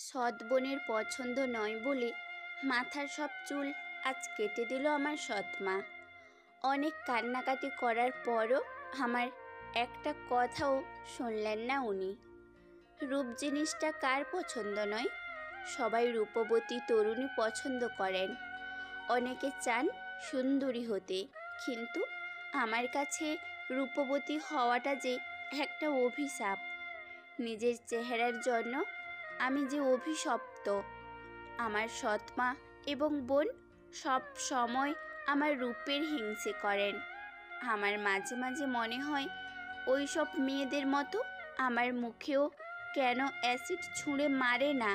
সৎ বোনের পছন্দ নয় বলে মাথার সব চুল আজ কেটে দিল আমার সৎ মা। অনেক কান্নাকাটি করার পরও আমার একটা কথাও শুনলেন না উনি। রূপ জিনিসটা কার পছন্দ নয়? সবাই রূপবতী তরুণী পছন্দ করেন, অনেকে চান সুন্দরী হতে, কিন্তু আমার কাছে রূপবতী হওয়াটা যে একটা অভিশাপ। নিজের চেহারার জন্য আমি যে অভিশপ্ত। আমার সৎ মা এবং বোন সব সময় আমার রূপের হিংসে করেন। আমার মাঝে মাঝে মনে হয় ওই সব মেয়েদের মতো আমার মুখেও কেন অ্যাসিড ছুঁড়ে মারে না।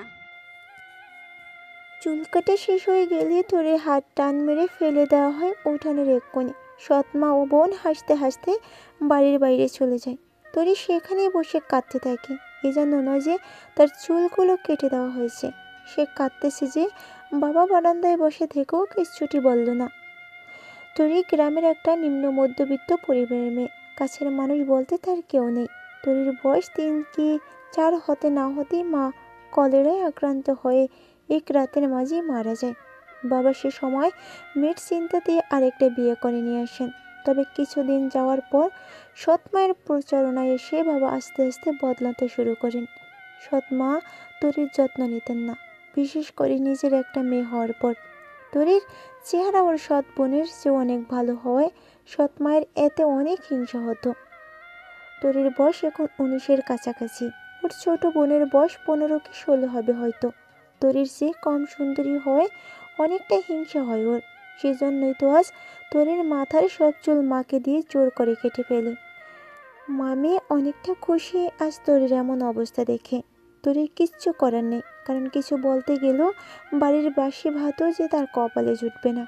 চুল কাটা শেষ হয়ে গেলে তোরে হাত টান মেরে ফেলে দেওয়া হয় উঠানের এক কোণে। সৎমা ও বোন হাসতে হাসতে বাড়ির বাইরে চলে যায়। তোরে সেখানেই বসে কাঁদতে থাকে। এ জন্য নয় যে তার চুলগুলো কেটে দেওয়া হয়েছে, সে কাঁদতেছে যে বাবা বারান্দায় বসে থেকেও কিচ্ছুটি বলল না। তোরে গ্রামের একটা নিম্ন মধ্যবিত্ত পরিবারের মেয়ে, কাছের মানুষ বলতে তার কেউ নেই। তোরির বয়স 3 কি 4 হতে না হতেই মা কলেরায় আক্রান্ত হয়ে এক রাতের মাঝেই মারা যায়। বাবা সে সময় মেয়ের চিন্তাতে আরেকটা বিয়ে করে নিয়ে আসেন। তবে কিছুদিন যাওয়ার পর সৎ মায়ের প্রচারণায় এসে বাবা আস্তে আস্তে বদলাতে শুরু করেন। সৎ মা তোরির যত্ন নিতেন না, বিশেষ করে নিজের একটা মেয়ে হওয়ার পর। তোরির চেহারা ওর সৎ বোনের চেয়ে অনেক ভালো হওয়ায় সৎ মায়ের এতে অনেক হিংসা হতো। তোরির বয়স এখন 19-এর কাছাকাছি। ওর ছোট বোনের বয়স 15 কি 16 হবে হয়তো। তোরির চেয়ে কম সুন্দরী হয়ে অনেকটা হিংসা হয় ওর। সেজন্যই তো আজ তোরির মাথার সব চুল মাকে দিয়ে জোর করে কেটে ফেলে। মামি অনেকটা খুশি আজ তোরির এমন অবস্থা দেখে। তোরির কিচ্ছু করার নেই, কারণ কিছু বলতে গেলেও বাড়ির বাসি ভাতও যে তার কপালে জুটবে না।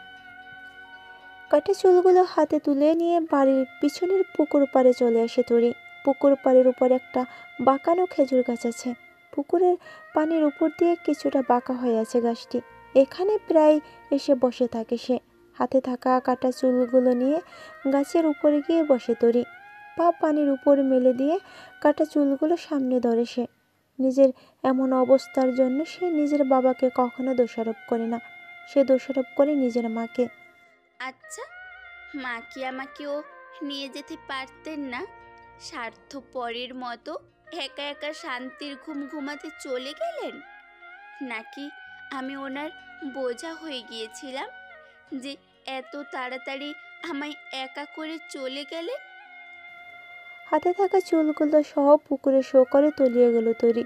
কাটা চুলগুলো হাতে তুলে নিয়ে বাড়ির পিছনের পুকুর পাড়ে চলে আসে তোরি। পুকুর পাড়ের উপর একটা বাঁকানো খেজুর গাছ আছে। পুকুরের পানির উপর দিয়ে কিছুটা বাঁকা হয়ে আছে গাছটি। এখানে প্রায় এসে বসে থাকে সে। হাতে থাকা কাটা চুলগুলো নিয়ে গাছের উপরে গিয়ে বসে তোরি। পা পানির উপর মেলে দিয়ে কাটা চুলগুলো সামনে ধরে সে। নিজের এমন অবস্থার জন্য সে নিজের বাবাকে কখনো দোষারোপ করে না, সে দোষারোপ করে নিজের মাকে। আচ্ছা, মা কি আমাকেও নিয়ে যেতে পারতেন না? স্বার্থপরের মতো একা একা শান্তির ঘুম ঘুমাতে চলে গেলেন? নাকি আমি ওনার বোঝা হয়ে গিয়েছিলাম যে এত তাড়াতাড়ি আমায় একা করে চলে গেলেন? হাতে থাকা চুলগুলো সহ পুকুরে শো করে তলিয়ে গেল তরি।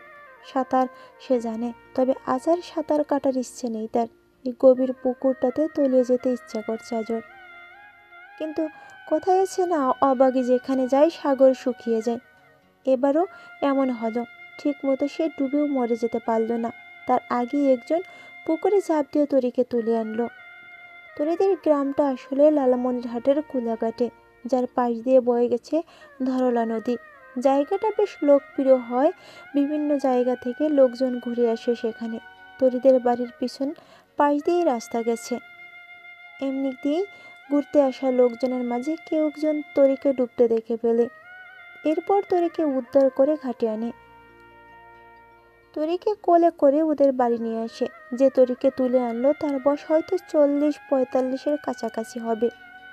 সাঁতার সে জানে, তবে আজ আর সাঁতার কাটার ইচ্ছে নেই তার। এই গভীর পুকুরটাতে তলিয়ে যেতে ইচ্ছা করছে আজ ওর। কিন্তু কোথায় আছে না, অবাগি যেখানে যায় সাগর শুকিয়ে যায়। এবারও এমন হলো। ঠিক মতো সে ডুবেও মরে যেতে পারল না। তার আগেই একজন পুকুরে ঝাঁপ দিয়ে তরিকে তুলে আনলো। তরিদের গ্রামটা আসলে লালমনিরহাটের কুলাঘাটে, যার পাশ দিয়ে বয়ে গেছে ধরলা নদী। জায়গাটা বেশ লোকপ্রিয় হয়, বিভিন্ন জায়গা থেকে লোকজন ঘুরে আসে সেখানে। তরিদের বাড়ির পিছন পাশ দিয়েই রাস্তা গেছে। এমনি দিয়েই ঘুরতে আসা লোকজনের মাঝে কেউ একজন তরিকে ডুবতে দেখে ফেলে। এরপর তরিকে উদ্ধার করে ঘাটে আনে। তরিকে কোলে করে ওদের বাড়ি নিয়ে আসে। যে তরিকে তুলে আনলো তার বয়স হয়তো 40-45-এর কাছাকাছি হবে,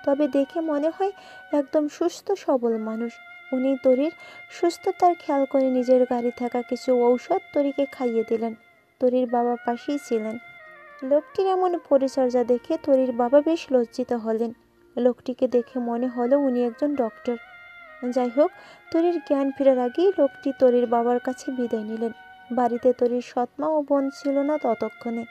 তবে দেখে মনে হয় একদম সুস্থ সবল মানুষ। উনি তরির সুস্থতার খেয়াল করে নিজের গাড়ি থাকা কিছু ঔষধ তরিকে খাইয়ে দিলেন। তরির বাবা পাশেই ছিলেন। লোকটির এমন পরিচর্যা দেখে তরির বাবা বেশ লজ্জিত হলেন। লোকটিকে দেখে মনে হলো উনি একজন ডক্টর। যাই হোক, তরির জ্ঞান ফেরার আগেই লোকটি তরির বাবার কাছে বিদায় নিলেন। বাড়িতে তরির সৎমা ও বোন ছিল না ততক্ষণে।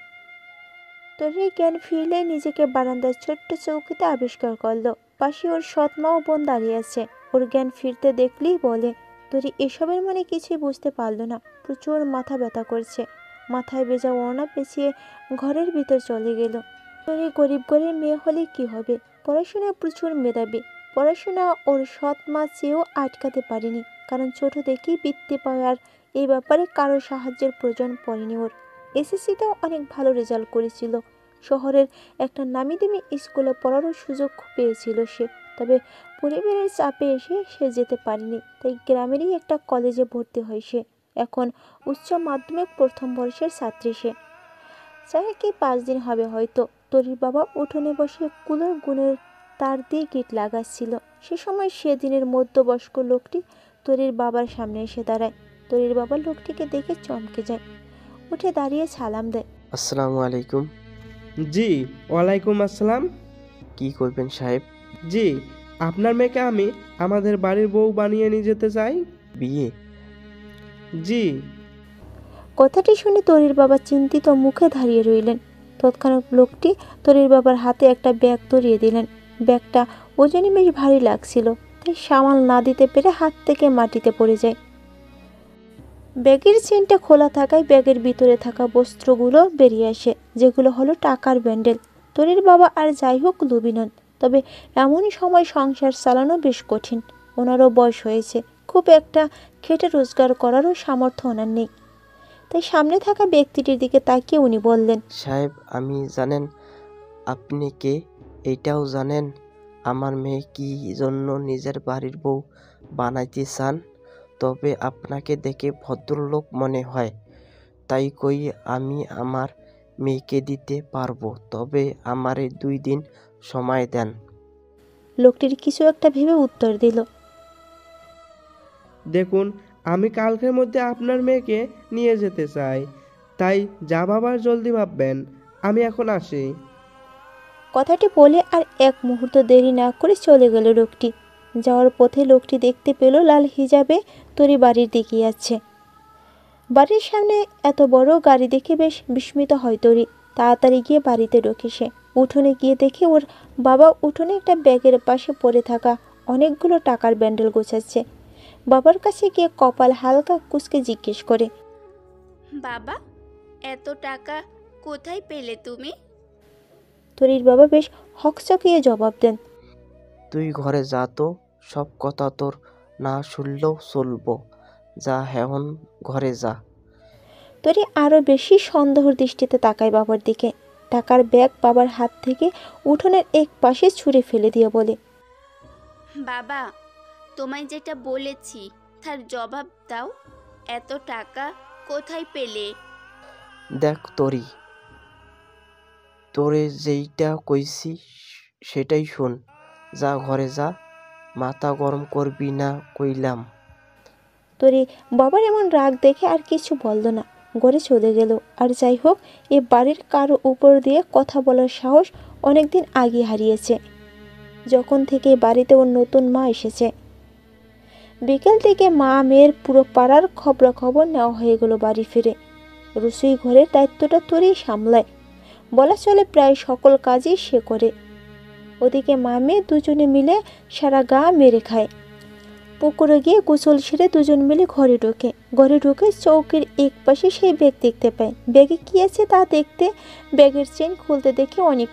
তরির জ্ঞান ফিরলে নিজেকে বারান্দার ছোট্ট চৌকিতে আবিষ্কার করলো। পাশে ওর সৎমা ও বোন দাঁড়িয়ে আছে। ওর জ্ঞান ফিরতে দেখলেই বলে। তরি এসবের মানে কিছুই বুঝতে পারল না। প্রচুর মাথা ব্যথা করছে। মাথায় ভেজা ওড়না পেঁচিয়ে ঘরের ভিতর চলে গেল। তরি গরিব ঘরের মেয়ে হলে কি হবে, পড়াশোনায় প্রচুর মেধাবী। পড়াশোনা ওর সৎ মা চেয়েও আটকাতে পারেনি, কারণ ছোট থেকেই বৃত্তি পায় আর এই ব্যাপারে কারো সাহায্যের প্রয়োজন পড়েনি ওর। এসএসসিতেও অনেক ভালো রেজাল্ট করেছিল। শহরের একটা নামিদামি স্কুলে পড়ারও সুযোগ পেয়েছিল সে, তবে পরিবারের চাপে এসে সে যেতে পারেনি, তাই গ্রামেরই একটা কলেজে ভর্তি হয় সে। এখন উচ্চ মাধ্যমিক প্রথম বর্ষের ছাত্রী সে। চাই কি 5 দিন হবে হয়তো। তরির বাবা উঠোনে বসে কুলোর গুণের তার দিয়ে গিট লাগাচ্ছিল। সে সময় সেদিনের মধ্যবয়স্ক লোকটি তরির বাবার সামনে এসে দাঁড়ায়। তরির বাবা লোকটিকে দেখে চমকে যায়, উঠে দাঁড়িয়ে সালাম দেয়। আসসালামু আলাইকুম। জি, ওয়ালাইকুম আসসালাম। কি করবেন সাহেব? জি, আপনার মেয়েকে আমি আমাদের বাড়ির বউ বানিয়ে নিয়ে যেতে চাই। বিয়ে? জি। কথাটি শুনে তরির বাবা চিন্তিত মুখে দাঁড়িয়ে রইলেন। তৎক্ষণাৎ লোকটি তরির বাবার হাতে একটা ব্যাগ ধরিয়ে দিলেন। ব্যাগটা ওজনে বেশ ভারী লাগছিল, তাই সামাল না দিতে পেরে হাত থেকে মাটিতে পড়ে যায়। ব্যাগের চেনটা খোলা থাকায় ব্যাগের ভিতরে থাকা বস্ত্রগুলো বেরিয়ে আসে, যেগুলো হলো টাকার ব্যান্ডেল। তরির বাবা আর যাই হোক লোভী নন, তবে এমনই সময় সংসার চালানো বেশ কঠিন। ওনারও বয়স হয়েছে, খুব একটা খেটে রোজগার করারও সামর্থ্য ওনার নেই। তাই সামনে থাকা ব্যক্তিটির দিকে তাকিয়ে উনি বললেন, সাহেব, আমি জানেন আপনি কে? এইটাও জানেন আমার মেয়ে কি জন্য নিজের বাড়ির বউ বানাইতে চান? তবে আপনাকে দেখে ভদ্রলোক মনে হয়, তাই কই আমি আমার মেয়েকে দিতে পারবো, তবে আমারে 2 দিন সময় দেন। লোকটির কিছু একটা ভেবে উত্তর দিল, দেখুন, আমি কালকের মধ্যে আপনার মেয়েকে নিয়ে যেতে চাই, তাই যা ভাবার জলদি ভাববেন। আমি এখন আসি। কথাটি বলে আর এক মুহূর্ত দেরি না করে চলে গেল লোকটি। যাওয়ার পথে লোকটি দেখতে পেল লাল হিজাবে তরি বাড়ির দিকে যাচ্ছে। বাড়ির সামনে এত বড় গাড়ি দেখে বেশ বিস্মিত হয় তরি। তাড়াতাড়ি গিয়ে বাড়িতে ঢোকে সে। উঠোনে গিয়ে দেখে ওর বাবা উঠোনে একটা ব্যাগের পাশে পড়ে থাকা অনেকগুলো টাকার ব্যান্ডেল গোছাচ্ছে। বাবার কাছে গিয়ে কপাল হালকা কুঁচকে জিজ্ঞেস করে, বাবা, এত টাকা কোথায় পেলে তুমি? তরির বাবা বেশ হকচকিয়ে জবাব দেন, তুই ঘরে যা তো, সব কথা তোর না শুনলেও চলবো। যা এখন ঘরে যা। তরি আরও বেশি সন্দেহর দৃষ্টিতে তাকায় বাবার দিকে। টাকার ব্যাগ বাবার হাত থেকে উঠোনের এক পাশে ছুঁড়ে ফেলে দিয়ে বলে, বাবা, তোমায় যেটা বলেছি তার জবাব দাও। এত টাকা কোথায় পেলে? দেখ তোরে যেইটা কইছি সেটাই শোন। যা ঘরে যা, মাথা গরম করবি না কইলাম। তরি বাবার এমন রাগ দেখে আর কিছু বলল না, ঘরে চলে গেল। আর যাই হোক, এ বাড়ির কারো উপর দিয়ে কথা বলার সাহস অনেকদিন আগে হারিয়েছে, যখন থেকে বাড়িতে ওর নতুন মা এসেছে। বিকেল থেকে মা মেয়ের পুরো পাড়ার খবরাখবর নেওয়া হয়ে গেল বাড়ি ফিরে। রসুই ঘরের দায়িত্বটা তরি সামলায়, বলা চলে প্রায় সকল কাজই সে করে। ওদিকে মা মেয়ে দুজনে মিলে সারা গা মেরে খায়। পুকুরে গিয়ে গোসল সেরে দুজন মিলে ঘরে ঢুকে চৌকির এক পাশে সেই ব্যাগ দেখতে পায়। ব্যাগে কি আছে তা দেখতে ব্যাগের চেন খুলতে দেখে অনেক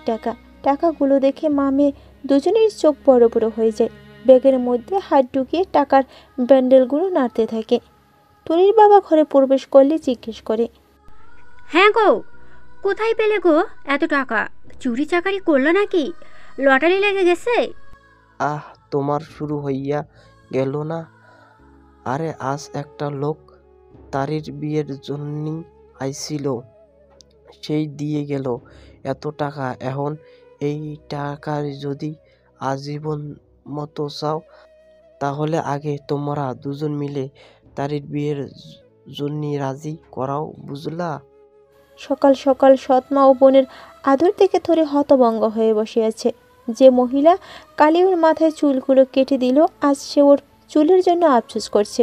টাকাগুলো দেখে মা মেয়ে দুজনের চোখ বড় বড় হয়ে যায়। ব্যাগের মধ্যে হাত ঢুকিয়ে টাকার ব্যান্ডেলগুলো নাড়তে থাকে। টুনির বাবা ঘরে প্রবেশ করলে জিজ্ঞেস করে, হ্যাঁ গো, কোথায় পেলে গো এত টাকা? চুরি চাকারি করলো নাকি? লটারি লেগে গেছে? আহ, তোমার শুরু হইয়া গেল না? আরে আজ একটা লোক তারির বিয়ের জন্য আইছিল, সেই দিয়ে গেল এত টাকা। এখন এই টাকার যদি আজীবন মতো চাও, তাহলে আগে তোমরা দুজন মিলে তারির বিয়ের জন্য রাজি করাও, বুঝলা? সকাল সকাল সৎমা ও বোনের আদর দেখে ধরে হতভম্ব হয়ে বসে আছে। যে মহিলা কালি ওর মাথায় চুলগুলো কেটে দিল, আজ সে ওর চুলের জন্য আফসোস করছে।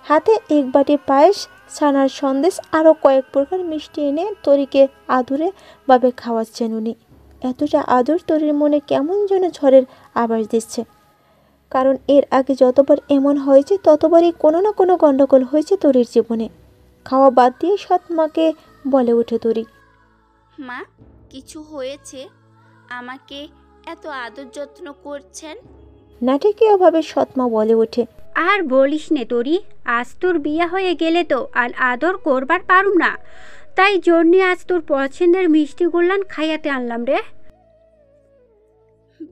হাতে এক বাটি পায়েস, ছানার সন্দেশ আরও কয়েক প্রকার মিষ্টি এনে তরিকে আদুরে ভাবে খাওয়াচ্ছেন উনি। এতটা আদর তরির মনে কেমন যেন ঝড়ের আভাস দিচ্ছে। কারণ এর আগে যতবার এমন হয়েছে ততবারই কোনো না কোনো গণ্ডগোল হয়েছে তরির জীবনে। খাওয়া বাদ দিয়ে সৎমাকে বলে ওঠে তরি, মা, কিছু হয়েছে? আমাকে এত আদর যত্ন করছেন? নাটকীয়ভাবে সৎমা বলে ওঠে, আর বলিস নে তরি, আজ তোর বিয়া হয়ে গেলে তো আর আদর করবার পারুম না, তাই জন্যে আজ তোর পছন্দের মিষ্টি গোল্লান খাইয়াতে আনলাম রে।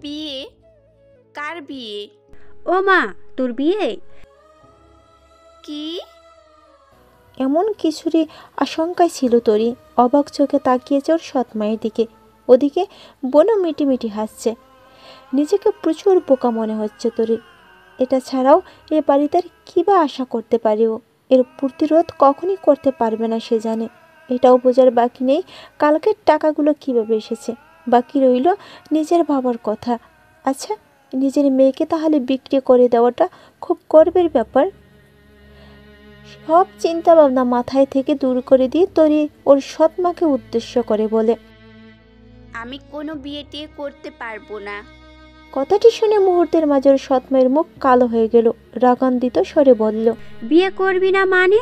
বিয়ে? কার বিয়ে? ও মা, তোর বিয়ে? কি? এমন কিছুরই আশঙ্কায় ছিল তরি। অবাক চোখে তাকিয়েছে ওর সৎ মায়ের দিকে। ওদিকে বোনও মিটিমিটি হাসছে। নিজেকে প্রচুর বোকা মনে হচ্ছে তরির। এটা ছাড়াও এ বাড়িতে আর কী বা আশা করতে পারে ও? এর প্রতিরোধ কখনই করতে পারবে না সে জানে। এটাও বোঝার বাকি নেই কালকের টাকাগুলো কীভাবে এসেছে। বাকি রইল নিজের ভাবার কথা। আচ্ছা, নিজের মেয়েকে তাহলে বিক্রি করে দেওয়াটা খুব গর্বের ব্যাপার। সব চিন্তা ভাবনা মাথায় থেকে দূর করে দিয়ে তরি ওর সৎ মাকে উদ্দেশ্য করে বলে, আমি কোনো বিয়ে টিয়ে করতে পারবো না। কথাটি শুনে মুহূর্তের মাঝে ওর সৎ মায়ের মুখ কালো হয়ে গেল। রাগান্বিত স্বরে বলল, বিয়ে করবি না মানে?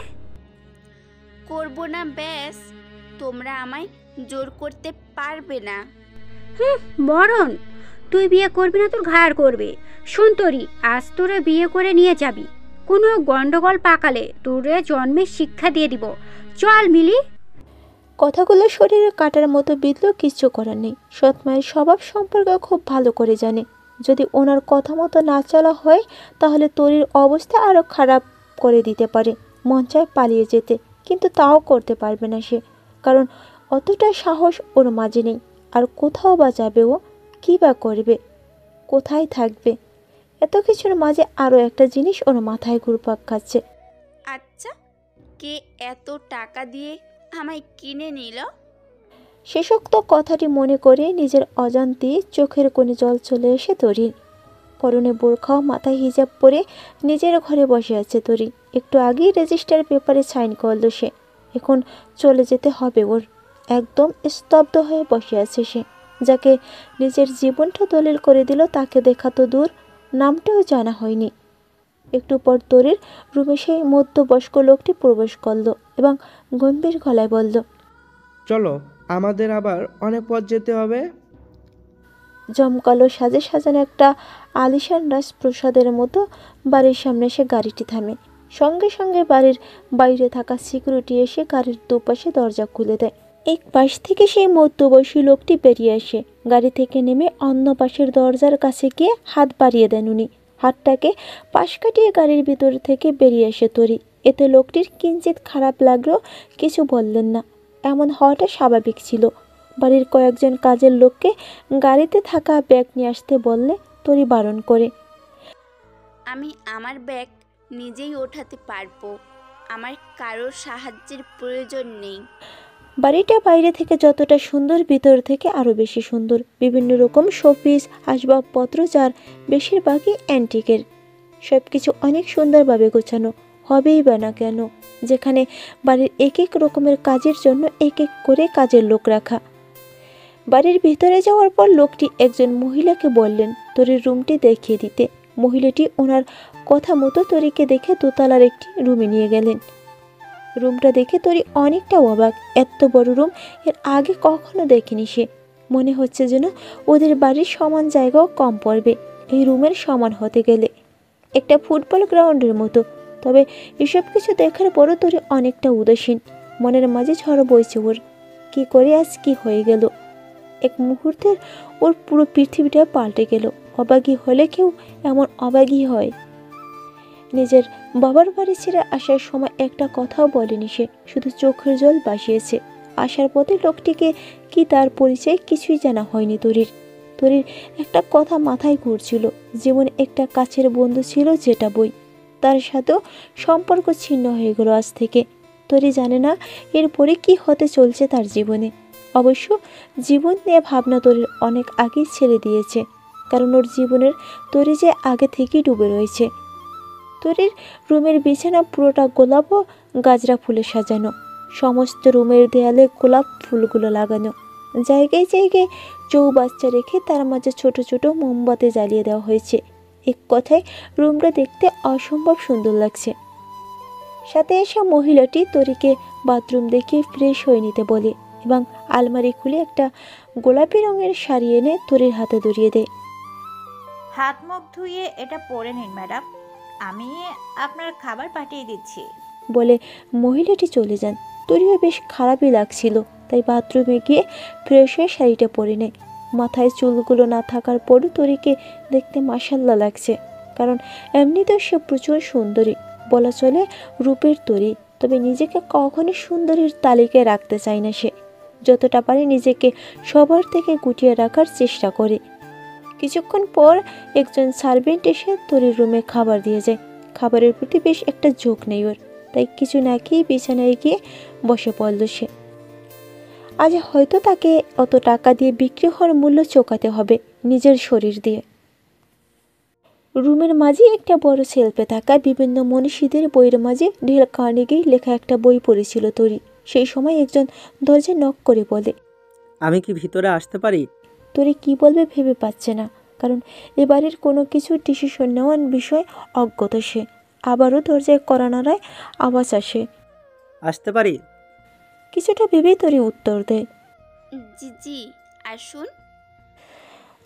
করবো না ব্যাস, তোমরা আমায় জোর করতে পারবে না। মরণ, তুই বিয়ে করবি না তোর ঘাড় করবে। শোন তরি, আজ তোরে বিয়ে করে নিয়ে যাবি। কোনো গন্ডগোল পাকালে তোরে জন্মের শিক্ষা দিয়ে দিব। চল মিলি। কথাগুলো শরীরে কাটার মতো বিঁধলেও কিচ্ছু করার নেই। সৎ মায়ের স্বভাব সম্পর্কে খুব ভালো করে জানে। যদি ওনার কথা মতো না চলা হয় তাহলে তরির অবস্থা আরও খারাপ করে দিতে পারে। মন চায় পালিয়ে যেতে, কিন্তু তাও করতে পারবে না সে, কারণ অতটা সাহস ওর মাঝে নেই। আর কোথাও বা যাবে ও? কী বা করবে? কোথায় থাকবে? এত কিছুর মাঝে আরও একটা জিনিস ওর মাথায় ঘুরপাক খাচ্ছে। আচ্ছা, কে এত টাকা দিয়ে আমায় কিনে নিল? শেষোক্ত কথাটি মনে করে নিজের অজান্তেই চোখের কোণে জল চলে এসে তরির। পরনে বোরখাও মাথায় হিজাব পরে নিজের ঘরে বসে আছে তরি। একটু আগেই রেজিস্টার পেপারে সাইন করল সে। এখন চলে যেতে হবে ওর। একদম স্তব্ধ হয়ে বসে আছে সে। যাকে নিজের জীবনটা দলিল করে দিল তাকে দেখা তো দূর, নামটাও জানা হয়নি। একটু পর তরির রুমে সেই মধ্যবয়স্ক লোকটি প্রবেশ করল এবং গম্ভীর গলায় বলল, চলো, আমাদের আবার অনেক পথ যেতে হবে। জমকালো সাজে সাজানো একটা আলিশান রাজপ্রসাদের মতো বাড়ির সামনে এসে গাড়িটি থামে। সঙ্গে সঙ্গে বাড়ির বাইরে থাকা সিকিউরিটি এসে গাড়ির দুপাশে দরজা খুলে দেয়। এক পাশ থেকে সেই মধ্যবয়সী লোকটি বেরিয়ে আসে। গাড়ি থেকে নেমে অন্য পাশের দরজার কাছে গিয়ে হাত বাড়িয়ে দেন উনি। হাতটাকে পাশ কাটিয়ে গাড়ির ভিতর থেকে বেরিয়ে আসে তরি। এতে লোকটির কিঞ্চিত খারাপ লাগলেও কিছু বললেন না। এমন হওয়াটা স্বাভাবিক ছিল। বাড়ির কয়েকজন কাজের লোককে গাড়িতে থাকা ব্যাগ নিয়ে আসতে বললে তরি বারণ করে। আমি আমার ব্যাগ নিজেই ওঠাতে পারবো, আমার কারোর সাহায্যের প্রয়োজন নেই। বাড়িটা বাইরে থেকে যতটা সুন্দর ভিতর থেকে আরও বেশি সুন্দর। বিভিন্ন রকম শোপিস আসবাবপত্র, যার বেশিরভাগই অ্যান্টিকের। সব কিছু অনেক সুন্দরভাবে গোছানো। হবেই বা না কেন, যেখানে বাড়ির এক এক রকমের কাজের জন্য এক এক করে কাজের লোক রাখা। বাড়ির ভিতরে যাওয়ার পর লোকটি একজন মহিলাকে বললেন তরির রুমটি দেখিয়ে দিতে। মহিলাটি ওনার কথা মতো তরিকে দেখে দোতলার একটি রুমে নিয়ে গেলেন। রুমটা দেখে তরি অনেকটা অবাক। এত বড় রুম এর আগে কখনো দেখেনি সে। মনে হচ্ছে যেন ওদের বাড়ির সমান জায়গাও কম পড়বে এই রুমের সমান হতে গেলে। একটা ফুটবল গ্রাউন্ডের মতো। তবে এসব কিছু দেখার পরও তরি অনেকটা উদাসীন। মনের মাঝে ঝড় বইছে ওর। কি করে আজ কি হয়ে গেল? এক মুহূর্তের ওর পুরো পৃথিবীটা পাল্টে গেল। অবাগী হলে কেউ এমন অবাগী হয়? নিজের বাবার বাড়ি ছেড়ে আসার সময় একটা কথাও বলেনি সে, শুধু চোখের জল ভাসিয়েছে। আসার পথে লোকটিকে কি তার পরিচয় কিছুই জানা হয়নি তরির। তরির একটা কথা মাথায় ঘুরছিল, জীবনে একটা কাছের বন্ধু ছিল যেটা বই, তার সাথেও সম্পর্ক ছিন্ন হয়ে গেল আজ থেকে। তরি জানে না এরপরে কি হতে চলছে তার জীবনে। অবশ্য জীবন নিয়ে ভাবনা তরির অনেক আগেই ছেড়ে দিয়েছে, কারণ ওর জীবনের তরি যে আগে থেকেই ডুবে রয়েছে। তরির রুমের বিছানা পুরোটা গোলাপ ও গাজরা ফুলে সাজানো। সমস্ত রুমের দেয়ালে গোলাপ ফুলগুলো লাগানো। জায়গায় জায়গায় চৌবাচ্চা রেখে তার মাঝে ছোট ছোট মোমবাতি জ্বালিয়ে দেওয়া হয়েছে। এক কথায় রুমটা দেখতে অসম্ভব সুন্দর লাগছে। সাথে এসে মহিলাটি তরিকে বাথরুম দেখিয়ে ফ্রেশ হয়ে নিতে বলে এবং আলমারি খুলে একটা গোলাপি রঙের শাড়ি এনে তরির হাতে ধরিয়ে দেয়। হাত মুখ ধুয়ে এটা পরে নিন ম্যাডাম, আমি আপনার খাবার পাঠিয়ে দিচ্ছি বলে মহিলাটি চলে যান। তরিও বেশ খারাপই লাগছিল, তাই বাথরুমে গিয়ে ফ্রেশ হয়ে শাড়িটা পরে নেয়। মাথায় চুলগুলো না থাকার পরও তরিকে দেখতে মাশাল্লাহ লাগছে, কারণ এমনিতেও সে প্রচুর সুন্দরী, বলা চলে রূপের তরি। তবে নিজেকে কখনই সুন্দরীর তালিকায় রাখতে চায় না সে। যতটা পারে নিজেকে সবার থেকে গুটিয়ে রাখার চেষ্টা করে। কিছুক্ষণ পর একজন সার্ভেন্ট এসে তরির রুমে খাবার দিয়ে যায়। খাবারের প্রতি বেশ একটা ঝোঁক নেই ওর, তাই কিছু না খেয়ে বিছানায় গিয়ে বসে পড়ল সে। আজ হয়তো তাকে অত টাকা দিয়ে বিক্রি হওয়ার মূল্য চোকাতে হবে নিজের শরীর দিয়ে। রুমের মাঝে একটা বড় শেলফে থাকা বিভিন্ন মনীষীদের বইয়ের মাঝে ডেল কার্নেগির লেখা একটা বই পড়েছিল তরি। সেই সময় একজন দরজায় নক করে বলে, আমি কি ভিতরে আসতে পারি? তরি কি বলবে ভেবে পাচ্ছে না, কারণ এবারের কোনো কিছু ডিসিশন নেওয়ার বিষয় অজ্ঞত সে। আবারও দরজায় কড়া নাড়ায় আওয়াজ আসে। আসতে পারি? কিছুটা ভেবেই তরি উত্তর দেয়, জি জি আসুন।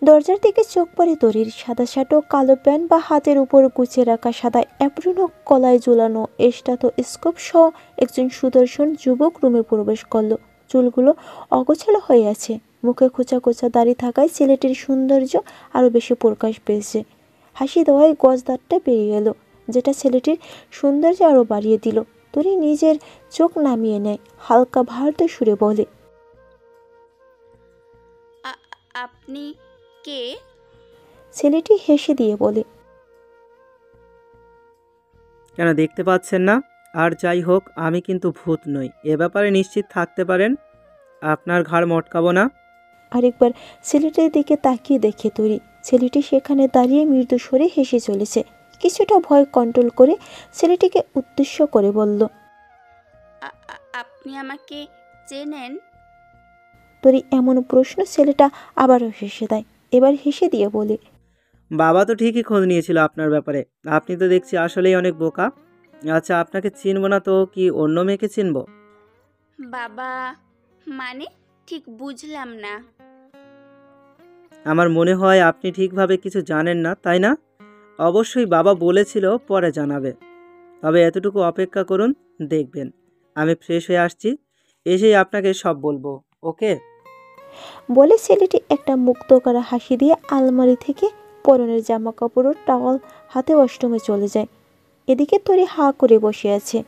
দরজার দিকে চোখ পড়ে তরির। সাদা শার্ট ও কালো প্যান্ট বা হাতের উপর গুছিয়ে রাখা সাদা অ্যাপ্রন ও কলায় ঝুলানো স্টেথোস্কোপ সহ একজন সুদর্শন যুবক রুমে প্রবেশ করলো। চুলগুলো অগোছালো হয়ে আছে, মুখে খোঁচা খোঁচা দাড়ি থাকায় ছেলেটির সৌন্দর্য আরও বেশি প্রকাশ পেয়েছে। হাসি দেওয়ায় গজদারটা বেরিয়ে এলো, যেটা ছেলেটির সৌন্দর্য আরও বাড়িয়ে দিল। তরি নিজের চোখ নামিয়ে নেয়, হালকা ভারত সুরে বলে, আপনি কে? ছেলেটি হেসে দিয়ে বলে, কেন দেখতে পাচ্ছেন না? আর যাই হোক, আমি কিন্তু ভূত নই, এ ব্যাপারে নিশ্চিত থাকতে পারেন। আপনার ঘাড় মটকাবো না। আরেকবার ছেলেটির দিকে তাকিয়ে দেখে তরি ছেলেটি সেখানে দাঁড়িয়ে মৃদু স্বরে হেসে চলেছে। কিছুটা ভয় কন্ট্রোল করে ছেলেটিকে উদ্দেশ্য করে বলল, আপনি আমাকে চেনেন? তরি এমন প্রশ্ন ছেলেটা আবারও হেসে দেয়। এবার হেসে দিয়ে বলে, বাবা তো ঠিকই খোঁজ নিয়েছিল আপনার ব্যাপারে। আপনি তো দেখছি আসলেই অনেক বোকা। আচ্ছা, আপনাকে চিনব না তো কি অন্য মেয়েকে চিনব? বাবা মানে ঠিক বুঝলাম না। আমার মনে হয় আপনি ঠিকভাবে কিছু জানেন না, তাই না? অবশ্যই বাবা বলেছিল পরে জানাবে। তবে এতটুকু অপেক্ষা করুন, দেখবেন আমি ফ্রেশ হয়ে আসছি, এসেই আপনাকে সব বলবো। ওকে? বলে ছেলেটি একটা মুক্ত করা হাসি দিয়ে আলমারি থেকে পরনের জামা কাপড় ও টাওয়াল হাতে ওয়াশরুমে চলে যায়। এদিকে তরি হা করে বসে আছে।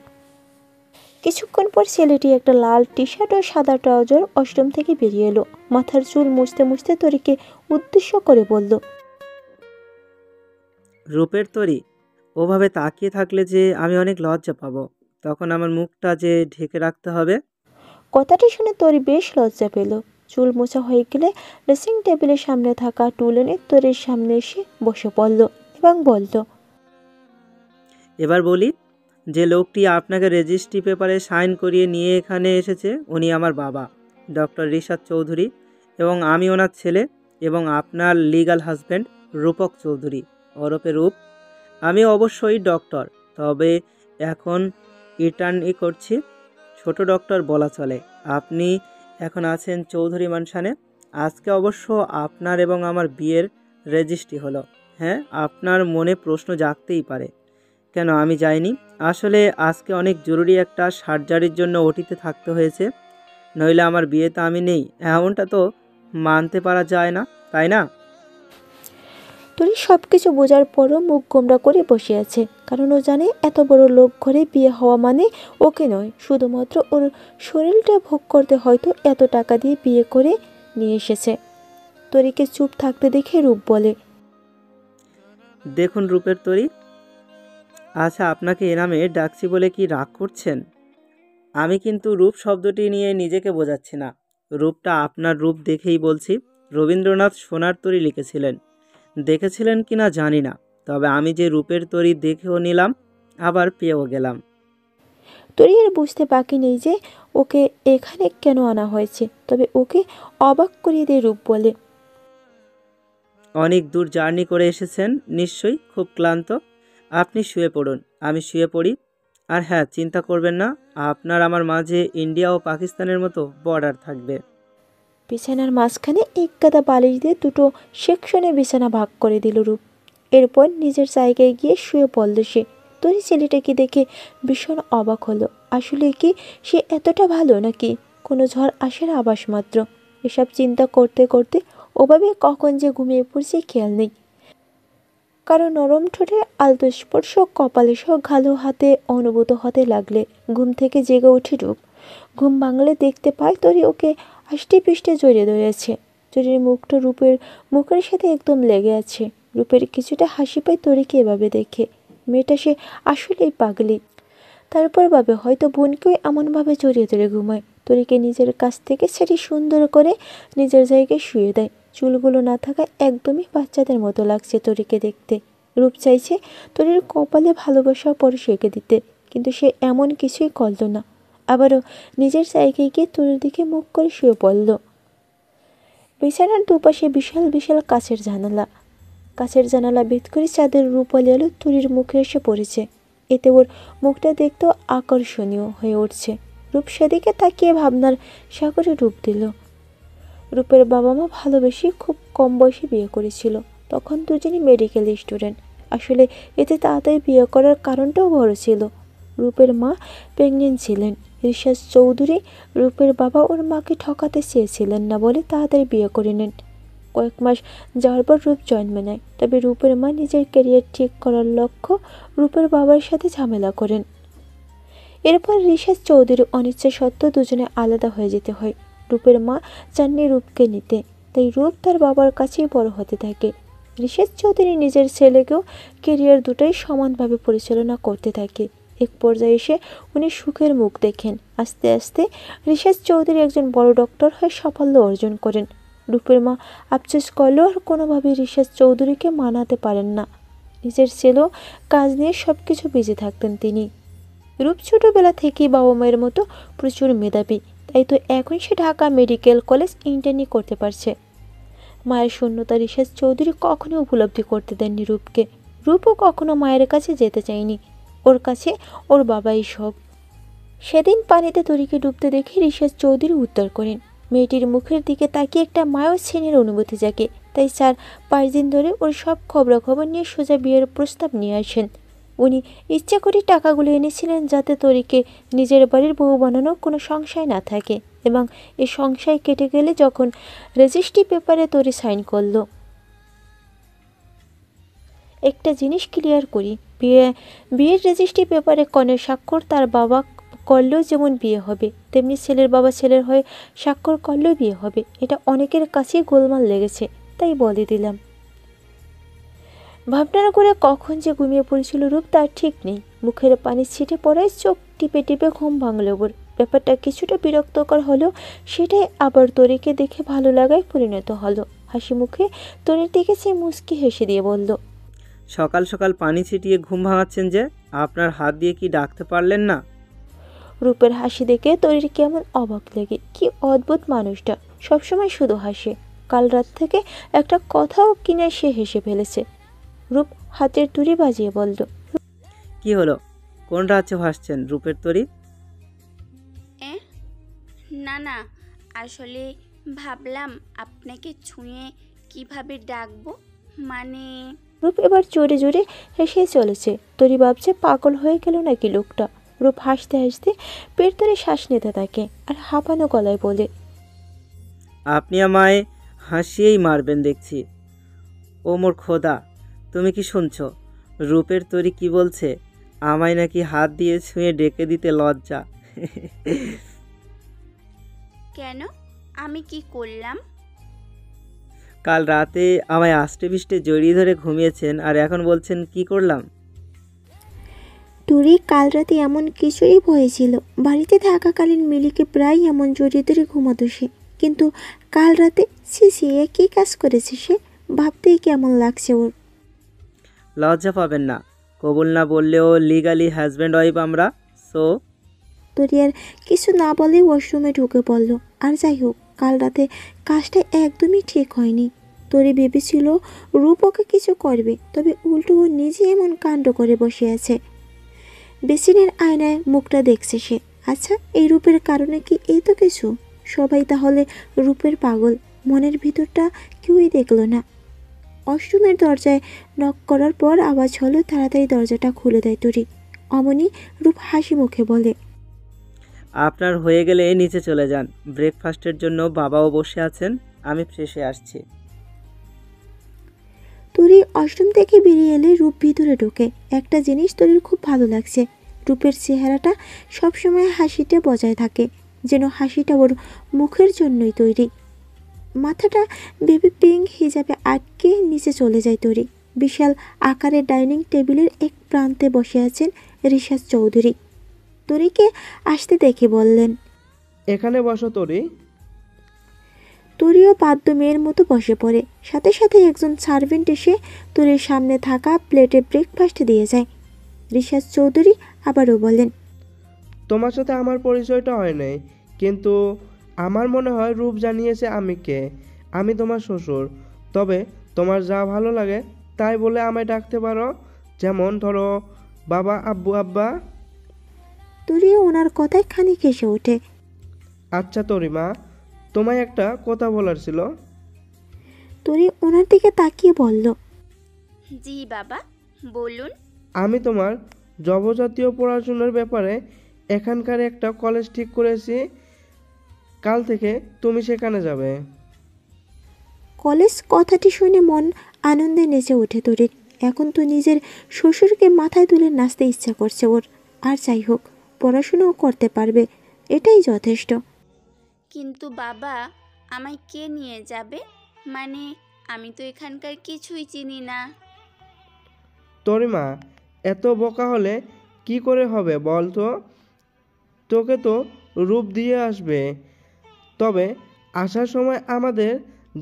কিছুক্ষণ পর ছেলেটি একটা লাল টি শার্ট ও সাদা ট্রাউজার ওয়াশরুম থেকে বেরিয়ে এলো। মাথার চুল মুছতে মুছতে তরিকে উদ্দেশ্য করে বলল, রূপের তরী, ওভাবে তাকিয়ে থাকলে যে আমি অনেক লজ্জা পাবো, তখন আমার মুখটা যে ঢেকে রাখতে হবে। কথাটি শুনে তরি বেশ লজ্জা পেল। চুল মোছা হয়ে গেলে ড্রেসিং টেবিলের সামনে থাকা টুল এনে তরির সামনে এসে বসে পড়ল এবং বলল, এবার বলি, যে লোকটি আপনাকে রেজিস্ট্রি পেপারে সাইন করিয়ে নিয়ে এখানে এসেছে উনি আমার বাবা, ডক্টর রিশাদ চৌধুরী, এবং আমি ওনার ছেলে এবং আপনার লিগ্যাল হাজব্যান্ড রূপক চৌধুরী ওরফে রূপ। আমি অবশ্যই ডক্টর, তবে এখন ইন্টার্নি করছি, ছোট ডক্টর বলা চলে। আপনি এখন আছেন চৌধুরী ম্যানশনে। আজকে অবশ্য আপনার এবং আমার বিয়ের রেজিস্ট্রি হলো। হ্যাঁ, আপনার মনে প্রশ্ন জাগতেই পারে, কেন আমি যাইনি। আসলে আজকে অনেক জরুরি একটা সার্জারির জন্য ওটিতে থাকতে হয়েছে, নইলে আমার বিয়েতে আমি নেই এমনটা তো মানতে পারা যায় না, তাই না? তরি সব কিছু বোঝার পরও মুখ গোমড়া করে বসে আছে, কারণ ও জানে এত বড় লোক ঘরে বিয়ে হওয়া মানে ওকে নয়, শুধুমাত্র ওর শরীরটা ভোগ করতে হয়তো এত টাকা দিয়ে বিয়ে করে নিয়ে এসেছে। তরিকে চুপ থাকতে দেখে রূপ বলে, দেখুন রূপের তরী, আচ্ছা আপনাকে এ নামে ডাকছি বলে কি রাগ করছেন? আমি কিন্তু রূপ শব্দটি নিয়ে নিজেকে বোঝাচ্ছি না। রূপটা আপনার রূপ দেখেই বলছি। রবীন্দ্রনাথ সোনার তরী লিখেছিলেন, দেখেছিলেন কি না জানি না, তবে আমি যে রূপের তরী দেখেও নিলাম, আবার পেয়েও গেলাম। তরি আর বুঝতে বাকি নেই যে ওকে এখানে কেন আনা হয়েছে, তবে ওকে অবাক করিয়ে দিয়ে রূপ বলে, অনেক দূর জার্নি করে এসেছেন, নিশ্চয়ই খুব ক্লান্ত। আপনি শুয়ে পড়ুন, আমি শুয়ে পড়ি। আর হ্যাঁ, চিন্তা করবেন না, আপনার আমার মাঝে ইন্ডিয়া ও পাকিস্তানের মতো বর্ডার থাকবে। বিছানার মাঝখানে এক গাদা বালিশ দিয়ে দুটো সেকশনে বিছানা ভাগ করে দিল রূপ। এরপর নিজের জায়গায় গিয়ে শুয়ে পড়ল সে। তরি ছেলেটাকে দেখে ভীষণ অবাক হলো। আসলে কি সে এতটা ভালো, নাকি কোনো ঝড় আসার আভাস মাত্র? এসব চিন্তা করতে করতে ওভাবে কখন যে ঘুমিয়ে পড়ছে খেয়াল নেই। কারো নরম ঠোঁটে আলতো স্পর্শ কপালে সহ ঘালো হাতে অনুভূত হতে লাগলে ঘুম থেকে জেগে ওঠে রূপ। ঘুম ভাঙলে দেখতে পায় তরি ওকে আষ্টে পিষ্টে জড়িয়ে ধরেছে। তরির মুখটা রূপের মুখের সাথে একদম লেগে আছে। রূপের কিছুটা হাসি পায় তরিকে এভাবে দেখে। মেয়েটা সে আসলেই পাগলি। তারপর ভাবে হয়তো বোনকেও এমনভাবে জড়িয়ে ধরে ঘুমায়। তরিকে নিজের কাছ থেকে সেটি সুন্দর করে নিজের জায়গায় শুয়ে দেয়। চুলগুলো না থাকায় একদমই বাচ্চাদের মতো লাগছে তরিকে দেখতে। রূপ চাইছে তরির কপালে ভালোবাসা পরশ এঁকে দিতে, কিন্তু সে এমন কিছুই করল না। আবারও নিজের জায়গায় গিয়ে তরির দিকে মুখ করে শুয়ে পড়ল। বিছানার দুপাশে বিশাল বিশাল কাচের জানালা ভেদ করে চাঁদের রূপালি আলো তরির মুখে এসে পড়েছে। এতে ওর মুখটা দেখতেও আকর্ষণীয় হয়ে উঠছে। রূপ সেদিকে তাকিয়ে ভাবনার সাগরে ডুব দিল। রূপের বাবা মা ভালোবেসে খুব কম বয়সে বিয়ে করেছিল। তখন দুজনই মেডিকেল স্টুডেন্ট। আসলে এতে তাড়াতাড়ি বিয়ে করার কারণটাও বড় ছিল। রূপের মা প্রেগনেন্ট ছিলেন। রিশাদ চৌধুরী রূপের বাবা ওর মাকে ঠকাতে চেয়েছিলেন না বলে তাড়াতাড়ি বিয়ে করে নেন। কয়েক মাস যাওয়ার পর রূপ জন্ম নেয়। তবে রূপের মা নিজের ক্যারিয়ার ঠিক করার লক্ষ্য রূপের বাবার সাথে ঝামেলা করেন। এরপর রিশাদ চৌধুরী অনিচ্ছা সত্ত্বেও দুজনে আলাদা হয়ে যেতে হয়। রূপের মা চাননি রূপকে নিতে, তাই রূপ তার বাবার কাছেই বড় হতে থাকে। রিশাদ চৌধুরী নিজের ছেলেকেও ক্যারিয়ার দুটোই সমানভাবে পরিচালনা করতে থাকে। এক পর্যায়ে এসে উনি সুখের মুখ দেখেন। আস্তে আস্তে রিশাদ চৌধুরী একজন বড় ডক্টর হয়ে সাফল্য অর্জন করেন। রূপের মা আফসোস করলেও আর কোনোভাবেই রিশাদ চৌধুরীকে মানাতে পারেন না। নিজের ছেলেও কাজ নিয়ে সব কিছু বিজি থাকতেন তিনি। রূপ ছোটবেলা থেকেই বাবা মায়ের মতো প্রচুর মেধাবী, তাই তো এখন সে ঢাকা মেডিকেল কলেজ ইন্টার্নি করতে পারছে। মায়ের শূন্যতা রিশাদ চৌধুরী কখনো উপলব্ধি করতে দেননি রূপকে। রূপও কখনো মায়ের কাছে যেতে চায়নি। ওর কাছে ওর বাবাই সব। সেদিন পানিতে তরিকে ডুবতে দেখে রিশাদ চৌধুরী উদ্ধার করেন। মেয়েটির মুখের দিকে তাকিয়ে একটা মায়ের স্নেহের অনুভূতি জাগে। তাই 4-5 দিন ধরে ওর সব খবরাখবর নিয়ে সোজা বিয়ের প্রস্তাব নিয়ে আসেন। উনি ইচ্ছা করে টাকাগুলো এনেছিলেন যাতে তরিকে নিজের বাড়ির বউ বানানোর কোনো সংশয় না থাকে, এবং এই সংশয় কেটে গেলে যখন রেজিস্ট্রি পেপারে তরি সাইন করলো। একটা জিনিস ক্লিয়ার করি, বিয়ের রেজিস্ট্রি পেপারে কনের স্বাক্ষর তার বাবা করলেও যেমন বিয়ে হবে, তেমনি ছেলের বাবা ছেলের হয়ে স্বাক্ষর করলেও বিয়ে হবে। এটা অনেকের কাছেই গোলমাল লেগেছে, তাই বলে দিলাম। ভাবনা করে কখন যে ঘুমিয়ে পড়েছিল রূপ তার ঠিক নেই। মুখের পানি ছিটে পড়ায় চোখ টিপে টিপে ঘুম ভাঙল ওর। ব্যাপারটা কিছুটা বিরক্তকর হলেও সেটাই আবার তরিকে দেখে ভালো লাগায় পরিণত হলো। হাসি মুখে তরির দিকে সে মুচকি হেসে দিয়ে বলল, সকাল সকাল পানি ছিটিয়ে ঘুম ভাঙাচ্ছেন যে, আপনার হাত দিয়ে কি ডাকতে পারলেন না? রূপের হাসি দেখে তরির কেমন অবাক লাগে। কি অদ্ভুত মানুষটা, সবসময় শুধু হাসে। কাল রাত থেকে একটা কথাও কিনে সে হেসে ফেলেছে। রূপ হাতের তুড়ি বাজিয়ে বলল, কি হলো, কোন রাজ্যে ভাসছেন রূপের তরি? না, আসলে ভাবলাম আপনাকে ছুঁয়ে কিভাবে ডাকবো, মানে। রূপ এবার জোরে জোরে হেসে চলেছে। তরি ভাবছে পাগল হয়ে গেল নাকি লোকটা। রূপ হাসতে হাসতে পেট ধরে শ্বাস নিতে থাকে আর হাঁপানো গলায় বলে, আপনি আমায় হাসিয়েই মারবেন দেখছি। ও মোর খোদা, তুমি কি শুনছো? রূপের তরি কি বলছে? আমায় নাকি হাত দিয়ে ছুঁয়ে ডেকে দিতে লজ্জা। কেন, আমি কি করলাম? কাল রাতে আমায় আষ্টে পিষ্টে জড়িয়ে ধরে ঘুমিয়েছেন, আর এখন বলছেন কি করলাম? তুরি কাল রাতে এমন কিছুই ভয়েছিল। বাড়িতে থাকাকালীন মিলিকে প্রায় এমন জড়িয়ে ধরে ঘুমাতো সে, কিন্তু কাল রাতে সে কি কাজ করেছে সে ভাবতেই কেমন লাগছে ওর। লজ্জা পাবেন না, কবুল না বললেও লিগালি হাজব্যান্ড ওয়াইফ আমরা। সো তরি আর কিছু না বলে ওয়াশরুমে ঢুকে পড়ল। আর যাই হোক, কাল রাতে কাজটা একদমই ঠিক হয়নি। তরি ভেবেছিল রূপ ওকে কিছু করবে, তবে উল্টো ও নিজে এমন কাণ্ড করে বসে আছে। বেসিনের আয়নায় মুখটা দেখছে সে। আচ্ছা, এই রূপের কারণে কি এই তো কিছু? সবাই তাহলে রূপের পাগল? মনের ভিতরটা কেউই দেখল না। ওয়াশরুমের দরজায় নক করার পর আওয়াজ হলো। তাড়াতাড়ি দরজাটা খুলে দেয় তরি। অমনি রূপ হাসি মুখে বলে, আপনার হয়ে গেলে নিচে চলে যান, ব্রেকফাস্টের জন্য বাবাও বসে আছেন, আমি ফ্রেশ হয়ে আসছি। তরি অষ্টম থেকে বেরিয়ে এলে রূপ ভিতরে ঢোকে। একটা জিনিস তরির খুব ভালো লাগছে, রূপের চেহারাটা সবসময় হাসিটা বজায় থাকে, যেন হাসিটা ওর মুখের জন্যই তৈরি। মাথাটা বেবি পিঙ্ক হিজাবে আটকে নিচে চলে যায় তরি। বিশাল আকারের ডাইনিং টেবিলের এক প্রান্তে বসে আছেন রিশাদ চৌধুরী। তরিকে আসতে দেখে বললেন, এখানে বসো তরি। তরিও বাধ্য মেয়ের মতো বসে পড়ে। সাথে সাথে একজন সার্ভেন্ট এসে তরির সামনে থাকা প্লেটে ব্রেকফাস্ট দিয়ে যায়। রিশাদ চৌধুরী আবারও বলেন, তোমার সাথে আমার পরিচয়টা হয় নাই, কিন্তু আমার মনে হয় রূপ জানিয়েছে আমি কে। আমি তোমার শ্বশুর। তবে তোমার যা ভালো লাগে তাই বলে আমায় ডাকতে পারো, যেমন ধরো বাবা, আব্বু, আব্বা। তরিও ওনার কথায় খানিক হেসে ওঠে। আচ্ছা তরিমা, তোমায় একটা কথা বলার ছিল। তরি ওনার দিকে তাকিয়ে বলল, জি বাবা, বলুন। আমি তোমার জবজাতীয় পড়াশোনার ব্যাপারে এখানকার একটা কলেজ ঠিক করেছি। কাল থেকে তুমি সেখানে যাবে। কলেজ কথাটি শুনে মন আনন্দে নেচে ওঠে তরির। এখন তো নিজের শ্বশুরকে মাথায় তুলে নাচতে ইচ্ছা করছে ওর। আর যাই হোক, পড়াশোনাও করতে পারবে, এটাই যথেষ্ট। কিন্তু বাবা, আমায় কে নিয়ে যাবে? মানে আমি তো এখানকার কিছুই চিনি না। তরিমা, এত বোকা হলে কি করে হবে বল তো? তোকে তো রূপ দিয়ে আসবে। তবে আসার সময় আমাদের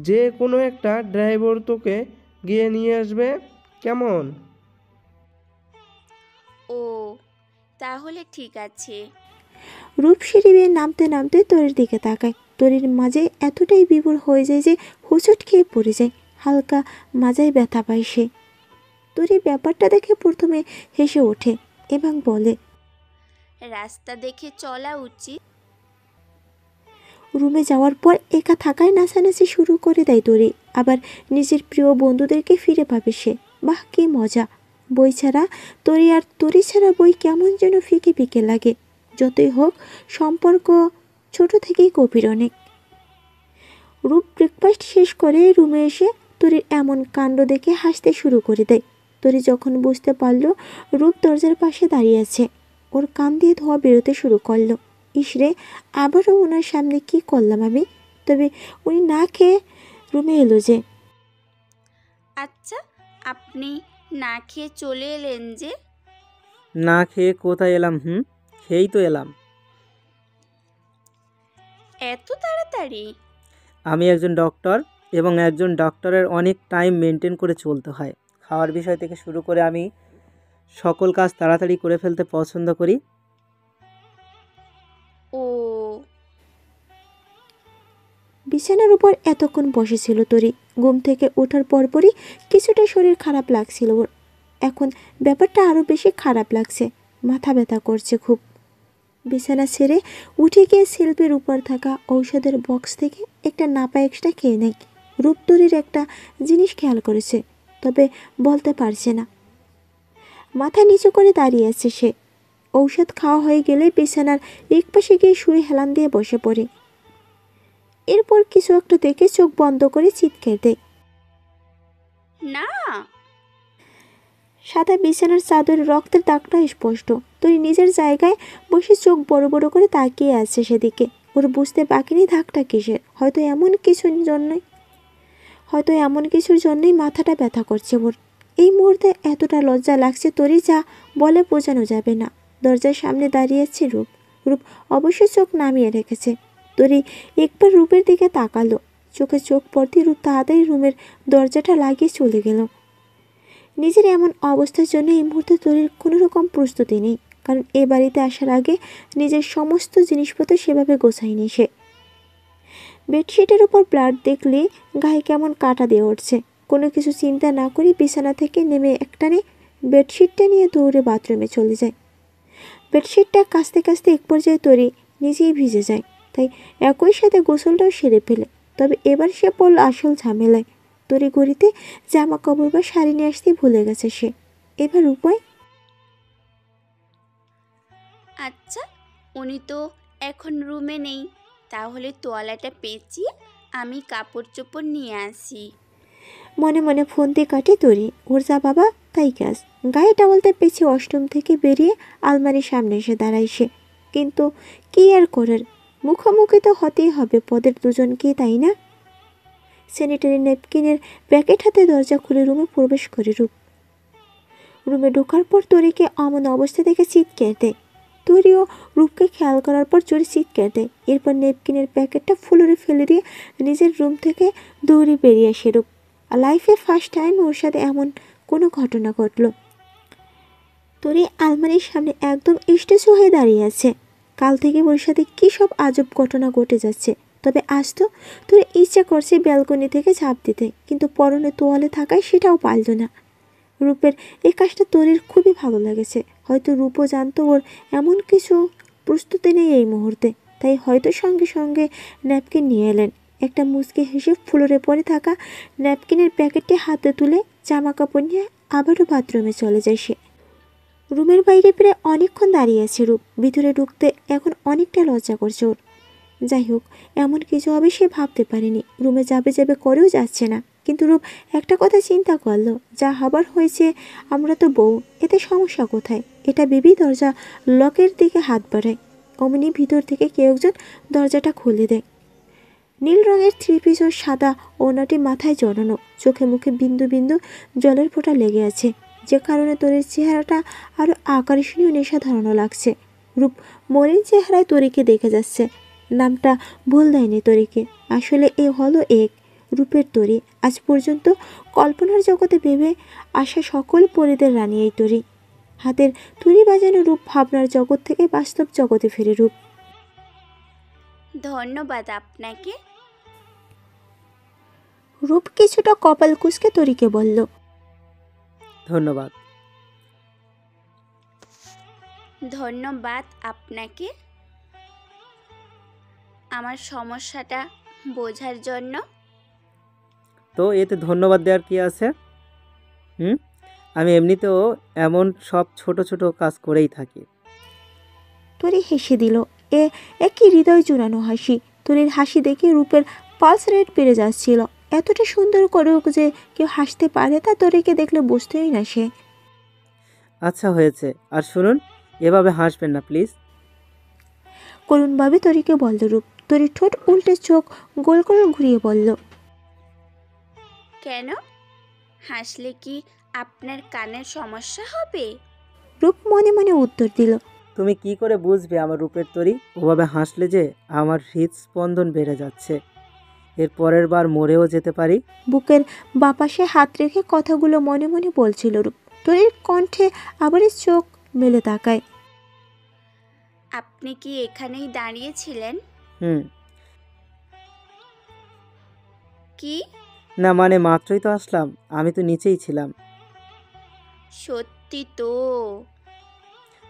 যে কোনো একটা ড্রাইভার তোকে গিয়ে নিয়ে আসবে, কেমন? ও, তাহলে ঠিক আছে। রূপ সিঁড়ি বেয়ে নামতে নামতে তরির দিকে তাকায়। তরির মাঝে এতটাই বিভোর হয়ে যায় যে হোঁচট খেয়ে পড়ে যায়। হালকা মাজায় ব্যথা পায় সে। তরি ব্যাপারটা দেখে প্রথমে হেসে ওঠে এবং বলে, রাস্তা দেখে চলা উচিত। রুমে যাওয়ার পর একা থাকায় নাচানাচি শুরু করে দেয় তরি। আবার নিজের প্রিয় বন্ধুদেরকে ফিরে পাবে সে। বাহ, কি মজা! বই ছাড়া তরি আর তরি ছাড়া বই কেমন যেন ফিকে ফিকে লাগে। যতই হোক, সম্পর্ক ছোট থেকেই গভীর অনেক। রূপ ব্রেকফাস্ট শেষ করে রুমে এসে তরির এমন কাণ্ড দেখে হাসতে শুরু করে দেয়। তরি যখন বুঝতে পারল রূপ দরজার পাশে দাঁড়িয়ে আছে, ওর কান দিয়ে ধোঁয়া বেরোতে শুরু করলো। ইসরে, আবারও ওনার সামনে কি করলাম আমি? তবে উনি না খেয়ে রুমে এলো যে। আচ্ছা, আপনি না খেয়ে চলে এলেন যে? না খেয়ে কোথায় এলাম? খেয়েই তো এলাম। এত তাড়াতাড়ি? আমি একজন ডক্টর, এবং একজন ডক্টরের অনেক টাইম মেনটেন করে চলতে হয়। খাওয়ার বিষয় থেকে শুরু করে আমি সকল কাজ তাড়াতাড়ি করে ফেলতে পছন্দ করি। ও, বিছানার উপর এতক্ষণ বসেছিল তরি। ঘুম থেকে ওঠার পরপরই কিছুটা শরীর খারাপ লাগছিল ওর। এখন ব্যাপারটা আরও বেশি খারাপ লাগছে, মাথা ব্যথা করছে খুব। বিছানা ছেড়ে উঠে গিয়ে সেলফের উপর থাকা ঔষধের বক্স থেকে একটা নাপা এক্সট্রা খেয়ে নেয়। রূপতরির একটা জিনিস খেয়াল করেছে, তবে বলতে পারছে না। মাথা নিচু করে দাঁড়িয়ে আছে সে। ঔষধ খাওয়া হয়ে গেলে বিছানার এক পাশে গিয়ে শুয়ে হেলান দিয়ে বসে পড়ে। এরপর কিছু একটা দেখে চোখ বন্ধ করে চিৎকার দেয়। না! সাদা বিছানার চাদর রক্তের দাগটা স্পষ্ট। তরি নিজের জায়গায় বসে চোখ বড় বড় করে তাকিয়ে আছে সেদিকে। ওর বুঝতে বাকি নেই দাগটা কিসের। হয়তো এমন কিছুর জন্যই মাথাটা ব্যথা করছে ওর। এই মুহূর্তে এতটা লজ্জা লাগছে তরি, যা বলে বোঝানো যাবে না। দরজার সামনে দাঁড়িয়েছে রূপ। রূপ অবশ্য চোখ নামিয়ে রেখেছে। তরি একবার রূপের দিকে তাকালো। চোখে চোখ পড়তে রূপ তাড়াতাড়ি রুমের দরজাটা লাগিয়ে চলে গেল। নিজের এমন অবস্থার জন্য এই মুহূর্তে তরির কোনো রকম প্রস্তুতি নেই, কারণ এ বাড়িতে আসার আগে নিজের সমস্ত জিনিসপত্র সেভাবে গোছায়নি সে। বেডশিটের উপর ব্লাড দেখলে গায়ে কেমন কাটা দিয়ে উঠছে। কোনো কিছু চিন্তা না করে বিছানা থেকে নেমে একটানে বেডশিটটা নিয়ে দৌড়ে বাথরুমে চলে যায়। বেডশিটটা কাচতে কাচতে এক পর্যায়ে তরি নিজেই ভিজে যায়, তাই একই সাথে গোসলটাও সেরে ফেলে। তবে এবার সে পড়ল আসল ঝামেলায়। তরি ঘড়িতে জামা কাপড় বা শাড়ি নিয়ে আসতে ভুলে গেছে সে। এবার উপায়? আচ্ছা, উনি তো এখন রুমে নেই, তাহলে তোয়ালাটা পেঁচিয়ে আমি কাপড় চোপড় নিয়ে আসি। মনে মনে ফোন দিয়ে কাটে তরি। ওর যা বাবা তাই কাজ। গায়ে টাওয়ালটা পেঁচিয়ে ওয়াশরুম থেকে বেরিয়ে আলমারির সামনে এসে দাঁড়ায় সে। কিন্তু কি আর করার, মুখোমুখি তো হতেই হবে পদের দুজনকে, তাই না? স্যানিটারি ন্যাপকিনের প্যাকেট হাতে দরজা খুলে রুমে প্রবেশ করে রূপ। রুমে ঢোকার পর তরিকে অমন অবস্থা দেখে চিৎকার দেয়। তরিও রূপকে খেয়াল করার পর চোরে চিৎকার দেয়। এরপর ন্যাপকিনের প্যাকেটটা ফ্লোরে ফেলে দিয়ে নিজের রুম থেকে দৌড়ে বেরিয়ে আসে রূপ। লাইফে ফার্স্ট টাইম ওর সাথে এমন কোনো ঘটনা ঘটলো। তরি আলমারির সামনে একদম স্টেচু হয়ে দাঁড়িয়ে আছে। কাল থেকে ওর সাথে কী সব আজব ঘটনা ঘটে যাচ্ছে। তবে আজ তো তোর ইচ্ছা করছে ব্যালকনি থেকে ঝাঁপ দিতে, কিন্তু পরনে তোয়ালে থাকায় সেটাও পারল না। রূপের এই কাজটা তরির খুবই ভালো লেগেছে। হয়তো রূপও জানতো ওর এমন কিছু প্রস্তুতি নেই এই মুহূর্তে, তাই হয়তো সঙ্গে সঙ্গে ন্যাপকিন নিয়ে এলেন। একটা মুচকি হেসে ফ্লোরে পড়ে থাকা ন্যাপকিনের প্যাকেটটি হাতে তুলে জামা কাপড় নিয়ে আবারও বাথরুমে চলে যায় সে। রুমের বাইরে প্রায় অনেকক্ষণ দাঁড়িয়ে আছে রূপ। ভিতরে ঢুকতে এখন অনেকটা লজ্জা করছে ওর। যাই হোক, এমন কিছু হবে সে ভাবতে পারেনি। রুমে যাবে যাবে করেও যাচ্ছে না। কিন্তু রূপ একটা কথা চিন্তা করলো, যা হবার হয়েছে, আমরা তো বউ, এতে সমস্যা কোথায়? এটা ভেবেই দরজা লকের দিকে হাত বাড়ায়। অমনি ভিতর থেকে কেউ একজন দরজাটা খুলে দেয়। নীল রঙের থ্রি পিস ও সাদা ওড়নাটি মাথায় জড়ানো, চোখে মুখে বিন্দু বিন্দু জলের ফোঁটা লেগে আছে, যে কারণে তরির চেহারাটা আরও আকর্ষণীয় নেশা ধরানো লাগছে। রূপ মলিন চেহারায় তরিকে দেখে যাচ্ছে। নামটা ভুল দেয়নি তরিকে, আসলে এ হলো এক রূপের তরি। আজ পর্যন্ত কল্পনার জগতে ভেবে আসা সকল পরিদের রানী এই তরি। হাতের তুড়ি বাজানো রূপ ভাবনার জগৎ থেকে বাস্তব জগতে ফিরে রূপ। ধন্যবাদ আপনাকে। রূপ কিছুটা কপাল কুঁচকে তরিকে বলল, ধন্যবাদ। ধন্যবাদ আপনাকে আমার সমস্যাটা বোঝার জন্য। তো এতে ধন্যবাদ দেওয়ার কি আছে? আমি এমনিতেও এমন সব ছোট ছোট কাজ করেই থাকি। তরি হেসে দিল। একই হৃদয় জুড়ানো হাসি। তরির হাসি দেখে রূপের পালস রেট বেড়ে যাচ্ছিল। এতটা সুন্দর করেও যে কেউ হাসতে পারে তা তরিকে দেখলে বুঝতেই না সে। আচ্ছা হয়েছে, আর শুনুন, এভাবে হাসবেন না প্লিজ। করুণভাবে তরিকে বলল রূপ। তরির ঠোঁট উল্টে চোখ গোল করে ঘুরিয়ে বলল, কেন? হাসলে কি আপনার কানের সমস্যা হবে? রূপ মনে মনে উত্তর দিল, তুমি কি করে বুঝবে আমার রূপের তরি? ওভাবে হাসলে যে আমার হৃদস্পন্দন বেড়ে যাচ্ছে, এর পরের বার মরেও যেতে পারি। বুকের বাপাশে হাত রেখে কথাগুলো মনে মনে বলছিল রূপ। তরির কণ্ঠে আবার চোখ মেলে তাকায়। আপনি কি এখানেই দাঁড়িয়েছিলেন? কি? না মানে মাত্রই তো আসলাম, আমি তো নিচেই ছিলাম। সত্যি তো?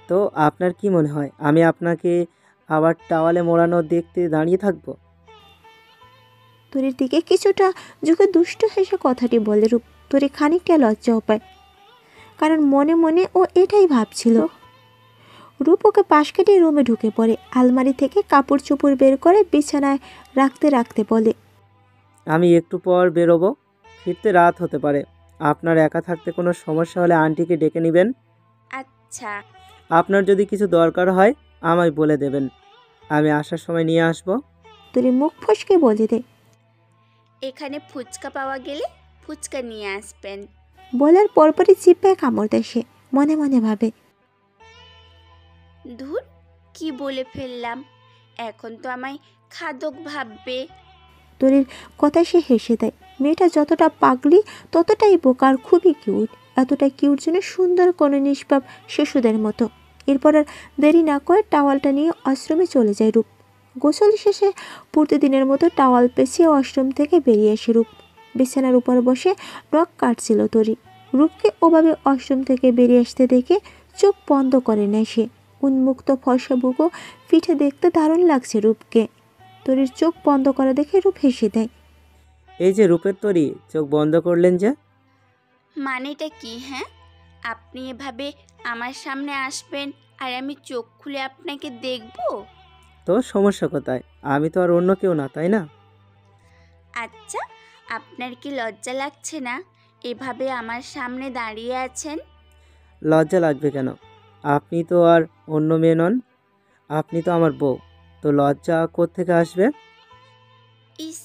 তো আপনার কি মনে হয় আমি আপনাকে আবার টাওয়ালে মোড়ানো দেখতে দাঁড়িয়ে থাকবো? তরির দিকে কিছুটা ঝুঁকে দুষ্ট হেসে কথাটি বলে রূপ। তরি খানিকটা লজ্জাও পায়, কারণ মনে মনে ও এটাই ভাবছিল। রূপ ওকে পাশ কেটে রুমে ঢুকে পড়ে। আলমারি থেকে কাপড় চোপড় বের করে বিছানায় রাখতে রাখতে বলে, আমি একটু পর বেরোবো, ফিরতে রাত হতে পারে। আপনার একা থাকতে কোনো সমস্যা হলে আন্টিকে ডেকে নেবেন। আচ্ছা। আপনার যদি কিছু দরকার হয় আমায় বলে দেবেন, আমি আসার সময় নিয়ে আসবো। তরি মুখ ফসকে বলে দেয়, এখানে ফুচকা পাওয়া গেলে ফুচকা নিয়ে আসবেন। বলার পরপরই জিভে কামড় দেয় সে। মনে মনে ভাবে, ধুর, কি বলে ফেললাম, এখন তো আমায় খাদক ভাববে। তরির কথা সে হেসে দেয়। মেয়েটা যতটা পাগলি ততটাই বোকার, খুবই কিউট। এতটাই কিউট যেন সুন্দর কোনো নিষ্পাপ শিশুদের মতো। এরপর আর দেরি না করে টাওয়ালটা নিয়ে আশ্রমে চলে যায় রূপ। গোসল শেষে প্রতিদিনের মতো টাওয়াল পেঁচিয়ে আশ্রম থেকে বেরিয়ে আসে রূপ। বিছানার উপর বসে নখ কাটছিল তরি। রূপকে ওভাবে আশ্রম থেকে বেরিয়ে আসতে দেখে চোখ বন্ধ করে নেয় সে। উন্মুক্ত ফর্সা বুকো পিঠে দেখতে দারুণ লাগছে রূপকে। তরির চোখ বন্ধ করা দেখে রূপ হেসে দেয়। এই যে রূপের তরি, চোখ বন্ধ করলেন যে? মানেটা কি? হ্যাঁ, আপনি এভাবে আমার সামনে আসবেন আর আমি চোখ খুলে আপনাকে দেখব? তো সমস্যা কোথায়? আমি তো আর অন্য কেউ না, তাই না? আচ্ছা, আপনার কি লজ্জা লাগছে না এভাবে আমার সামনে দাঁড়িয়ে আছেন? লজ্জা লাগবে কেন? আপনি তো আর অন্য মেয়ে নন, আপনি তো আমার বউ, তো লজ্জা কোত্থেকে আসবে? ইস,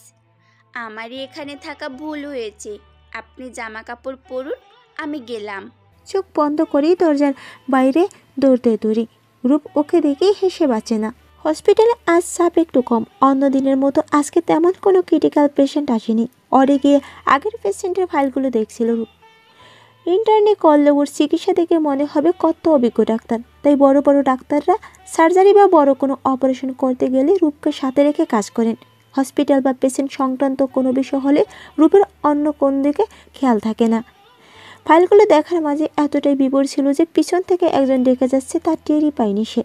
আমারই এখানে থাকা ভুল হয়েছে। আপনি জামা কাপড় পরুন, আমি গেলাম। চোখ বন্ধ করেই দরজার বাইরে দৌড়তে দৌড়ি। রূপ ওকে দেখেই হেসে বাঁচে না। হসপিটালে আজ চাপ একটু কম। অন্য দিনের মতো আজকে তেমন কোনো ক্রিটিক্যাল পেশেন্ট আসেনি। অরে গিয়ে আগের পেশেন্টের ফাইলগুলো দেখছিল রূপ। ইন্টারনে করলে ওর চিকিৎসা দেখে মনে হবে কত অভিজ্ঞ ডাক্তার। তাই বড় বড় ডাক্তাররা সার্জারি বা বড় কোনো অপারেশন করতে গেলে রূপকে সাথে রেখে কাজ করেন। হসপিটাল বা পেশেন্ট সংক্রান্ত কোনো বিষয় হলে রূপের অন্য কোন দিকে খেয়াল থাকে না। ফাইলগুলো দেখার মাঝে এতটাই বিভোর ছিল যে পিছন থেকে একজন ডেকে যাচ্ছে তার টেরই পায়নি সে।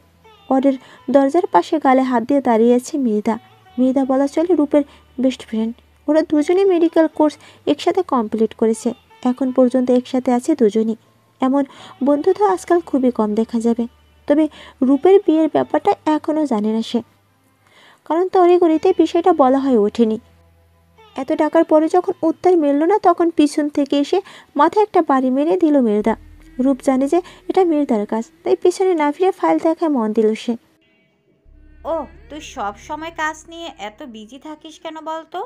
ওদের দরজার পাশে গালে হাত দিয়ে দাঁড়িয়ে আছে মৃদা। মৃদা বলা চলে রূপের বেস্ট ফ্রেন্ড। ওরা দুজনেই মেডিকেল কোর্স একসাথে কমপ্লিট করেছে। এখন পর্যন্ত একসাথে আছে দুজনই। এমন বন্ধুত্ব আজকাল খুবই কম দেখা যাবে। তবে রূপের বিয়ের ব্যাপারটা এখনও জানে না সে, কারণ তড়িঘড়িতে বিষয়টা বলা হয়ে ওঠেনি। এত টাকার পরে যখন উত্তর মিলল না, তখন পিছন থেকে এসে মাথায় একটা বাড়ি মেরে দিল মৃদা। রূপ জানে যে এটা মৃদার কাজ, তাই পিছনে না ফিরে ফাইল দেখায় মন দিল সে। ও, তুই সব সময় কাজ নিয়ে এত বিজি থাকিস কেন বলতো?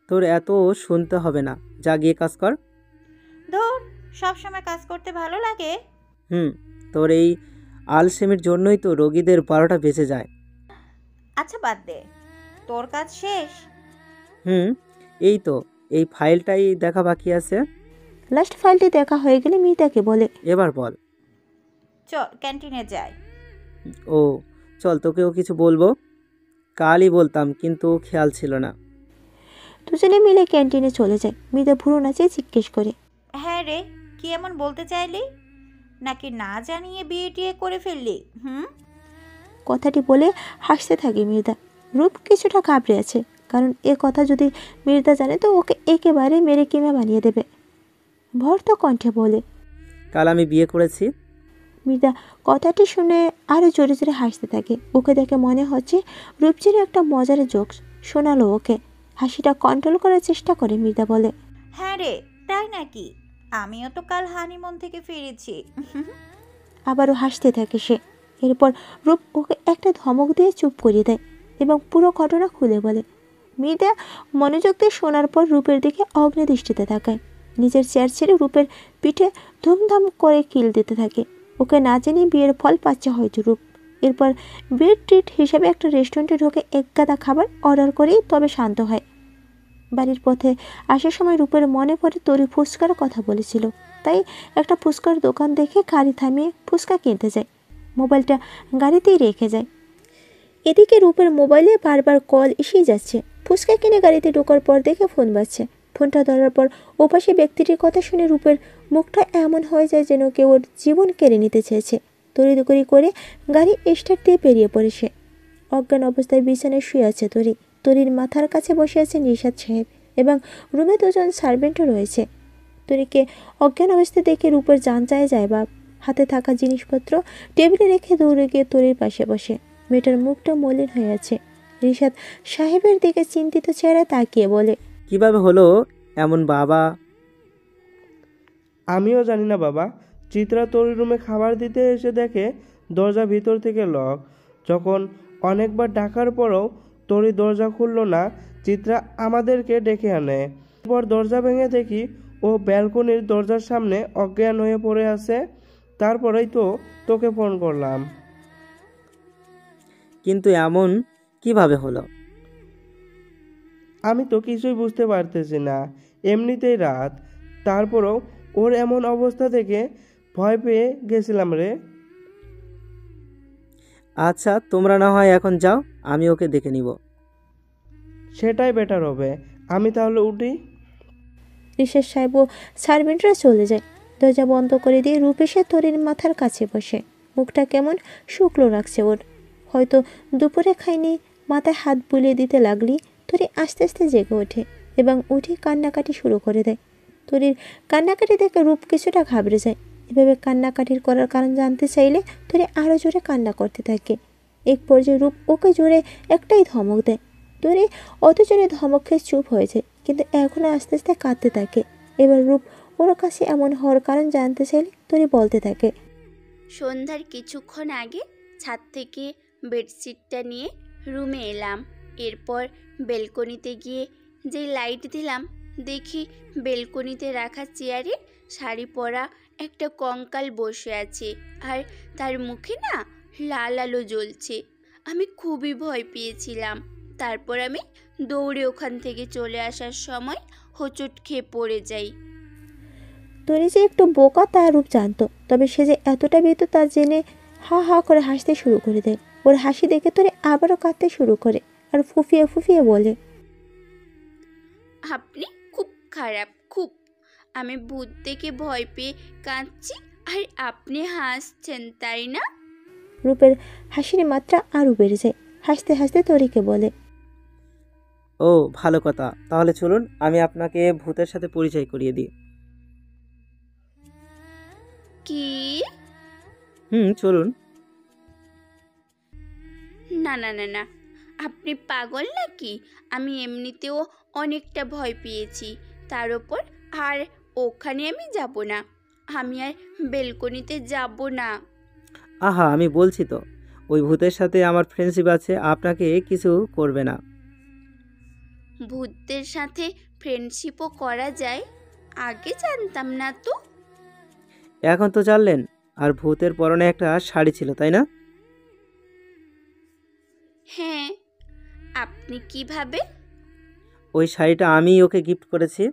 তোর এত শুনতে হবে না, যা গিয়ে কাজ কর। ধুর, সব সময় কাজ করতে ভালো লাগে? তোর এই আলসেমির জন্যই তো রোগীদের 12টা বেঁচে যায়। আচ্ছা বাদ দে, তোর কাজ শেষ? এই তো, এই ফাইলটাই দেখা বাকি আছে। লাস্ট ফাইলটি দেখা হয়ে গেলে মৃদাকে বলে, এবার বল। চল ক্যান্টিনে যাই। ও চল, তোকেও কিছু বলবো। কালই বলতাম কিন্তু খেয়াল ছিল না। দুজনে মিলে ক্যান্টিনে চলে যায়। মৃদা ভুরু নাচিয়ে জিজ্ঞেস করে, হ্যাঁ রে, কি এমন বলতে চাইলি? নাকি না জানিয়ে বিয়ে টিয়ে করে ফেললি? কথাটি বলে হাসতে থাকে মৃদা। রূপ কিছুটা ঘাবড়ে আছে, কারণ এ কথা যদি মৃদা জানে তো ওকে একেবারে মেরে কিমা বানিয়ে দেবে। ভর্ত কণ্ঠে বলে, কাল আমি বিয়ে করেছি। মৃদা কথাটি শুনে আরও জোরে জোরে হাসতে থাকে। ওকে দেখে মনে হচ্ছে রূপচির একটা মজার জোকস শোনালো ওকে। হাসিটা কন্ট্রোল করার চেষ্টা করে মৃদা বলে, হ্যাঁ রে, তাই নাকি? আমিও তো কাল হানিমুন থেকে ফিরেছি। আবারও হাসতে থাকে সে। এরপর রূপ ওকে একটা ধমক দিয়ে চুপ করিয়ে দেয় এবং পুরো ঘটনা খুলে বলে। মৃদা মনোযোগ দিয়ে শোনার পর রূপের দিকে অগ্নিদৃষ্টিতে তাকায়। নিজের চেয়ার ছেড়ে রূপের পিঠে ধুমধাম করে কিল দিতে থাকে। ওকে না জেনে বিয়ের ফল পাচ্ছে হয়তো রূপ। এরপর বিয়ের ট্রিট হিসেবে একটা রেস্টুরেন্টে ঢুকে এক গাদা খাবার অর্ডার করেই তবে শান্ত হয়। বাড়ির পথে আসার সময় রূপের মনে পড়ে তরি ফুচকার কথা বলেছিল, তাই একটা ফুচকার দোকান দেখে গাড়ি থামিয়ে ফুচকা কিনতে যায়। মোবাইলটা গাড়িতেই রেখে যায়। এদিকে রূপের মোবাইলে বারবার কল এসেই যাচ্ছে। ফুচকা কিনে গাড়িতে ঢোকার পর দেখে ফোন বাজছে। ফোনটা ধরার পর ওপাশে ব্যক্তিটির কথা শুনে রূপের মুখটা এমন হয়ে যায় যেন কেউ ওর জীবন কেড়ে নিতে চেয়েছে। তড়িঘড়ি করে গাড়ি স্টার্ট দিয়ে বেরিয়ে পড়ে সে। অজ্ঞান অবস্থায় বিছানায় শুয়ে আছে তরি। তরির মাথার কাছে বসে আছে নিশাত সাহেব এবং রুমে দুজন সার্ভেন্টও রয়েছে। তরিকে অজ্ঞান অবস্থায় দেখে রূপের জান যায় বা হাতে থাকা জিনিসপত্র টেবিলে রেখে দৌড়ে গিয়ে তরির পাশে বসে। মেয়েটার মুখটা মলিন হয়ে আছে। নিশাত সাহেবের দিকে চিন্তিত চেহারা তাকিয়ে বলে, কিভাবে হলো এমন বাবা? আমিও জানি না বাবা। চিত্রা তরির রুমে খাবার দিতে এসে দেখে দরজা ভিতর থেকে লক। যখন অনেকবার ডাকার পরও তরি দরজা খুলল না, চিত্রা আমাদেরকে ডেকে আনে। এরপর দরজা ভেঙে দেখি ও ব্যালকনির দরজার সামনে অজ্ঞান হয়ে পড়ে আছে। তারপরেই তো তোকে ফোন করলাম। কিন্তু এমন কিভাবে হলো? আমি তো কিছুই বুঝতে পারতেছি না। এমনিতেই রাত, তারপরেও ওর এমন অবস্থা দেখে ভয় পেয়ে গেছিলাম রে। আচ্ছা, তোমরা না হয় এখন যাও, আমি ওকে দেখে নিব। সেটাই বেটার হবে। আমি তাহলে উঠি। রিশেষ সাহেব ও সার্ভেন্টরা চলে যায়। দরজা বন্ধ করে দিয়ে রূপ এসে তরির মাথার কাছে বসে। মুখটা কেমন শুকনো রাখছে ওর। হয়তো দুপুরে খায়নি। মাথায় হাত বুলিয়ে দিতে লাগলি তরি আস্তে আস্তে জেগে ওঠে এবং উঠে কান্নাকাটি শুরু করে দেয়। তরির কান্নাকাটি দেখে রূপ কিছুটা ঘাবড়ে যায়। এভাবে কান্নাকাটির করার কারণ জানতে চাইলে তরি আরও জোরে কান্না করতে থাকে। এক পর্যায়ে রূপ ওকে জোরে একটাই ধমক দেয়। তরি অত জোরে ধমক খেয়ে চুপ হয়ে যায়। কিন্তু এখনও আস্তে আস্তে কাঁদতে থাকে। এবার রূপ ওর কাছে এমন হওয়ার কারণ জানতে চাইলে তরি বলতে থাকে। সন্ধ্যার কিছুক্ষণ আগে ছাদ থেকে বেডশিটটা নিয়ে রুমে এলাম। এরপর বেলকনিতে গিয়ে যেই লাইট দিলাম, দেখি বেলকনিতে রাখা চেয়ারে শাড়ি পরা একটা কঙ্কাল বসে আছে, আর তার মুখে না লাল আলো জ্বলছে। আমি খুবই ভয় পেয়েছিলাম। তারপর আমি দৌড়ে ওখান থেকে চলে আসার সময় হোঁচট খেয়ে পড়ে যাই। তরি যে একটু বোকা তা রূপ জানতো, তবে সে যে এতটা ভীতু তা জেনে হা হা করে হাসতে শুরু করে দেয়। ওর হাসি দেখে তরি আবারও কাঁদতে শুরু করে আর ফুফিয়ে ফুফিয়ে বলে, আপনি খুব খারাপ, খুব। আমি ভূত দেখে ভয় পেয়ে কাঁদছি আর আপনি হাসছেন, তাই না? রূপের হাসির মাত্রা আরও বেড়ে যায়। হাসতে হাসতে তরিকে বলে, ও ভালো কথা, তাহলে চলুন আমি আপনাকে ভূতের সাথে পরিচয় করিয়ে দিই। কি? চলুন। না না না না, আপনি পাগল নাকি? আমি এমনিতেও অনেকটা ভয় পেয়েছি, তার ওপর আর ওখানে আমি যাব না। আমি আর বেলকনিতে যাব না। আহা, আমি বলছি তো, ওই ভূতের সাথে আমার ফ্রেন্ডশিপ আছে, আপনাকে কিছু করবে না। ভূতদের সাথে ফ্রেন্ডশিপও করা যায়? আগে জানতাম না তো। এখন তো জানলেন। আর ভূতের পরনে একটা শাড়ি ছিল, তাই না? হ্যাঁ, আপনি কিভাবে? ওই শাড়িটা আমি ওকে গিফট করেছি।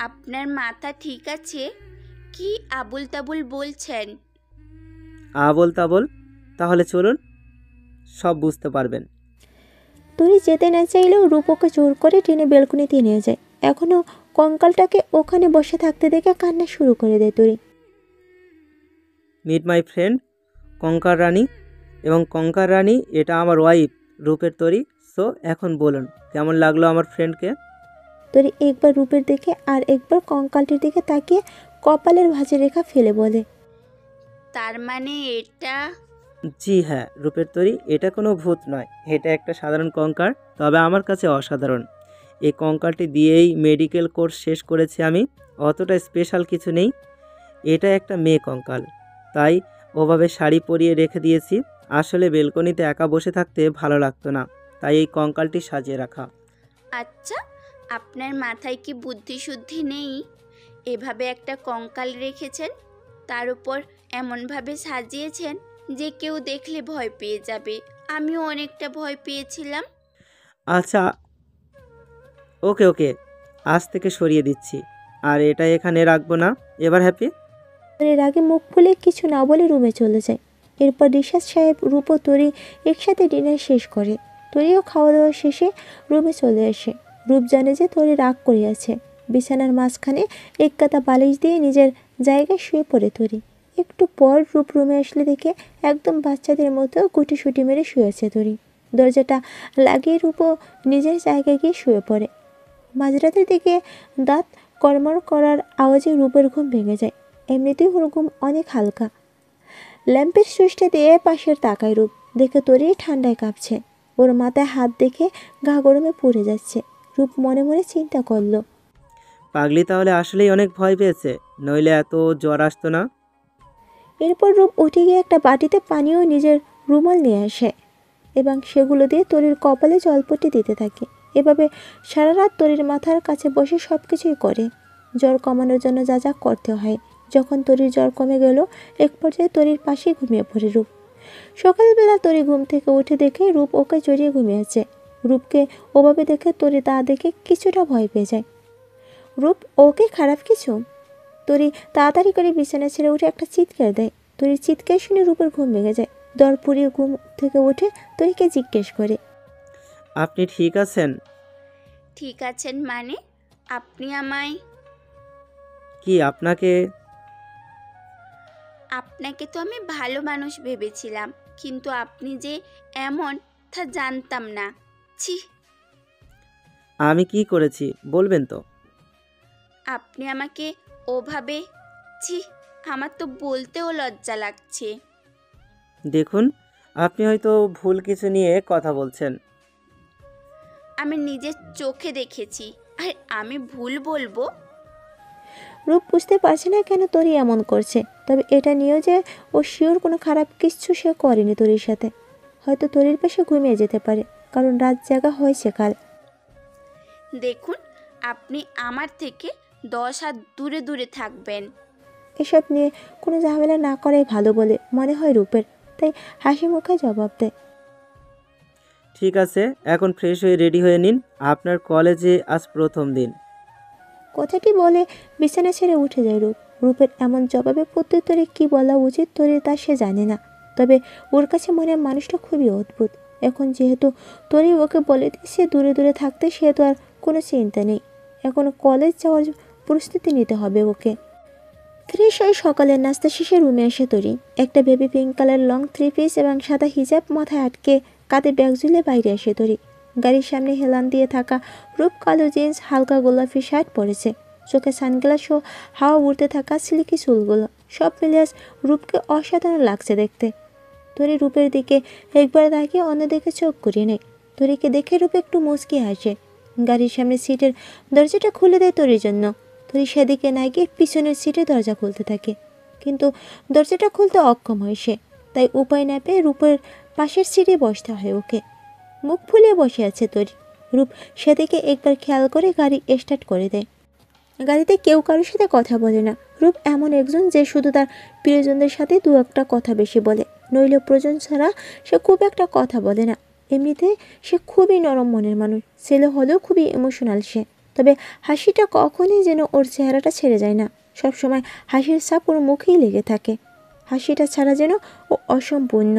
আপনার মাথা ঠিক আছে? কি আবুল তাবুল বলছেন? আবল তাবল? তাহলে চলুন, সব বুঝতে পারবেন। তরি যেতে না চাইলেও রূপ ওকে জোর করে টেনে বেলকনিতে নিয়ে যায়। এখনও কঙ্কালটাকে ওখানে বসে থাকতে দেখে কান্না শুরু করে দেয় তরি। মিট মাই ফ্রেন্ড কঙ্কার রানী। এবং কঙ্কার রানী এটা আমার ওয়াইফ রূপের তরি। সো এখন বলুন, কেমন লাগলো আমার ফ্রেন্ডকে? তরি একবার রূপের দিকে আর একবার কঙ্কালটির দিকে তাকিয়ে কপালের ভাঁজে রেখা ফেলে বলে, তার মানে এটা? জি হ্যাঁ রূপের তরি, এটা কোনো ভূত নয়, এটা একটা সাধারণ কঙ্কাল, তবে আমার কাছে অসাধারণ। এই কঙ্কালটি দিয়েই মেডিকেল কোর্স শেষ করেছি আমি। অতটা স্পেশাল কিছু নেই, এটা একটা মেয়ে কঙ্কাল, তাই ওভাবে শাড়ি পরিয়ে রেখে দিয়েছি। আসলে বেলকনিতে একা বসে থাকতে ভালো লাগতো না, তাই এই কঙ্কালটি সাজিয়ে রাখা। আচ্ছা, আপনার মাথায় কি বুদ্ধি শুদ্ধি নেই? এভাবে একটা কঙ্কাল রেখেছেন, তার উপর এমনভাবে সাজিয়েছেন যে কেউ দেখলে ভয় পেয়ে যাবে। আমিও অনেকটা ভয় পেয়েছিলাম। আচ্ছা ওকে ওকে, আজ থেকে সরিয়ে দিচ্ছি, আর এটা এখানে রাখবো না। এবার হ্যাপি? তরির আগে মুখ খুলে কিছু না বলে রুমে চলে যায়। এরপর রিশাদ সাহেব, রূপ ও তরি একসাথে ডিনার শেষ করে। তরিও খাওয়া দাওয়া শেষে রুমে চলে আসে। রূপ জানে যে তরি রাগ করিয়াছে। বিছানার মাঝখানে এক গাদা বালিশ দিয়ে নিজের জায়গায় শুয়ে পড়ে তরি। একটু পর রূপ রুমে আসলে দেখে একদম বাচ্চাদের মতো গুটিসুটি মেরে শুয়েছে তরি। দরজাটা লাগিয়ে রূপও নিজের জায়গায় গিয়ে শুয়ে পড়ে। মাঝরাতের দিকে দাঁত কড়মড় করার আওয়াজে রূপের ঘুম ভেঙে যায়। এমনিতেই ওর ঘুম অনেক হালকা। ল্যাম্পের সুইচটা দিয়ে পাশের তাকায় রূপ, দেখে তরি ঠান্ডায় কাঁপছে। ওর মাথায় হাত দেখে গা গরমে পুড়ে যাচ্ছে। রূপ মনে মনে চিন্তা করলো, পাগলি তাহলে আসলেই অনেক ভয় পেয়েছে, নইলে এত জ্বর আসতো না। এরপর রূপ উঠে গিয়ে একটা বাটিতে পানিও নিজের রুমাল নিয়ে আসে এবং সেগুলো দিয়ে তরির কপালে জলপট্টি দিতে থাকে। এভাবে সারা রাত তরির মাথার কাছে বসে সব কিছুই করে, জ্বর কমানোর জন্য যা যা করতে হয়। যখন তরির জ্বর কমে গেল, এক পর্যায়ে তরির পাশে ঘুমিয়ে পড়ে রূপ। সকালবেলা তরি ঘুম থেকে উঠে দেখে রূপ ওকে জড়িয়ে ঘুমিয়েছে। রূপকে ওভাবে দেখে তরি তা দেখে কিছুটা ভয় পেয়ে যায়। রূপ ওকে খারাপ কিছু? তরি তাড়াতাড়ি করে বিছানা ছেড়ে উঠে একটা চিৎকার দেয়। তরির চিৎকার শুনে রূপের ঘুম ভেঙে যায়। দর পুড়িয়ে ঘুম থেকে উঠে তরিকে জিজ্ঞেস করে, আপনি ঠিক আছেন? ঠিক আছেন মানে? আপনি আমায়? কি আপনাকে? আপনাকে তো আমি ভালো মানুষ ভেবেছিলাম, কিন্তু আপনি যে এমন তা জানতাম না। ছি! আমি কি করেছি বলবেন তো? আপনি আমাকে ওভাবে, ছি! আমার তো বলতেও লজ্জা লাগছে। দেখুন, আপনি হয়তো ভুল কিছু নিয়ে কথা বলছেন। আমি নিজের চোখে দেখেছি, আর আমি ভুল বলবো? রূপ বুঝতে পারছে না কেন তরি এমন করছে, তবে এটা নিয়েও যে ও শিওর কোনো খারাপ কিছু সে করেনি তরির সাথে। হয়তো তরির পাশে ঘুমিয়ে যেতে পারে, কারণ রাত জাগা হয়েছে কাল। দেখুন, আপনি আমার থেকে 10 হাত দূরে দূরে থাকবেন। এসব নিয়ে কোনো ঝামেলা না করাই ভালো বলে মনে হয় রূপের, তাই হাসি মুখে জবাব দেয়। ঠিক আছে, এখন ফ্রেশ হয়ে রেডি হয়ে নিন, আপনার কলেজে আজ প্রথম দিন। কথাটি বলে বিছানা ছেড়ে উঠে যায় রূপ। রূপের এমন জবাবে প্রত্যুত্তরে কি বলা উচিত তরি তা সে জানে না, তবে ওর কাছে মনে হয় মানুষটা খুবই অদ্ভুত। এখন যেহেতু তরি ওকে বলে দিয়েছে দূরে দূরে থাকতে, সেহেতু আর কোনো চিন্তা নেই। এখন কলেজ যাওয়ার প্রস্তুতি নিতে হবে ওকে। ফ্রেশ হয়ে সকালের নাস্তা শেষে রুমে আসে তরি। একটা baby pink colour long 3 piece এবং সাদা হিজাব মাথায় আটকে কাঁধে ব্যাগ ঝুলে বাইরে আসে তরি। গাড়ির সামনে হেলান দিয়ে থাকা রূপ কালো জিন্স, হালকা গোলাপি শার্ট পরেছে, চোখে সানগ্লাস ও হাওয়া উড়তে থাকা সিল্কি চুলগুলো সব মিলিয়ে রূপকে অসাধারণ লাগছে দেখতে। তরি রূপের দিকে একবার তাকিয়ে অন্যদিকে চোখ ঘুরিয়ে নেয়। তরিকে দেখে রূপ একটু মুচকি হাসে। গাড়ির সামনে সিটের দরজাটা খুলে দেয় তরির জন্য। তরি সেদিকে না গিয়ে পিছনের সিটে দরজা খুলতে থাকে, কিন্তু দরজাটা খুলতে অক্ষম হয় সে। তাই উপায় না পেয়ে রূপের পাশের সিটে বসতে হয় ওকে। মুখ ফুলিয়ে বসে আছে তরি। রূপ সেদিকে একবার খেয়াল করে গাড়ি স্টার্ট করে দেয়। গাড়িতে কেউ কারোর সাথে কথা বলে না। রূপ এমন একজন যে শুধু তার প্রিয়জনদের সাথে দু একটা কথা বেশি বলে, নইলে প্রয়োজন ছাড়া সে খুব একটা কথা বলে না। এমনিতে সে খুবই নরম মনের মানুষ, ছেলে হলেও খুবই ইমোশনাল সে। তবে হাসিটা কখনই যেন ওর চেহারাটা ছেড়ে যায় না, সবসময় হাসির ছাপ ওর মুখেই লেগে থাকে। হাসিটা ছাড়া যেন ও অসম্পূর্ণ।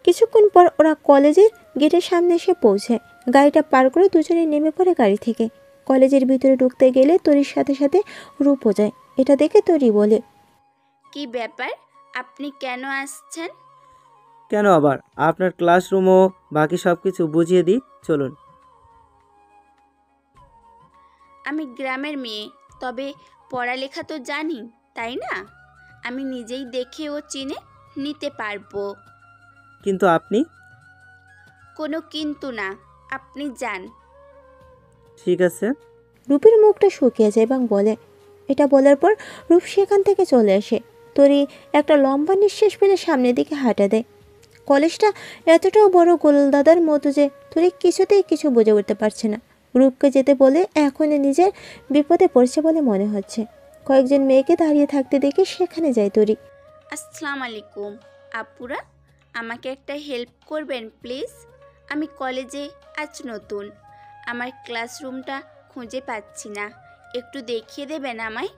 কিছুক্ষণ পর ওরা কলেজের গেটের সামনে এসে পৌঁছায়। গাড়িটা পার করে দুজনে নেমে পড়ে গাড়ি থেকে। কলেজের ভিতরে ঢুকতে গেলে তরির সাথে সাথে রূপও যায়। এটা দেখে তরি বলে, কি ব্যাপার, আপনি কেন আসছেন? কেন আবার? আপনার ক্লাসরুম ও বাকি সব কিছু বুঝিয়ে দিই, চলুন। আমি গ্রামের মেয়ে, তবে পড়ালেখা তো জানি, তাই না? আমি নিজেই দেখে ও চিনে নিতে পারবো। কিন্তু আপনি? কোনো কিন্তু না, আপনি যান। ঠিক আছে। রূপের মুখটা শুকিয়ে যায় এবং বলে, এটা বলার পর রূপ সেখান থেকে চলে আসে। তরি একটা লম্বা নিঃশ্বাস ফেলে সামনের দিকে হাঁটা দেয়। কলেজটা এতটাও বড় গোলদাদার মতো যে তরি কিছুতেই কিছু বুঝে উঠতে পারছে না। রূপকে যেতে বলে এখনই নিজের বিপদে পড়ছে বলে মনে হচ্ছে। কয়েকজন মেয়েকে দাঁড়িয়ে থাকতে দেখে সেখানে যায় তরি। আসসালামু আলাইকুম আপুরা, আমাকে একটা হেল্প করবেন প্লিজ? আমি কলেজে আজ নতুন, আমার ক্লাসরুমটা খুঁজে পাচ্ছি না, একটু দেখিয়ে দেবেন আমায়?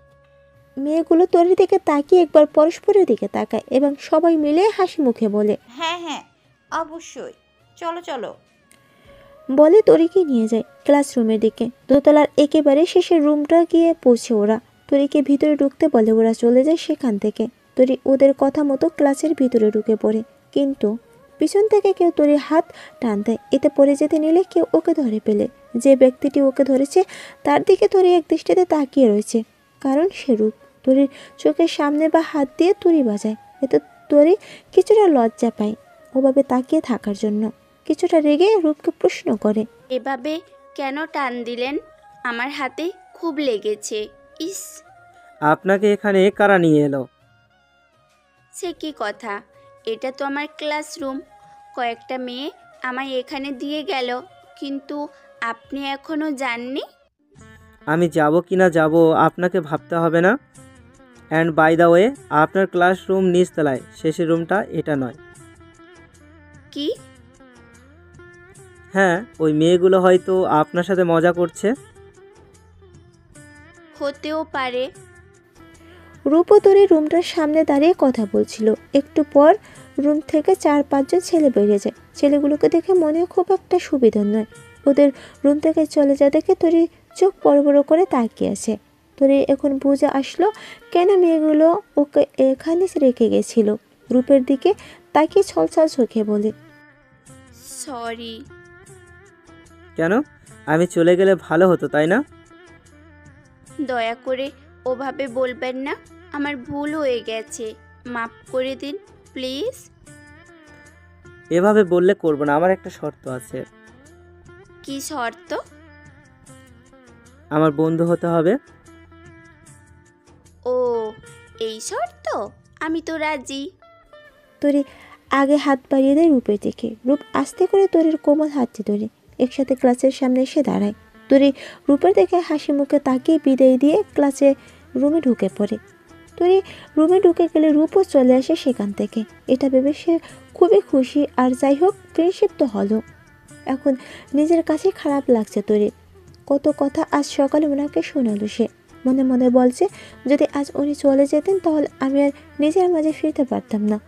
মেয়েগুলো তরির দিকে তাকিয়ে একবার পরস্পরের দিকে তাকায় এবং সবাই মিলে হাসি মুখে বলে, হ্যাঁ হ্যাঁ, অবশ্যই, চলো চলো। বলে তরিকে নিয়ে যায় ক্লাসরুমের দিকে। দোতলার একেবারে শেষের রুমটা গিয়ে পৌঁছে ওরা। তরিকে ভিতরে ঢুকতে বলে, ওরা চলে যায় সেখান থেকে। তরি ওদের কথা মতো ক্লাসের ভিতরে ঢুকে পড়ে, কিন্তু পিছন থেকে কেউ তরির হাত টান দেয়। এতে পড়ে যেতে নিলে কেউ ওকে ধরে পেলে। যে ব্যক্তিটি ওকে ধরেছে তার দিকে তরি এক দৃষ্টিতে তাকিয়ে রয়েছে, কারণ সে রূপ। তরির চোখের সামনে বা হাত দিয়ে তরি বাজায়। এতে তরি কিছুটা লজ্জা পায় ওভাবে তাকিয়ে থাকার জন্য। কিছুটা রেগে রূপকে প্রশ্ন করে, এভাবে কেন টান দিলেন? আমার হাতে খুব লেগেছে। ইস, আপনাকে এখানে কারা নিয়ে এলো? সে কি কথা, এটা তো আমার ক্লাসরুম। কয়েকটা মেয়ে আমায় এখানে দিয়ে গেল, কিন্তু আপনি এখনো যাননি। আমি যাব কি না যাব আপনাকে ভাবতে হবে না। অ্যান্ড বাই দ্য ওয়ে, আপনার ক্লাসরুম নিচতলায়, শেষের রুমটা এটা নয়। কি? হ্যাঁ, ওই মেয়েগুলো হয়তো আপনার সাথে মজা করছে। হতেও পারে। রূপ ও তরি রুমটার সামনে দাঁড়িয়ে কথা বলছিল। একটু পর রুম থেকে 4-5 জন ছেলে বেরিয়ে যায়। ছেলেগুলোকে দেখে মনে খুব একটা সুবিধা নয়। ওদের রুম থেকে চলে যা দেখে তরি চোখ বড় বড় করে তাকিয়ে আছে। তরি এখন বুঝে আসলো কেন মেয়েগুলো ওকে এখানে রেখে গেছিল। রূপের দিকে তাকিয়ে ছলছল চোখে বলে, সরি। কেন? আমি চলে গেলে ভালো হতো, তাই না? দয়া করে ওভাবে বলবেন না, আমার ভুল হয়ে গেছে, মাফ করে দিন প্লিজ। এভাবে বললে করবো না, আমার একটা শর্ত আছে। কি শর্ত? আমার বন্ধু হতে হবে। ও, এই শর্ত? আমি তো রাজি। তরি আগে হাত বাড়িয়ে দেয় রূপের দিকে। রূপ আস্তে করে তরির কোমল হাতটি ধরে একসাথে ক্লাসের সামনে এসে দাঁড়ায়। তরি রূপের দিকে হাসি মুখে তাকিয়ে বিদায় দিয়ে ক্লাসে রুমে ঢুকে পড়ে। তরি রুমে ঢুকে গেলে রূপও চলে আসে সেখান থেকে। এটা ভেবে সে খুবই খুশি। আর যাই হোক, ফ্রেন্ডশিপ তো হলো। এখন নিজের কাছে খারাপ লাগছে তরি। কত কথা আজ সকালে ওনাকে শোনালো সে। মনে মনে বলছে, যদি আজ উনি চলে যেতেন তাহলে আমি আর নিজের মাঝে ফিরতে পারতাম না।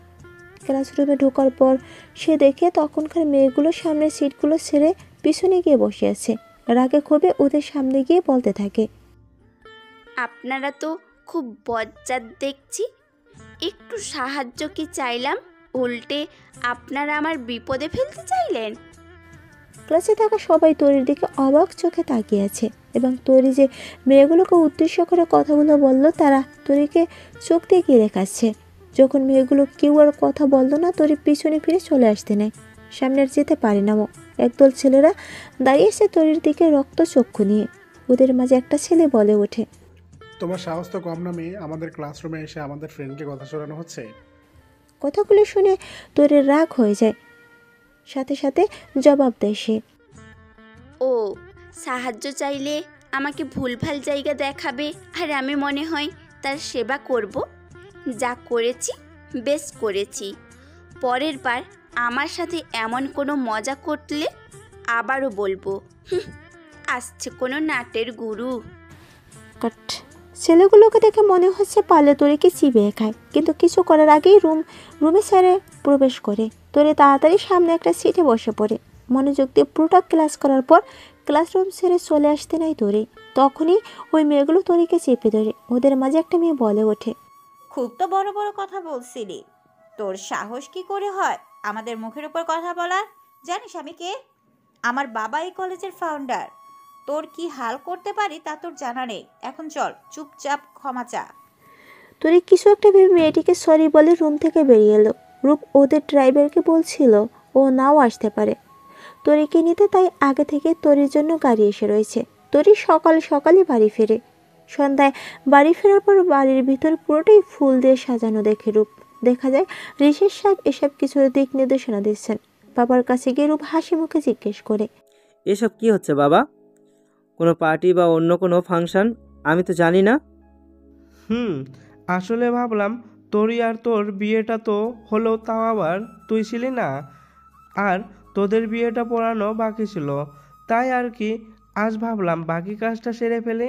ক্লাসরুমে ঢোকার পর সে দেখে তখনকার মেয়েগুলো সামনের সিটগুলো ছেড়ে পিছনে গিয়ে বসে আছে। রাগে ক্ষোভে ওদের সামনে গিয়ে বলতে থাকে, আপনারা তো খুব বজ্জাত দেখছি। একটু সাহায্য কি চাইলাম, উল্টে আপনারা আমার বিপদে ফেলতে চাইলেন। ক্লাসে থাকা সবাই তরির দিকে অবাক চোখে তাকিয়ে আছে এবং তরি যে মেয়েগুলোকে উদ্দেশ্য করে কথাগুলো বলল তারা তরিকে চোখ দিয়ে গিয়ে দেখাচ্ছে। যখন মেয়েগুলো কেউ আর কথা বলল না, তরি পিছনে ফিরে চলে আসতে নেয়। সামনে আর যেতে পারে না। একদল ছেলেরা দাঁড়িয়েছে তরির দিকে রক্ত চক্ষু নিয়ে। ওদের মাঝে একটা ছেলে বলে ওঠে, তোমার সাহস তো কম না মেয়ে, আমাদের ক্লাসরুমে এসে আমাদের ফ্রেন্ডকে কথা শোনানো হচ্ছে। কথাগুলো শুনে তরির রাগ হয়ে যায়। সাথে সাথে জবাব দেয় সে, ও, সাহায্য চাইলে আমাকে ভুলভাল জায়গা দেখাবে আর আমি মনে হয় তার সেবা করব। যা করেছি বেশ করেছি। পরের বার আমার সাথে এমন কোনো মজা করলে আবারও বলবো, আসছে কোনো নাটের গুরু। কাট। ছেলেগুলোকে দেখে মনে হচ্ছে পালে তরিকে চিবিয়ে খায়, কিন্তু কিছু করার আগেই রুমে স্যারে প্রবেশ করে। তরি তাড়াতাড়ি সামনে একটা সিটে বসে পড়ে। মনোযোগ দিয়ে পুরোটা ক্লাস করার পর ক্লাসরুম ছেড়ে চলে আসতে নাই তরি। তখনই ওই মেয়েগুলো তরিকে চেপে ধরে। ওদের মাঝে একটা মেয়ে বলে ওঠে, খুব তো বড় বড় কথা বলছিলি, তোর সাহস কি করে হয় আমাদের মুখের উপর কথা বলার? জানিস আমি কে? আমার বাবা এই কলেজের ফাউন্ডার। তোর কি হাল করতে পারি তা তোর জানা নেই। এখন চল, চুপচাপ ক্ষমা চা। তরি কিছু একটা ভেবে মেয়েটিকে সরি বলে রুম থেকে বেরিয়ে এলো। রূপ ওদের ড্রাইভারকে বলছিল ও নাও আসতে পারে তরিকে নিতে, তাই আগে থেকে তরির জন্য গাড়ি এসে রয়েছে। তরি সকাল সকালই বাড়ি ফেরে। সন্ধ্যায় বাড়ি ফেরার পর বাড়ির ভিতর পুরোটাই ফুল দিয়ে সাজানো দেখে রূপ। দেখা যায় ঋষের সাহেব এসব কিছুর দিক নির্দেশনা দিচ্ছেন। বাবার কাছে গিয়ে রূপ হাসি মুখে জিজ্ঞেস করে, এসব কি হচ্ছে বাবা? কোনো পার্টি বা অন্য কোনো ফাংশন? আমি তো জানি না। আসলে ভাবলাম তোরই আর তোর বিয়েটা তো হলো, তাও আবার তুই ছিলি না, আর তোদের বিয়েটা পড়ানো বাকি ছিল, তাই আর কি আজ ভাবলাম বাকি কাজটা সেরে ফেলে।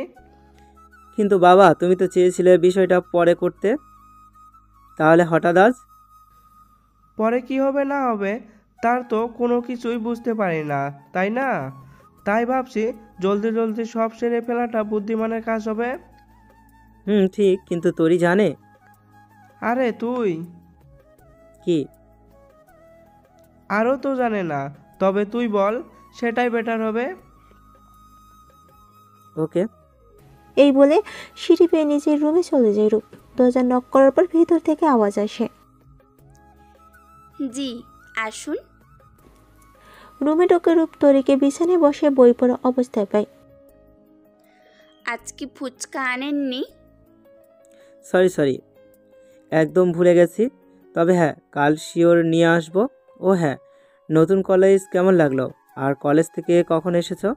কিন্তু বাবা, তুমি তো চেয়েছিলে বিষয়টা পরে করতে, তাহলে হঠাৎ আজ? পরে কি হবে না হবে তার তো কোনো কিছুই বুঝতে পারি না, তাই না? তাই ভাবছি জলদি জলদি সব সেরে ফেলাটা বুদ্ধিমানের কাজ হবে। ঠিক, কিন্তু তোরই জানে। আরে তুই কি? আরও তো জানে না, তবে তুই বল, সেটাই বেটার হবে। ওকে। এই বলে সিঁড়ি পেয়ে নিজের রুমে চলে যায় রূপ। দরজা নক করার পর ভিতর থেকে আওয়াজ আসে, জি আসুন। রুমে ঢোকে রূপ তরিকে বিছানায় বসে বই পড়া অবস্থায় পায়। আজ কি ফুচকা আনেননি? সরি, একদম ভুলে গেছি। তবে হ্যাঁ, কাল শিওর নিয়ে আসবো। ও হ্যাঁ, নতুন কলেজ কেমন লাগলো? আর কলেজ থেকে কখন এসেছো?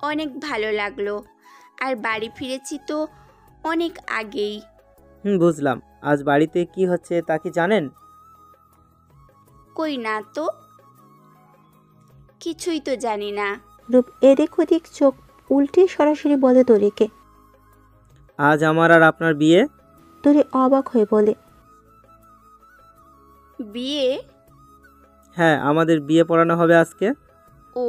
অনেক ভালো লাগলো। আর বাড়ি ফিরেছি তো অনেক আগেই। বুঝলাম। আজ বাড়িতে কি হচ্ছে তা কি জানেন? কই না তো, কিছুই তো জানি না। রূপ এদিক ওদিক চোখ উল্টে সরাসরি বলে তরিকে, আজ আমার আর আপনার বিয়ে। তরি অবাক হয়ে বলে, বিয়ে? হ্যাঁ, আমাদের বিয়ে পড়ানো হবে আজকে। ও,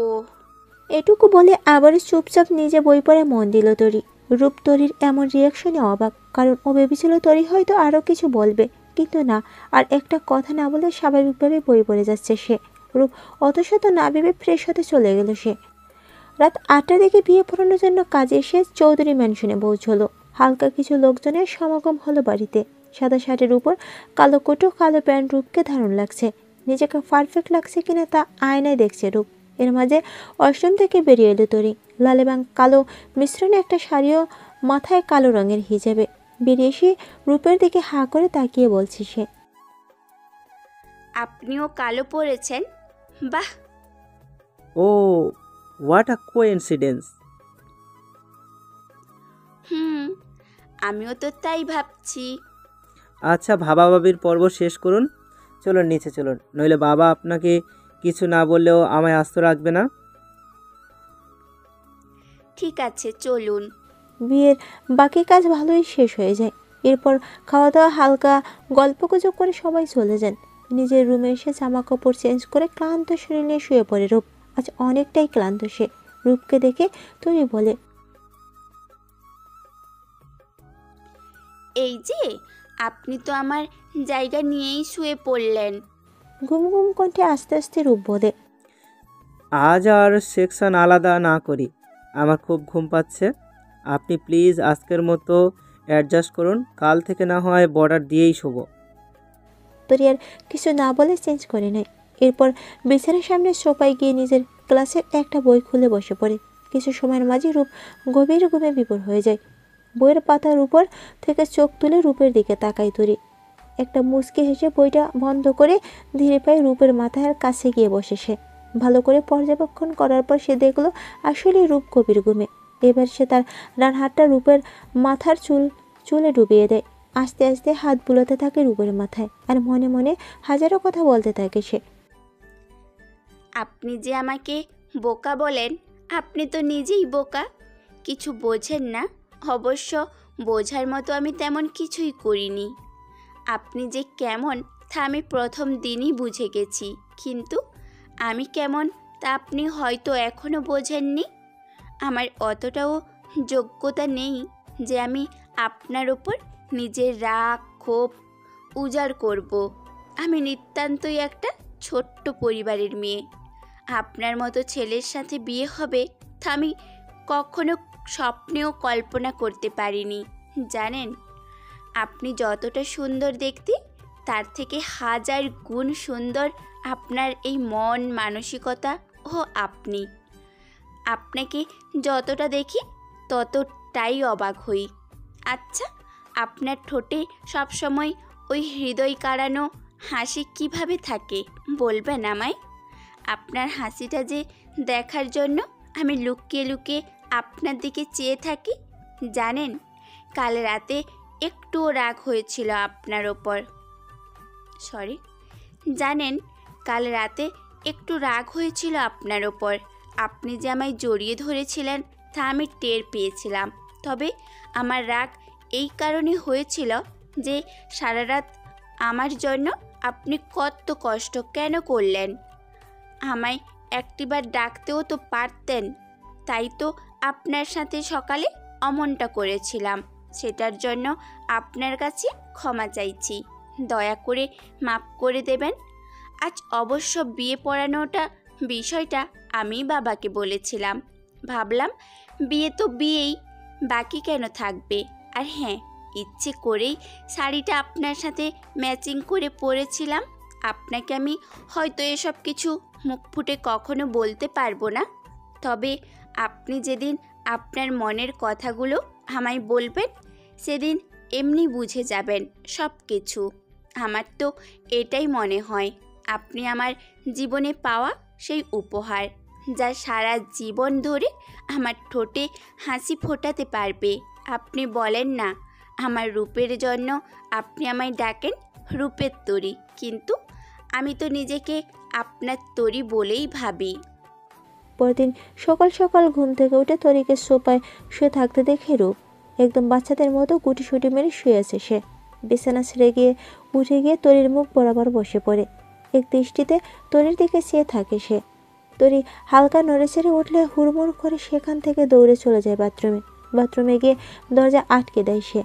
এটুকু বলে আবার চুপচাপ নিজে বই পড়ে মন দিল তরি। রূপ তরির এমন রিয়াকশনে অবাক, কারণ ও ভেবেছিল তরি হয়তো আরও কিছু বলবে, কিন্তু না। আর একটা কথা না বলে স্বাভাবিকভাবে বই পড়ে যাচ্ছে সে। রূপ অত শত না ভেবে ফ্রেশ হতে চলে গেল সে। রাত 8টার দিকে বিয়ে পড়ানোর জন্য কাজে এসে চৌধুরী ম্যানশনে পৌঁছলো। হালকা কিছু লোকজনের সমাগম হলো বাড়িতে। সাদা শার্টের উপর কালো কোট ও কালো প্যান্ট রূপকে দারুণ লাগছে। নিজেকে পারফেক্ট লাগছে কিনা তা আয়নায় দেখছে রূপ। এর মাঝে ওয়াশরুম থেকে বেরিয়ে এলো তরি। লাল এবং কালো মিশ্রণে একটা শাড়িও মাথায় কালো রঙের হিজাবে। বেরিয়ে এসে রূপের দিকে হাঁ করে তাকিয়ে বলছে সে। আপনিও কালো পরেছেন, বাহ। ও হোয়াট আ কোইন্সিডেন্স। আমিও তো তাই ভাবছি। আচ্ছা, ভাবাভাবির পর্ব শেষ করুন, চলুন নিচে চলুন, নইলে বাবা আপনাকে কিছু না বললেও আমায় আস্ত রাখবে না। ঠিক আছে, চলুন। বিয়ের বাকি কাজ ভালোই শেষ হয়ে যায়। এরপর খাওয়া দাওয়া, হালকা গল্পগুজব করে সবাই চলে যান। নিজের রুমে এসে জামা কাপড় চেঞ্জ করে ক্লান্ত শরীর নিয়ে শুয়ে পড়ে রূপ। আজ অনেকটাই ক্লান্ত সে। রূপকে দেখে তরি বলে, এই যে আপনি তো আমার জায়গা নিয়েই শুয়ে পড়লেন। ঘুম ঘুম কণ্ঠে আস্তে আস্তে রূপ বলে, আজ আর সেকশন আলাদা না করি, আমার খুব ঘুম পাচ্ছে। আপনি প্লিজ আজকের মতো অ্যাডজাস্ট করুন, কাল থেকে না হয় বর্ডার দিয়েই শোবো। তরি আর কিছু না বলে চেঞ্জ করে নেয়। এরপর বিছানার সামনে সোফায় গিয়ে নিজের ক্লাসের একটা বই খুলে বসে পড়ে। কিছু সময়ের মাঝে রূপ গভীর ঘুমে বিভোর হয়ে যায়। বইয়ের পাতার উপর থেকে চোখ তুলে রূপের দিকে তাকায় তরি। একটা মুচকি হেসে বইটা বন্ধ করে ধীরে পায়ে রূপের মাথার কাছে গিয়ে বসে সে। ভালো করে পর্যবেক্ষণ করার পর সে দেখলো আসলে রূপ গভীর ঘুমে। এবার সে তার ডান হাতটা রূপের মাথার চুলে ডুবিয়ে দেয়। আস্তে আস্তে হাত বুলাতে থাকে রূপের মাথায়, আর মনে মনে হাজারো কথা বলতে থাকে সে। আপনি যে আমাকে বোকা বলেন, আপনি তো নিজেই বোকা, কিছু বোঝেন না। অবশ্য বোঝার মতো আমি তেমন কিছুই করিনি। আপনি যে কেমন তা আমি প্রথম দিনই বুঝে গেছি, কিন্তু আমি কেমন তা আপনি হয়তো এখনও বোঝেননি। আমার অতটাও যোগ্যতা নেই যে আমি আপনার ওপর নিজের রাগ ক্ষোভ উজাড় করব। আমি নিতান্তই একটা ছোট্ট পরিবারের মেয়ে। আপনার মতো ছেলের সাথে বিয়ে হবে তা আমি কখনো স্বপ্নেও কল্পনা করতে পারিনি। জানেন, আপনি যতটা সুন্দর দেখতে, তার থেকে হাজার গুণ সুন্দর আপনার এই মন মানসিকতা ও আপনি। আপনাকে যতটা দেখি ততটাই অবাক হই। আচ্ছা, আপনার ঠোঁটে সবসময় ওই হৃদয় কাড়ানো হাসি কিভাবে থাকে বলবেন আমায়? আপনার হাসিটা যে দেখার জন্য আমি লুকিয়ে লুকিয়ে আপনার দিকে চেয়ে থাকি। জানেন, কাল রাতে একটুও রাগ হয়েছিল আপনার ওপর। জানেন, কাল রাতে একটু রাগ হয়েছিল আপনার ওপর। আপনি যে আমায় জড়িয়ে ধরেছিলেন তা আমি টের পেয়েছিলাম। তবে আমার রাগ এই কারণে হয়েছিল যে সারা রাত আমার জন্য আপনি কত কষ্ট কেন করলেন। আমায় একটিবার ডাকতেও তো পারতেন। তাই তো আপনার সাথে সকালে অমনটা করেছিলাম। সেটার জন্য আপনার কাছে ক্ষমা চাইছি। দয়া করে মাফ করে দেবেন। আজ অবশ্য বিয়ে পড়ানোটা বিষয়টা আমি বাবাকে বলেছিলাম। ভাবলাম বিয়ে তো বিয়েই, বাকি কেন থাকবে। আর হ্যাঁ, ইচ্ছে করেই শাড়িটা আপনার সাথে ম্যাচিং করে পরেছিলাম। আপনাকে আমি হয়তো এসব কিছু মুখ ফুটে কখনো বলতে পারবো না, তবে আপনি যেদিন আপনার মনের কথাগুলো আমায় বলবেন, সেদিন এমনি বুঝে যাবেন সব কিছু। আমার তো এটাই মনে হয় আপনি আমার জীবনে পাওয়া সেই উপহার, যা সারা জীবন ধরে আমার ঠোঁটে হাসি ফোটাতে পারবে। আপনি বলেন না আমার রূপের জন্য আপনি আমায় ডাকেন রূপের তরী, কিন্তু আমি তো নিজেকে আপনার তরী বলেই ভাবি। পরদিন সকাল সকাল ঘুম থেকে উঠে তরিকে সোফায় শুয়ে থাকতে দেখে রূপ একদম বাচ্চাদের মতো গুটিসুটি মেরে শুয়ে আছে সে। বিছানা ছেড়ে গিয়ে উঠে গিয়ে তরির মুখ বরাবর বসে পড়ে। এক দৃষ্টিতে তরির দিকে চেয়ে থাকে সে। তরি হালকা নড়ে চেড়ে উঠলে হুড়মুড় করে সেখান থেকে দৌড়ে চলে যায় বাথরুমে গিয়ে দরজা আটকে দেয় সে।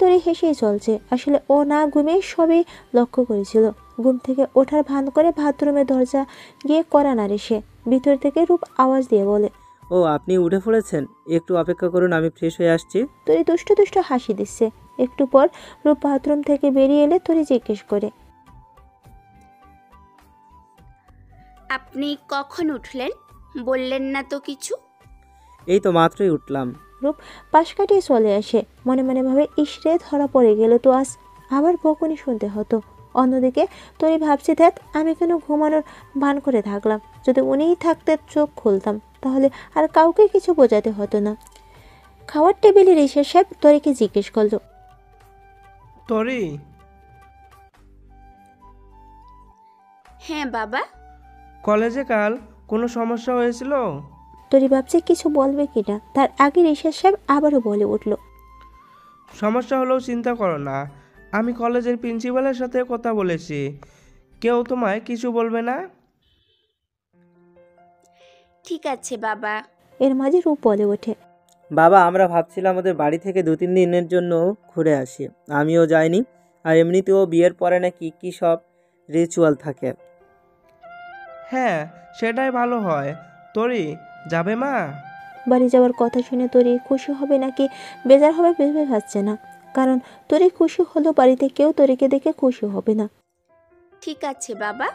তরি হেসেই চলছে। আসলে ও না ঘুমিয়ে সবই লক্ষ্য করেছিল। ঘুম থেকে ওঠার ভান করে বাথরুমে দরজা গিয়ে কড়া নাড়ে সে। ভিতর থেকে রূপ আওয়াজ দিয়ে বলে, ও আপনি উঠে পড়েছেন, একটু অপেক্ষা করুন, আমি ফ্রেশ হয়ে আসছি। তরি দুষ্টু দুষ্টু হাসি দিচ্ছে। একটু পর রূপ বাথরুম থেকে বেরিয়ে এলে তরি জিজ্ঞেস করে, আপনি কখন উঠলেন? বললেন না তো কিছু। এই তো মাত্রই উঠলাম। রূপ পাশ কাটিয়ে চলে আসে, মনে মনে ভাবে ইসরে ধরা পড়ে গেল তো আজ আবার বকুনি শুনতে হতো। অন্যদিকে তরি ভাবছি, ধ্যাত আমি কেন ঘুমানোর ভান করে থাকলাম। যদি উনিই থাকতে চোখ খুলতাম তাহলে আর কাউকে কিছু বোঝাতে হতো না। খাওয়ার টেবিলে রিসা সাহেব তরিকে জিজ্ঞেস করলো, তরি, হ্যাঁ বাবা। কলেজে কাল কোনো সমস্যা হয়েছিল? তরি ভাবছে কিছু বলবে কিনা, তার আগে রিসা সাহেব আবারও বলে উঠল, সমস্যা হলেও চিন্তা করো না, আমি কলেজের প্রিন্সিপালের সাথে কথা বলেছি, কেউ তোমায় কিছু বলবে না। ঠিক আছে বাবা। এর মাঝে রূপ বলে ওঠে, বাবা, আমরা ভাবছিলাম আমাদের বাড়ি থেকে 2-3 দিনের জন্য ঘুরে আসি। আমিও যাইনি, আর এমনিতেও বিয়ের পরে নাকি কি সব রিচুয়াল থাকে। হ্যাঁ, সেটাই ভালো হয়। তরি, যাবে মা? বাড়ি যাওয়ার কথা শুনে তরি খুশি হবে নাকি বেজার হবে ভেবে পাচ্ছে না, কারণ তরি খুশি হলেও বাড়িতে কেউ তরিকে দেখে খুশি হবে না। ঠিক আছে বাবা।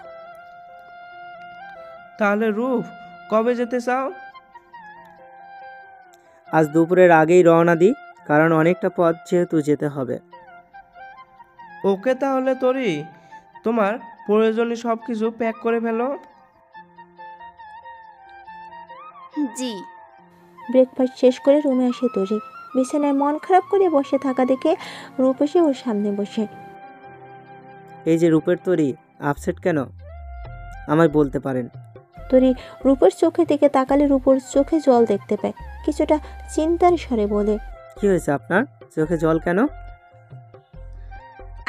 তাহলে রূপ, কবে যেতে চাও? আজ দুপুরের আগেই রওনা দিই, কারণ অনেকটা পথ যেহেতু যেতে হবে। ওকে, তাহলে তরি, তোমার প্রয়োজনীয় সব কিছু প্যাক করে ফেলো। জি। ব্রেকফাস্ট শেষ করে রুমে আসে তরি। বিছানায় মন খারাপ করে বসে থাকা দেখে রূপ এসে ওর সামনে বসে। এই যে রূপের তরি, আপসেট কেন আমায় বলতে পারেন? তরি রূপের চোখের দিকে তাকালে রূপর চোখে জল দেখতে পায়, কিছুটা চিন্তার স্বরে বলে, কি হয়েছে আপনার চোখে জল কেন?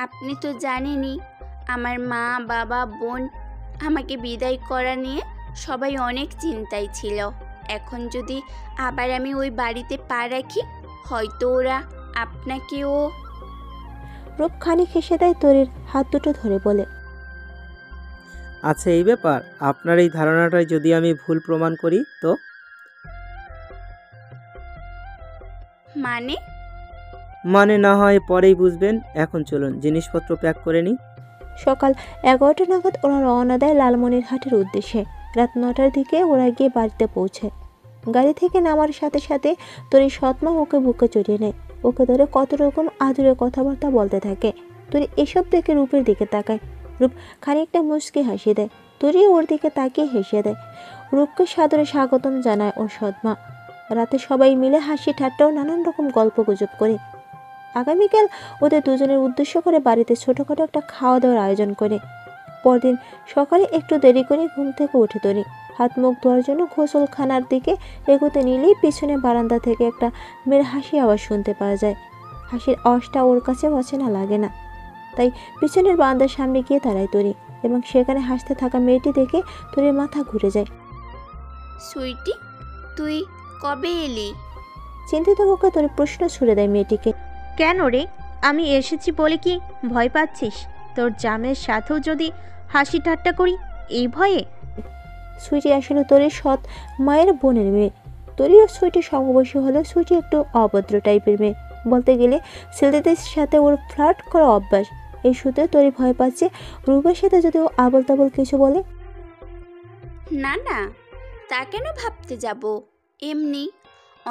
আপনি তো জানেনই, আমার মা বাবা বোন আমাকে বিদায় করা নিয়ে সবাই অনেক চিন্তায় ছিল। এখন যদি আবার আমি ওই বাড়িতে পা রাখি, হয়তো ওরা আপনাকেও। রূপ খানিক হেসে দেয়, তরির হাত দুটো ধরে বলে, আচ্ছা, এই ব্যাপার। আপনার এই ধারণাটাই যদি আমি ভুল প্রমাণ করি তো? মানে না হয় পরেই বুঝবেন। এখন চলুন জিনিসপত্র প্যাক করে নিই। সকাল 11টা নাগাদ ওরা রওনা দেয় লালমনিরহাটের উদ্দেশ্যে। রাত 9টার দিকে ওরা গিয়ে বাড়িতে পৌঁছে। গাড়ি থেকে নামার সাথে সাথে তরি সৎমা ওকে বুকে চড়িয়ে নেয়, ওকে ধরে কত রকম আদুরে কথাবার্তা বলতে থাকে। তরি এসব দেখে রূপের দিকে তাকায়। রূপ খানিকটা মুচকি হাসি দেয়, তরি ওর দিকে তাকিয়ে হেসে দেয়। রূপকে সাদরে স্বাগতম জানায় ওর সৎমা। রাতে সবাই মিলে হাসি ঠাট্টাও নানান রকম গল্প গুজব করে। আগামীকাল ওদের দুজনের উদ্দেশ্য করে বাড়িতে ছোটোখাটো একটা খাওয়া দাওয়ার আয়োজন করে। পরদিন সকালে একটু দেরি করে ঘুম থেকে উঠে তরি হাত মুখ ধোয়ার জন্য গোসলখানার দিকে এগোতে নিলেই পিছনে বারান্দা থেকে একটা মেয়ের হাসি আওয়াজ শুনতে পাওয়া যায়। হাসির আওয়াজটা ওর কাছে অচেনা লাগে না, তাই পিছনের বারান্দার সামনে গিয়ে দাঁড়ায় তরি, এবং সেখানে হাসতে থাকা মেয়েটি দেখে তরির মাথা ঘুরে যায়। সুইটি, তুই কবে এলি? চিন্তিত মুখে তরি প্রশ্ন ছুড়ে দেয় মেয়েটিকে। কেন রে, আমি এসেছি বলে কি ভয় পাচ্ছিস? তোর জামের সাথেও যদি হাসি ঠাট্টা করি এই ভয়ে? সুইটি আসলে তরির সৎ মায়ের বোনের মেয়ে। তরিও সুইটি সমবয়সী হলেও সুইটি একটু অভদ্র টাইপের মেয়ে। বলতে গেলে ছেলেদের সাথে ওর ফ্লার্ট করা অভ্যাস। এই সূত্রে তরি ভয় পাচ্ছে রূপের সাথে যদি ও আবল তাবল কিছু বলে। না না, তা কেন ভাবতে যাব, এমনি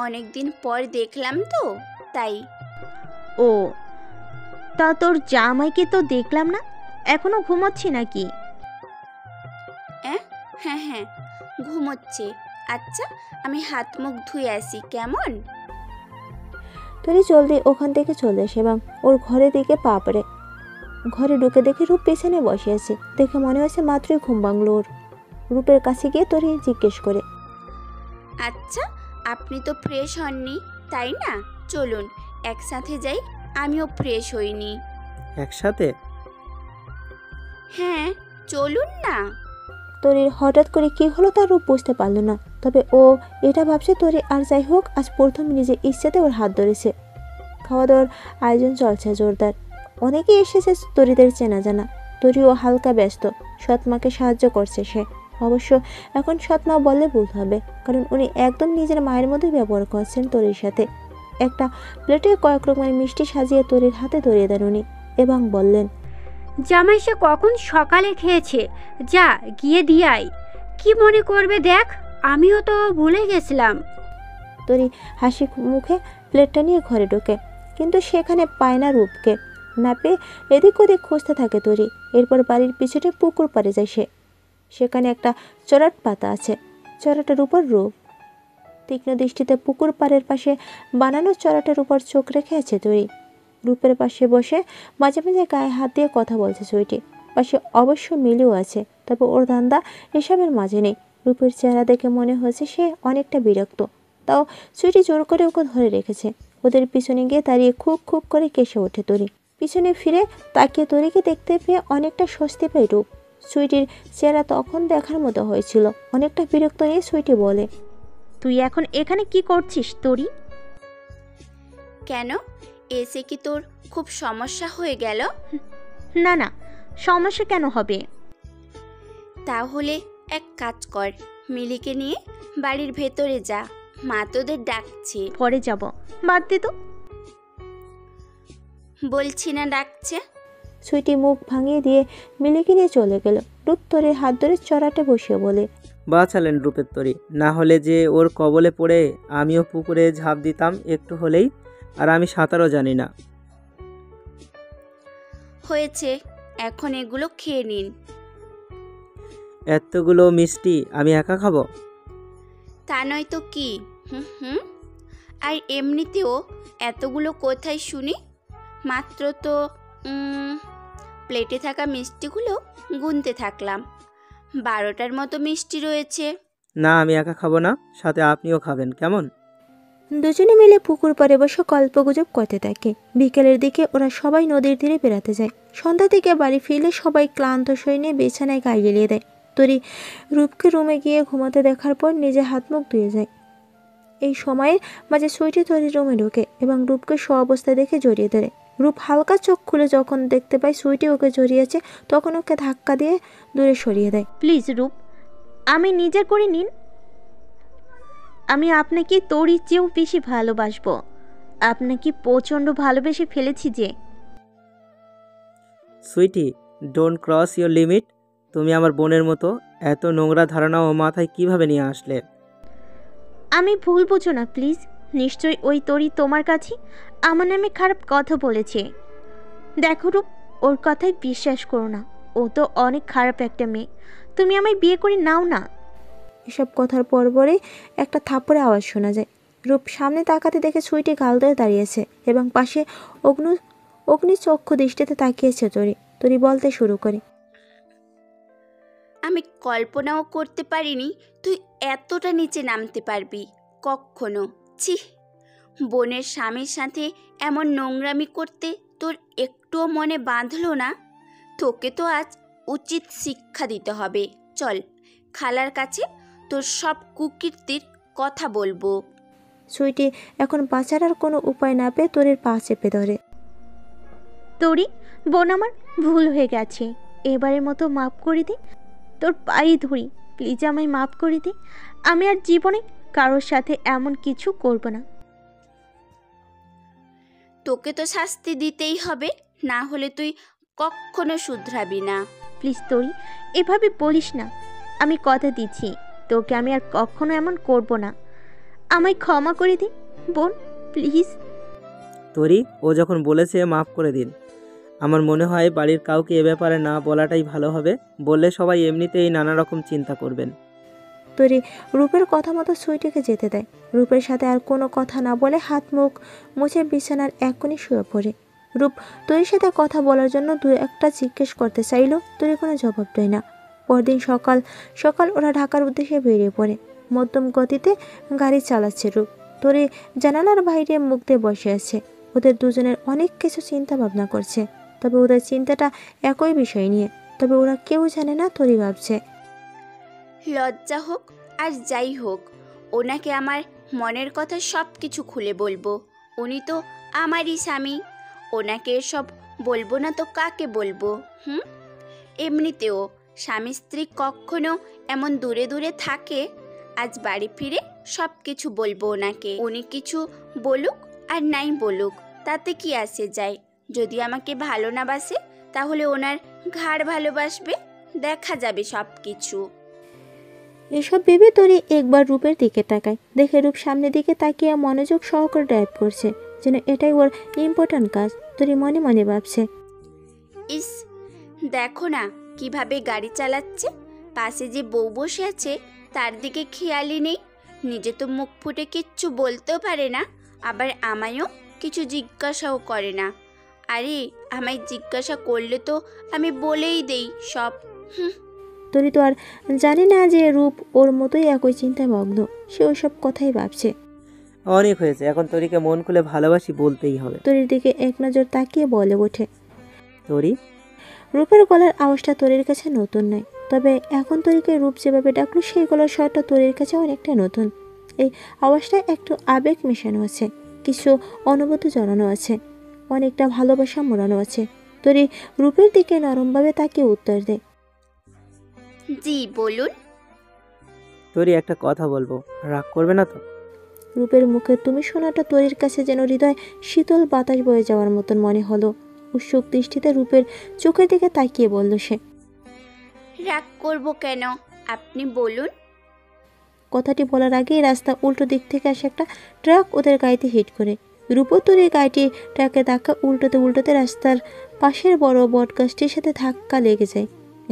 অনেকদিন পর দেখলাম তো তাই। ও, তা তোর জামাইকে তো দেখলাম না, এখনো ঘুমোচ্ছি নাকি? হ্যাঁ হ্যাঁ, ঘুমোচ্ছে। আচ্ছা, আমি হাত মুখ ধুয়ে আসি, কেমন? তরি জলদি ওখান থেকে চলে আসে এবং ওর ঘরের দিকে পা পড়ে। ঘরে ঢুকে দেখে রূপ পেছনে বসে আছে, দেখে মনে হচ্ছে মাত্রই ঘুম ভাঙল ওর। রূপের কাছে গিয়ে তরি জিজ্ঞেস করে, আচ্ছা, আপনি তো ফ্রেশ হননি তাই না? চলুন একসাথে যাই, আমিও ফ্রেশ হইনি। একসাথে? হ্যাঁ চলুন না। তরির হঠাৎ করে কি হলো তা রূপ বুঝতে পারল না, তবে ও এটা ভাবছে তরি আর যাই হোক আজ প্রথম নিজের ইচ্ছাতে ওর হাত ধরেছে। খাওয়া দাওয়ার আয়োজন চলছে জোরদার, অনেকেই এসেছে তরিদের চেনা জানা। তরিও হালকা ব্যস্ত, সৎমাকে সাহায্য করছে সে। অবশ্য এখন সৎমা বললে ভুল হবে, কারণ উনি একদম নিজের মায়ের মধ্যে ব্যবহার করছেন তরির সাথে। একটা প্লেটে কয়েক রকমের মিষ্টি সাজিয়ে তরির হাতে ধরিয়ে দেন উনি এবং বললেন, জামাই সে কখন সকালে খেয়েছে, যা গিয়ে দিয়ে আয়। কি মনে করবে দেখ, আমিও তো ভুলে গেছিলাম। তরি হাসি মুখে প্লেটটা নিয়ে ঘরে ঢোকে, কিন্তু সেখানে পায় না রূপকে। না পেয়ে এদিক ওদিক খুঁজতে থাকে তরি। এরপর বাড়ির পিছনে পুকুর পাড়ে যায় সে। সেখানে একটা চড়াট পাতা আছে, চড়াটার উপর রূপ। তীক্ষ্ণ দৃষ্টিতে পুকুর পাড়ের পাশে বানানো চড়াটার উপর চোখ রেখে আছে তরি। রূপের পাশে বসে মাঝে মাঝে গায়ে হাত দিয়ে কথা বলছে সুইটি। পাশে অবশ্য মিলিও আছে, তবে ওর ধান্দা এসবের মাঝে নেই। রূপের চেহারা দেখে মনে হয়েছে সে অনেকটা বিরক্ত, তাও সুইটি জোর করে ওকে ধরে রেখেছে। ওদের পিছনে গিয়ে দাঁড়িয়ে খুব খুব করে কেসে ওঠে তরি। পিছনে ফিরে তাকিয়ে তরিকে দেখতে পেয়ে অনেকটা স্বস্তি পায় রূপ। সুইটির চেহারা তখন দেখার মতো হয়েছিল। অনেকটা বিরক্ত নিয়ে সুইটি বলে, তুই এখন এখানে কি করছিস তরি? কেন, এসে কি তোর খুব সমস্যা হয়ে গেল? না না, সমস্যা কেন হবে? তাহলে এক কাজ কর, মিলিকে নিয়ে বাড়ির ভেতরে যা, মা তোদের ডাকছে। পরে যাব, বাদ দে তো। বলছি না ডাকছে। সুইটি মুখ ভাঙিয়ে দিয়ে মিলিকে নিয়ে চলে গেল। রূপ তরির হাত ধরে চড়াটে বসিয়ে বলে, বাঁচালেন রূপের তরি, না হলে যে ওর কবলে পড়ে আমিও পুকুরে ঝাঁপ দিতাম একটু হলেই, আর আমি সাঁতারও জানি না। হয়েছে, এখন এগুলো খেয়ে নিন। এতগুলো মিষ্টি আমি একা খাবো? তা নয় তো কি। হুম। আর এমনিতেও এতগুলো কোথায় শুনি, মাত্র তো প্লেটে থাকা মিষ্টিগুলো গুনতে থাকলাম, 12টার মতো মিষ্টি রয়েছে। না, আমি একা খাবো না, সাথে আপনিও খাবেন, কেমন? দুজনে মিলে পুকুর পাড়ে বসে গল্পগুজব করতে থাকে। বিকেলের দিকে ওরা সবাই নদীর তীরে বেড়াতে যায়। সন্ধ্যা থেকে বাড়ি ফিরলে সবাই ক্লান্ত শরীর নিয়ে বিছানায় গায়ে গেলিয়ে দেয়। তরি রূপকে রুমে গিয়ে ঘুমাতে দেখার পর নিজে হাত মুখ ধুয়ে যায়। এই সময়ের মাঝে সুইটি তরির রুমে ঢোকে এবং রূপকে অবস্থায় দেখে জড়িয়ে ধরে। রূপ হালকা চোখ খুলে যখন দেখতে পায় সুইটি ওকে জড়িয়েছে, তখন ওকে ধাক্কা দিয়ে দূরে সরিয়ে দেয়। প্লিজ রূপ, আমি নিজের করে নিন। আমি আপনাকে তরির চেয়েও বেশি ভালোবাসবো। আপনাকে প্রচণ্ড ভালোবেসে ফেলেছি যে। Sweetie, don't cross your limit. তুমি আমার বোনের মতো, এত নোংরা ধারণা ও মাথায় কিভাবে নিয়ে আসলে? আমি ভুল বুঝো না প্লিজ। নিশ্চয়ই ওই তরি তোমার কাছে আমার নামে খারাপ কথা বলেছে। দেখো রূপ, ওর কথায় বিশ্বাস করো না। ও তো অনেক খারাপ একটা মেয়ে। তুমি আমায় বিয়ে করে নাও না। এসব কথার পরপরই একটা থাপ্পড়ে আওয়াজ শোনা যায়। রূপ সামনে তাকাতে দেখে সুইটি গাল ধরে দাঁড়িয়েছে এবং পাশে অগ্নিচক্ষু দৃষ্টিতে তাকিয়েছে তরি। তরি বলতে শুরু করে, আমি কল্পনাও করতে পারিনি তুই এতটা নিচে নামতে পারবি কখনো। ছি, বোনের স্বামীর সাথে এমন নোংরামি করতে তোর একটুও মনে বাঁধলো না? তোকে তো আজ উচিত শিক্ষা দিতে হবে। চল, খালার কাছে তোর সব কুকীর্তির কথা বলবো। সুইটি এখন বাঁচার আর কোনো উপায় না পেয়ে তরির পা চেপে ধরে। তরি বোন, আমার ভুল হয়ে গেছে, এবারের মতো মাফ করে দে। তোর পায়ে ধরি, প্লিজ আমায় মাফ করে দে। আমি আর জীবনে কারোর সাথে এমন কিছু করব না। তোকে তো শাস্তি দিতেই হবে, না হলে তুই কখনো শুধরাবি না। প্লিজ তরি, এভাবে বলিস না। আমি কথা দিচ্ছি তোকে আমি আর কখনো এমন করব না। আমায় ক্ষমা করে দে বোন, প্লিজ। তরি, ও যখন বলেছে মাফ করে দিন, আমার মনে হয় বাড়ির কাউকে এ ব্যাপারে না বলাটাই ভালো হবে। বললে সবাই এমনিতেই নানা রকম চিন্তা করবেন। তরি রূপের কথা মতো সুইটিকে যেতে দেয়। রূপের সাথে আর কোনো কথা না বলে হাত মুখ মুছে বিছানার এক কোণে শুয়ে পড়ে। রূপ তরির সাথে কথা বলার জন্য দু একটা জিজ্ঞেস করতে চাইলো, তরি কোনো জবাব দেয় না। পরদিন সকাল সকাল ওরা ঢাকার উদ্দেশ্যে বেরিয়ে পড়ে। মধ্যম গতিতে গাড়ি চালাচ্ছে রূপ। তরি জানালার বাইরে মুখ দিয়ে বসে আছে। ওদের দুজনের অনেক কিছু চিন্তা ভাবনা করছে, তবে ওদের চিন্তাটা একই বিষয় নিয়ে। তবে ওরা কেউ জানে না তরি ভাবছে। লজ্জা হোক আর যাই হোক, ওনাকে আমার মনের কথা সব কিছু খুলে বলবো। উনি তো আমারই স্বামী, ওনাকে এসব বলবো না তো কাকে বলবো? এমনিতেও স্বামী স্ত্রী কখনো এমন দূরে দূরে থাকে। আজ বাড়ি ফিরে সব কিছু বলবো ওনাকে। উনি কিছু বলুক আর নাই বলুক, তাতে কি আসে যায়? যদি আমাকে ভালো না বাসে, তাহলে ওনার ঘাড় ভালোবাসবে, দেখা যাবে সব কিছু। এসব ভেবে তরি একবার রূপের দিকে তাকায়, দেখে রূপ সামনের দিকে তাকিয়ে মনোযোগ সহকারে ড্রাইভ করছে, যেন এটাই ওর ইম্পর্ট্যান্ট কাজ। তরি মনে মনে ভাবছে, ইস, দেখো না কিভাবে গাড়ি চালাচ্ছে, পাশে যে বউ বসে আছে তার দিকে খেয়ালই নেই। নিজে তো মুখ ফুটে কিচ্ছু বলতেও পারে না, আবার আমায়ও কিছু জিজ্ঞাসাও করে না। আরে আমায় জিজ্ঞাসা করলে তো আমি বলেই দেই সব। তরি তো আর জানে না যে রূপ ওর মতোই একই চিন্তায় মগ্ন, সে ওইসব কথাই ভাবছে। অনেক হয়েছে, এখন তরিকে মন খুলে ভালোবাসি বলতেই হবে। তরির দিকে এক নজর তাকিয়ে বলে ওঠে। তরি, রূপের গলার আওয়াজটা তরির কাছে নতুন নয়, তবে এখন তরিকে রূপ যেভাবে ডাকলো সেই গলার স্বরটা তরির কাছে অনেকটা নতুন। এই আওয়াজটা একটু আবেগ মেশানো আছে, কিছু অনুভূতি জড়ানো আছে, অনেকটা ভালোবাসা মোড়ানো আছে। তরি রূপের দিকে নরমভাবে তাকিয়ে উত্তর দেয়, জি বলুন। তরি একটা কথা বলবো, রাগ করবে না তো? রূপের মুখে তুমি শোনাটা তরির কাছে যেন হৃদয় শীতল বাতাস বয়ে যাওয়ার মতন মনে হলো। উৎসুক দৃষ্টিতে রূপের চোখের দিকে তাকিয়ে বলল সে। রাগ করব কেন, আপনি বলুন। কথাটি বলার আগেই রাস্তা উল্টো দিক থেকে আসে একটা ট্রাক ওদের গাড়িতে হিট করে। রূপতরীর গাড়িটি ট্রাকে ধাক্কা উল্টোতে উল্টোতে রাস্তার পাশের বড় বটগাছটির সাথে ধাক্কা লেগে যায়।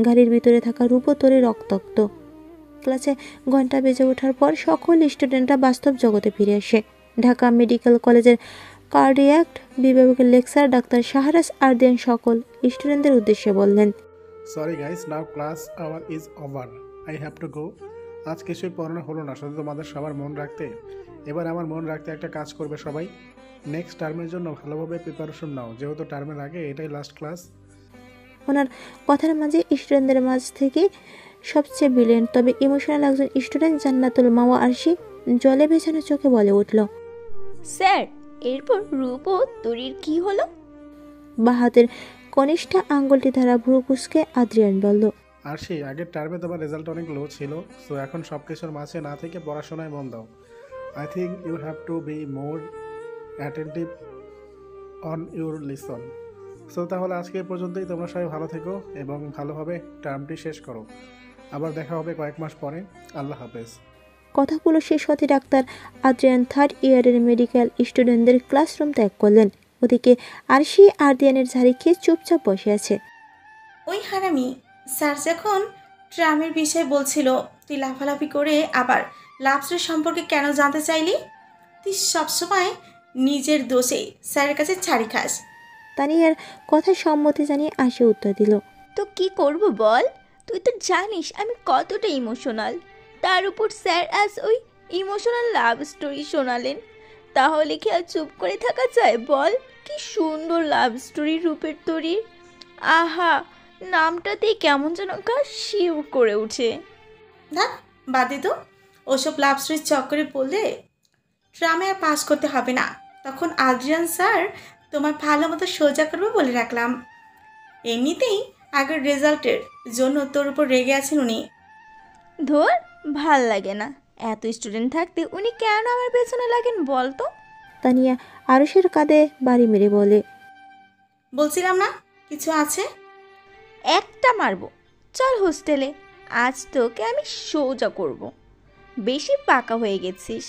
গাড়ির ভিতরে থাকা রূপতরী রক্তাক্ত। ক্লাসে ঘন্টা বেজে ওঠার পর সকল স্টুডেন্টরা বাস্তব জগতে ফিরে আসে। ঢাকা মেডিকেল কলেজের কার্ডিয়াক বিভাগের লেকচার ডাক্তার শাহরাজ আরদিয়ান সকল স্টুডেন্টদের উদ্দেশ্যে বললেন, sorry guys, now class hour is over, I have to go. আজ কিছুই পড়ানো হলো না, শুধু তোমাদের সবার মন রাখতে। এবার আমার মন রাখতে একটা কাজ করবে সবাই, নেক্সট টার্মের জন্য ভালোভাবে প্রিপারেশন নাও, যেহেতু টার্মের আগে এটাই লাস্ট ক্লাস। ওনার কথার মাঝে স্টুডেন্টদের মাঝ থেকে সবচেয়ে ব্রিলিয়েন্ট তবে ইমোশনাল একজন স্টুডেন্ট জান্নাতুল মাওয়া আরশি জলে ভেজানো চোখে বলে উঠল, স্যার এরপর রূপ ও তরির কি হলো? বাহাতের কনিষ্ঠা আঙ্গুলটি দ্বারা ভ্রু কুঁচকে আদ্রিয়ান বলল, আরশি, আগের টার্মে তোমার রেজাল্ট অনেক লো ছিল, সো এখন সব কিছুর মাঝে না থেকে পড়াশোনায় মন দাও। I think you have to be more attentive on your lesson. So তাহলে আজকে এ পর্যন্তই, তোমরা সবাই ভালো থেকো এবং ভালোভাবে টার্মটি শেষ করো। আবার দেখা হবে কয়েক মাস পরে। আল্লাহ হাফেজ। কথাগুলো শেষ হতে ডাক্তার আদ্রিয়ান থার্ড ইয়ারের মেডিকেল স্টুডেন্টদের ক্লাসরুম ত্যাগ করলেন। ওদিকে আরশি আরদিয়ানের ঝাড়ি খেয়ে চুপচাপ বসে আছে। ওই হারামি, স্যার যখন ট্রামের বিষয়ে বলছিল তুই লাফালাফি করে আবার লাভসের সম্পর্কে কেন জানতে চাইলি? তুই সবসময় নিজের দোষে স্যারের কাছে ছাড়ি খাস। তানিয়ার কথা সম্মতি জানিয়ে আরশি উত্তর দিল, তো কি করব বল, তুই তো জানিস আমি কতটা ইমোশনাল। তার উপর স্যার আজ ওই ইমোশনাল লাভ স্টোরি শোনালেন, তাহলে কি আর চুপ করে থাকা যায় বল? কি সুন্দর লাভ স্টোরি রূপের তরির। আহা, নামটাতেই কেমন যেন গা শিউ করে উঠে। না বাদ দে তো, ওসব লাভ স্টোরির চক্করে পড়লে ট্রামে আর পাস করতে হবে না। তখন আদ্রিয়ান স্যার তোমার ভালো মতো সোজা করবে বলে রাখলাম। এমনিতেই আগের রেজাল্টের জন্য তোর উপর রেগে আছেন উনি। ধর, ভাল লাগে না, এত স্টুডেন্ট থাকতে উনি কেন আমার পেছনে লাগেন বল তো? তানিয়া আরশের কাঁধে বাড়ি মেরে বলে, বলছিলাম না কিছু আছে। একটা মারবো, চল হোস্টেলে, আজ তোকে আমি সোজা করব। বেশি পাকা হয়ে গেছিস।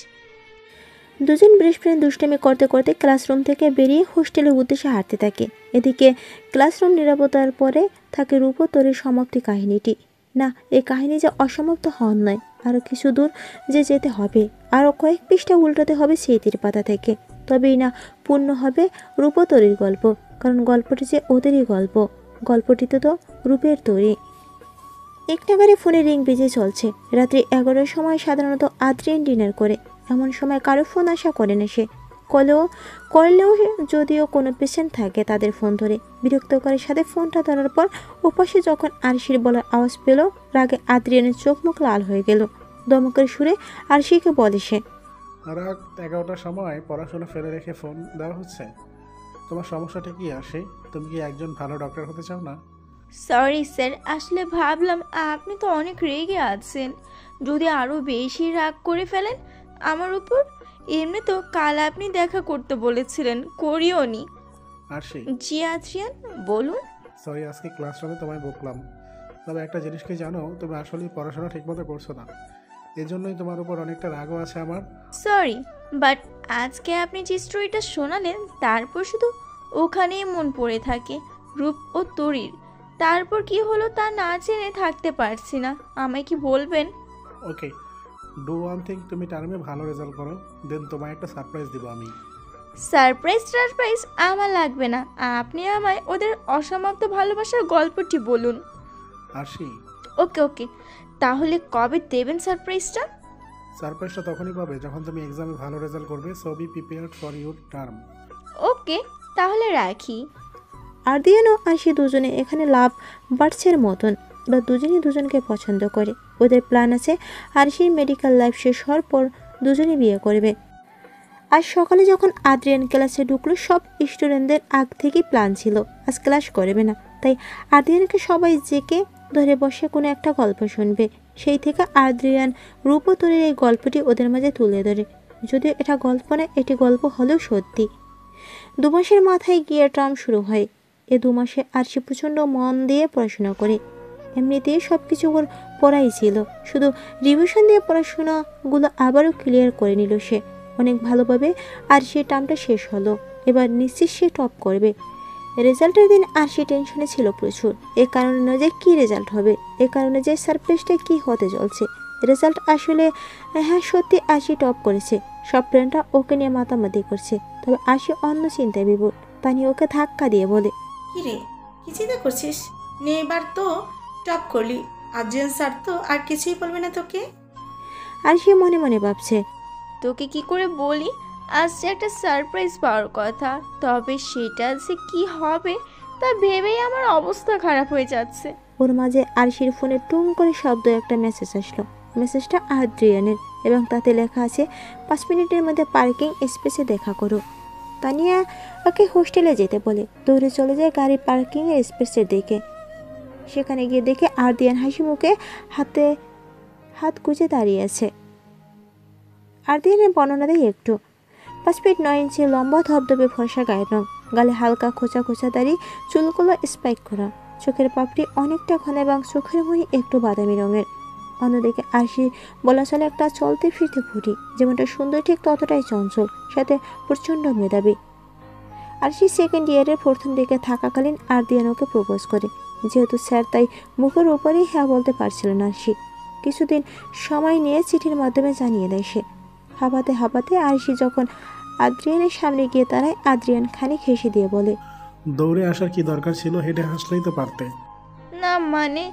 দুজন বেস্ট ফ্রেন্ড দুষ্টামি করতে করতে ক্লাসরুম থেকে বেরিয়ে হোস্টেলের উদ্দেশ্যে হাঁটতে থাকে। এদিকে ক্লাসরুম নিরাপত্তার পরে থাকে রূপতরীর সমাপ্তি কাহিনীটি। না, এই কাহিনী যে অসমাপ্ত হন নয়, আরও কিছু দূর যে যেতে হবে, আরও কয়েক পৃষ্ঠা উল্টাতে হবে স্মৃতির পাতা থেকে, তবেই না পূর্ণ হবে রূপতরীর গল্প। কারণ গল্পটি যে ওদেরই গল্প, গল্পটিতে তো রূপের তরী। একটা গাড়ি ফোনে রিং বেজে চলছে। রাত্রি 11টার সময় সাধারণত আদ্রিয়ান ডিনার করে, এমন সময় কারো ফোন আশা করে না সে। করলেও যদিও কোনো পেশেন্ট থাকে তাদের ফোন ধরে। বিরক্তকারীর সাথে ফোনটা ধরার পর ওপাশে যখন আরশির বলার আওয়াজ পেল, রাগে আদ্রিয়ানের চোখ মুখ লাল হয়ে গেল। দমকের সুরে আরশিকে বলে সে, রাত 11টার সময় পড়াশোনা ফেলে রেখে ফোন দেওয়া হচ্ছে, তোমার সমস্যাটা কি আরশি? তুমি কি একজন ভালো ডক্টর হতে চাও না? সরি স্যার, আসলে ভাবলাম আপনি তো অনেক রেগে আছেন, যদি আরও বেশি রাগ করে ফেলেন আমার উপর। এমনি তো কাল আপনি দেখা করতে বলেছিলেন, করিও নি। আরশি, জি আদ্রিয়ান বলুন। সরি আজকে ক্লাসরুমে তোমায় বকলাম, তবে একটা জিনিস কি জানো, তুমি আসলে পড়াশোনা ঠিকমতো করছো না, এই জন্যই তোমার উপর অনেকটা রাগও আছে আমার। সরি, বাট আজকে আপনি যে স্টোরিটা শোনালেন তারপর শুধু ওখানেই মন পড়ে থাকে, রূপ ও তরির। তারপর কি হলো তা না জেনে থাকতে পারছি না, আমায় কি বলবেন? ওকে, ডু ওয়ান থিং, তুমি টার্মে ভালো রেজাল্ট করো, দেন তোমায় একটা সারপ্রাইজ দিব আমি। সারপ্রাইজ আমার লাগবে না, আপনি আমায় ওদের অসমাপ্ত ভালোবাসার গল্পটি বলুন। আরশি, ওকে ওকে, তাহলে কবে দেবেন সারপ্রাইজটা? সারপ্রাইজটা তখনই পাবে যখন তুমি এক্সামে ভালো রেজাল্ট করবে, so be prepared for your term. Okay, তাহলে রাখি। আরদিয়ান ও আরশি দুজনে এখানে লাভ বার্ডসের মতন। ওরা দুজনেই দুজনকে পছন্দ করে। ওদের প্ল্যান আছে আরশির মেডিকেল লাইফ শেষ হওয়ার পর দুজনে বিয়ে করবে। আজ সকালে যখন আদ্রিয়ান ক্লাসে ঢুকলো, সব স্টুডেন্টদের আগ থেকেই প্ল্যান ছিল আজ ক্লাস করবে না, তাই আদ্রিয়ানকে সবাই জেকে ধরে বসে কোনো একটা গল্প শুনবে। সেই থেকে আদ্রিয়ান রূপতরীর এই গল্পটি ওদের মাঝে তুলে ধরে। যদিও এটা গল্প না, এটি গল্প হলেও সত্যি। 2 মাসের মাথায় গিয়ে টার্ম শুরু হয়। এ 2 মাসে আরশি প্রচণ্ড মন দিয়ে পড়াশোনা করে। এমনিতেই সব কিছু ওর পড়াই ছিল, শুধু রিভিশন দিয়ে পড়াশোনাগুলো আবারও ক্লিয়ার করে নিল সে অনেক ভালোভাবে। আর সে টার্মটা শেষ হলো, এবার নিশ্চিত সে টপ করবে। রেজাল্টের দিন আরশি টেনশনে ছিল প্রচুর। এ কারণে নয় যে কী রেজাল্ট হবে, এ কারণে যে সারপ্রাইজটা কী হতে চলছে। রেজাল্ট আসলে হ্যাঁ সত্যি আরশি টপ করেছে। সব ফ্রেন্ডরা ওকে নিয়ে মাতামাতি করছে, তবে আরশি অন্য চিন্তায় বিভোর। তানি ওকে ধাক্কা দিয়ে বলে, কি রে, কি চিন্তা করছিস? নে এবার তো টপ করলি, আর্জেন স্যার তো আর কিছুই বলবে না তোকে। আরশি মনে মনে ভাবছে, তোকে কি করে বলি, আজ যে একটা সারপ্রাইজ পাওয়ার কথা, তবে সেটা যে কি হবে তা ভেবেই আমার অবস্থা খারাপ হয়ে যাচ্ছে। ওর মাঝে আরশির ফোনে টুং করে শব্দ একটা মেসেজ আসলো। মেসেজটা আদ্রিয়ানের এবং তাতে লেখা আছে 5 মিনিটের মধ্যে পার্কিং স্পেসে দেখা করো। তানিয়া ওকে হোস্টেলে যেতে বলে দৌড়ে চলে যায় গাড়ি পার্কিংয়ের স্পেসের দিকে। সেখানে গিয়ে দেখে আদ্রিয়ান হাসি মুখে হাত গুজে দাঁড়িয়ে আছে। আদ্রিয়ানের বর্ণনা দেয় একটু। 5 ফিট 9 ইঞ্চি লম্বা ধবধবে ফর্সা গায়ের রং, গালে হালকা খোঁচা খোঁচা দাড়ি, চুলগুলো স্পাইক করা, চোখের পাপড়ি অনেকটা ঘন এবং চোখের মনি একটু বাদামি রঙের। অন্যদিকে আরশি বলা চলে একটা চলতে ফিরতে ফুটি, যেমনটা সুন্দর ঠিক ততটাই চঞ্চল, সাথে প্রচণ্ড মেধাবী। আরশি সেকেন্ড ইয়ারের প্রথম দিকে থাকাকালীন আদ্রিয়ান ওকে প্রপোজ করে। যেহেতু স্যার, তাই মুখের উপরেই হ্যাঁ বলতে পারছিল না আরশি। কিছুদিন সময় নিয়ে চিঠির মাধ্যমে জানিয়ে দেয় সে। হাঁপাতে হাঁপাতে আরশি যখন আদ্রিয়ানের সামনে গিয়ে দাঁড়ায়, আদ্রিয়ান খানিক হেসে দিয়ে বলে, দৌড়ে আসার কি দরকার ছিল, হেঁটে হাসলেই তো পারতে। না মানে,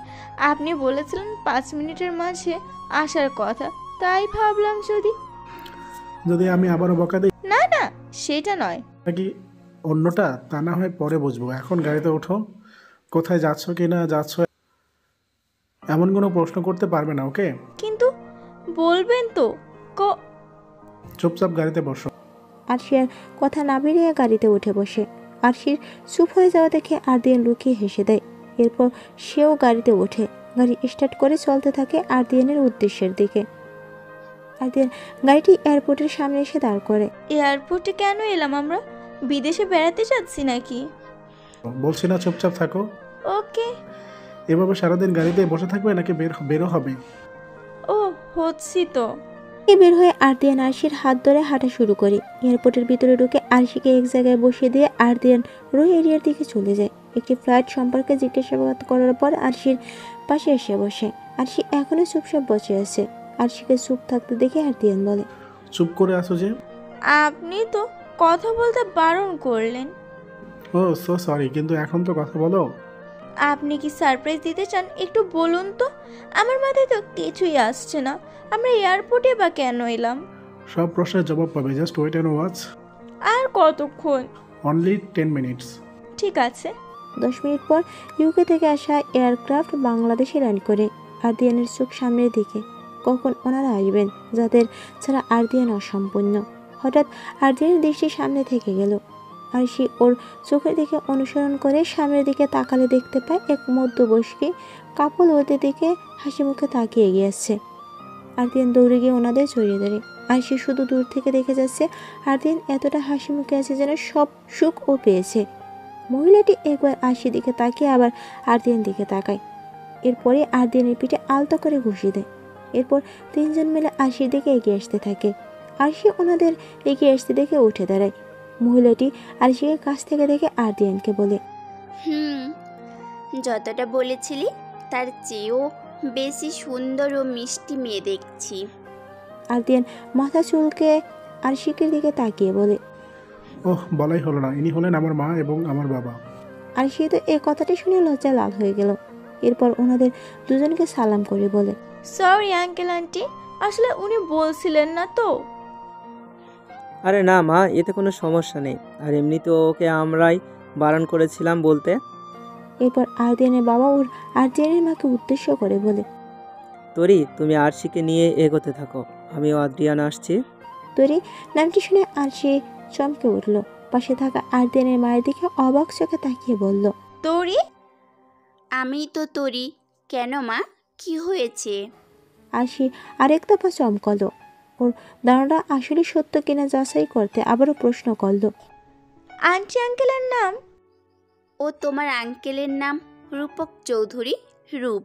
আপনি বলেছিলেন 5 মিনিটের মাঝে আসার কথা, তাই ভাবলাম যদি আমি আবারও বকা দিই না না সেটা নয়। নাকি অন্যটা, তা না হয় পরে বুঝবো। এখন গাড়িতে ওঠো, কোথায় যাচ্ছ কি না যাচ্ছ এমন কোনো প্রশ্ন করতে পারবে না, ওকে? কিন্তু বলবেন তো। চুপচাপ গাড়িতে বসো। আরশি আর কথা না বেরিয়ে গাড়িতে উঠে বসে। আরশির চুপ হয়ে যাওয়া দেখে আদ্রিয়ান লুকিয়ে হেসে দেয়। এরপর সেও গাড়িতে ওঠে। গাড়ি স্টার্ট করে চলতে থাকে আদ্রিয়ানের উদ্দেশ্যের দিকে। আদ্রিয়ান গাড়িটি এয়ারপোর্টের সামনে এসে দাঁড় করে। এয়ারপোর্টে কেন এলাম আমরা? বিদেশে বেড়াতে যাচ্ছি নাকি? বলছি না চুপচাপ থাকো। ওকে। এভাবে সারাদিন গাড়িতে বসে থাকবে নাকি বেরো হবে? ও হচ্ছি তো। বের হয়ে আদ্রিয়ান আরশির হাত ধরে হাঁটা শুরু করে। এয়ারপোর্টের ভিতরে ঢুকে আরশিকে এক জায়গায় বসিয়ে দিয়ে আদ্রিয়ান রো এরিয়ার দিকে চলে যায়। একটি ফ্লাইট সম্পর্কে জিজ্ঞাসাবাদ করার পর আরশির পাশে এসে বসে। আরশি এখনো চুপচাপ বসে আছে। আরশিকে চুপ থাকতে দেখে আদ্রিয়ান বলে, চুপ করে আছো যে? আপনি তো কথা বলতে বারণ করলেন। ও সো সরি, কিন্তু এখন তো কথা বলো। আপনি কি সারপ্রাইজ দিতে চান? একটু বলুন তো, আমার মাথায় তো কিছুই আসছে না। আমরা এয়ারপোর্টে বা কেন এলাম? সব প্রশ্নের জবাব পাবে, জাস্ট ওয়েট অ্যান্ড ওয়াচ। আর কতক্ষণ? Only 10 minutes. ঠিক আছে। 10 মিনিট পর ইউকে থেকে আসা এয়ারক্রাফট বাংলাদেশে ল্যান্ড করে। আদ্রিয়ানের চোখ সামনের দিকে, কখন ওনারা আসবেন, যাদের ছাড়া আদ্রিয়ান অসম্পূর্ণ। হঠাৎ আদ্রিয়ানের দৃষ্টি সামনে থেকে গেল। আরশি ওর চোখের দিকে অনুসরণ করে সামনের দিকে তাকালে দেখতে পায় এক মধ্যবয়স্কী কাপল ওদের দিকে হাসি মুখে তাকিয়ে এগিয়ে আসছে। আদ্রিয়ান দৌড়ে গিয়ে ওনাদের জড়িয়ে ধরে। আরশি শুধু দূর থেকে দেখে যাচ্ছে। আদ্রিয়ান এতটা হাসি মুখে আছে যেন সব সুখ ও পেয়েছে। মহিলাটি একবার আরশির দিকে তাকিয়ে আবার আদ্রিয়ান দিকে তাকায়। এরপরে আরদিয়ানের পিঠে আলতো করে ঘুষি দেয়। এরপর তিনজন মিলে আরশির দিকে এগিয়ে আসতে থাকে। আরশি ওনাদের এগিয়ে আসতে দেখে উঠে দাঁড়ায়। মহিলাটি আরশিকে কাছ থেকে দেখে আরদিয়ানকে বলে, যতটা বলেছিলি তার চেয়েও বেশি সুন্দর ও মিষ্টি মেয়ে দেখছি। আরদিয়ান মাথা চুলকে আরশিকের দিকে তাকিয়ে বলে, ওহ, বলাই হলো না, ইনি হলেন আমার মা এবং আমার বাবা। আরশি তো এই কথাটি শুনে লজ্জা লাল হয়ে গেল। এরপর ওনাদের দুজনকে সালাম করে বলে, সরি আঙ্কেল আন্টি, আসলে উনি বলছিলেন না তো। আরে না মা, এতে কোনো সমস্যা নেই, আর এমনি তো ওকে আমরাই বারণ করেছিলাম বলতে। এরপর আরদিয়ানের বাবা ওর আরদিয়ানের মাকে উদ্দেশ্য করে বলে, তরি, তুমি আরশিকে নিয়ে এগোতে থাকো, আমিও আদ্রিয়ান আসছি। তরি নামটি শুনে আরশি চমকে উঠল। পাশে থাকা আরদিয়ানের মায়ের দিকে অবাক চোখে তাকিয়ে বলল, তোরি? আমি তো তরি। কেন মা, কি হয়েছে? আরশি আরেক দফা চমকালো। ওর ধারণা আসলে সত্য কিনা যাচাই করতে আবারও প্রশ্ন করল, আন্টি আঙ্কেলের নাম? ও তোমার আঙ্কেলের নাম রূপক চৌধুরী, রূপ।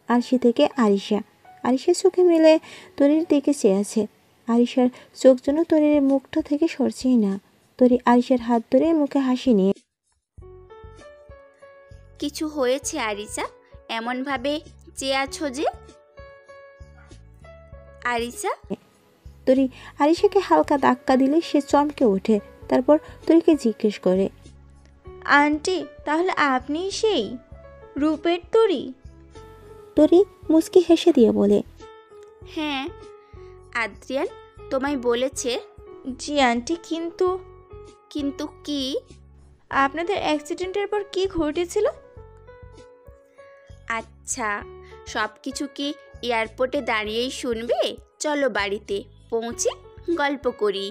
আরশি থেকে আরিশা। আরিশার চোখে মিলে তরির দিকে চেয়ে আছে। আরিশার চোখ যেন তরির মুখটা থেকে সরছেই না। তরি আরিশার হাত ধরে মুখে হাসি নিয়ে, কিছু হয়েছে আরিসা? এমনভাবে চেয়ে আছো যে? আরিসা? তরি আরিশাকে হালকা ধাক্কা দিলে সে চমকে ওঠে। তারপর তরিকে জিজ্ঞেস করে, আন্টি, তাহলে আপনি সেই রূপের তরি? তরি মুচকি হেসে দিয়ে বলে, হ্যাঁ। আদ্রিয়ান তোমায় বলেছে? জি আন্টি, কিন্তু কিন্তু কি? আপনাদের অ্যাক্সিডেন্টের পর কি ঘটেছিল? আচ্ছা, সব কিছু কি এয়ারপোর্টে দাঁড়িয়েই শুনবে? চলো বাড়িতে পৌঁছে গল্প করি।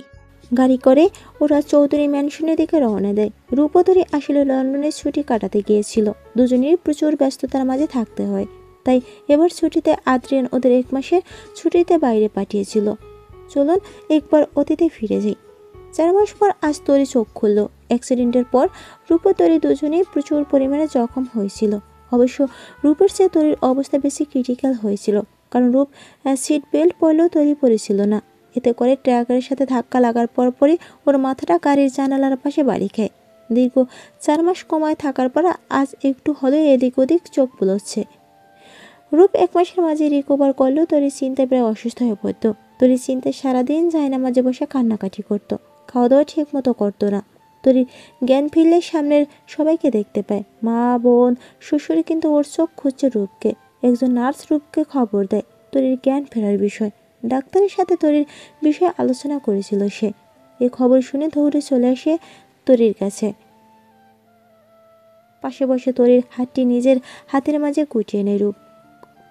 গাড়ি করে ওরা চৌধুরী ম্যানশনের দিকে রওনা দেয়। রূপতরী আসলে লন্ডনের ছুটি কাটাতে গিয়েছিল। দুজনেরই প্রচুর ব্যস্ততার মাঝে থাকতে হয়, তাই এবার ছুটিতে আদ্রিয়ান ওদের 1 মাসের ছুটিতে বাইরে পাঠিয়েছিল। চলুন একবার অতীতে ফিরে যাই। 4 মাস পর আজ তরি চোখ খুলল। অ্যাক্সিডেন্টের পর রূপতরী দুজনেই প্রচুর পরিমাণে জখম হয়েছিল। অবশ্য রূপের চেয়ে তরির অবস্থা বেশি ক্রিটিক্যাল হয়েছিল, কারণ রূপ সিট বেল্ট পরলেও তরি পরেছিল না। এতে করে ট্রাকের সাথে ধাক্কা লাগার পরপরই ওর মাথাটা গাড়ির জানালার পাশে বাড়ি খায়। দীর্ঘ 4 মাস কমায় থাকার পর আজ একটু হলেও এদিক ওদিক চোখ বুলোচ্ছে। রূপ 1 মাসের মাঝে রিকভার করলেও তরির চিন্তায় প্রায় অসুস্থ হয়ে পড়তো। তরির চিন্তায় সারাদিন জায়নামাজে বসে কান্নাকাটি করতো, খাওয়া দাওয়া ঠিক মতো করতো না। তরির জ্ঞান ফিরলে সামনের সবাইকে দেখতে পায়, মা, বোন, শ্বশুরি, কিন্তু ওর চোখ খুঁজছে রূপকে। একজন নার্স রূপকে খবর দেয় তরির জ্ঞান ফেরার বিষয়। ডাক্তারের সাথে তরির বিষয়ে আলোচনা করেছিল সে। এই খবর শুনে দৌড়ে চলে আসে তরির কাছে। পাশে বসে তরির হাতটি নিজের হাতের মাঝে গুটিয়ে নেয় রূপ।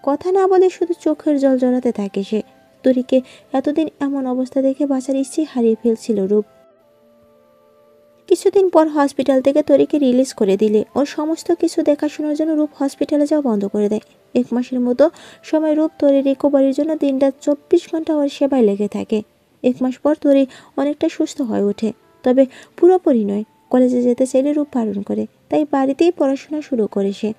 কথা না বলে শুধু চোখের জল জড়াতে থাকে সে। তরিকে এতদিন এমন অবস্থা দেখে বাঁচার ইচ্ছে হারিয়ে ফেলছিল রূপ। কিছুদিন পর হসপিটাল থেকে তরিকে রিলিজ করে দিলে ওর সমস্ত কিছু দেখাশোনার জন্য রূপ হসপিটালে যাওয়া বন্ধ করে দেয়। 1 মাসের মতো সময় রূপ তরির রিকভারির জন্য দিনরাত 24 ঘন্টা ওর সেবায় লেগে থাকে। 1 মাস পর তরি অনেকটা সুস্থ হয়ে ওঠে, তবে পুরোপুরি নয়। কলেজে যেতে চাইলে রূপ বারণ করে, তাই বাড়িতেই পড়াশোনা শুরু করে সে।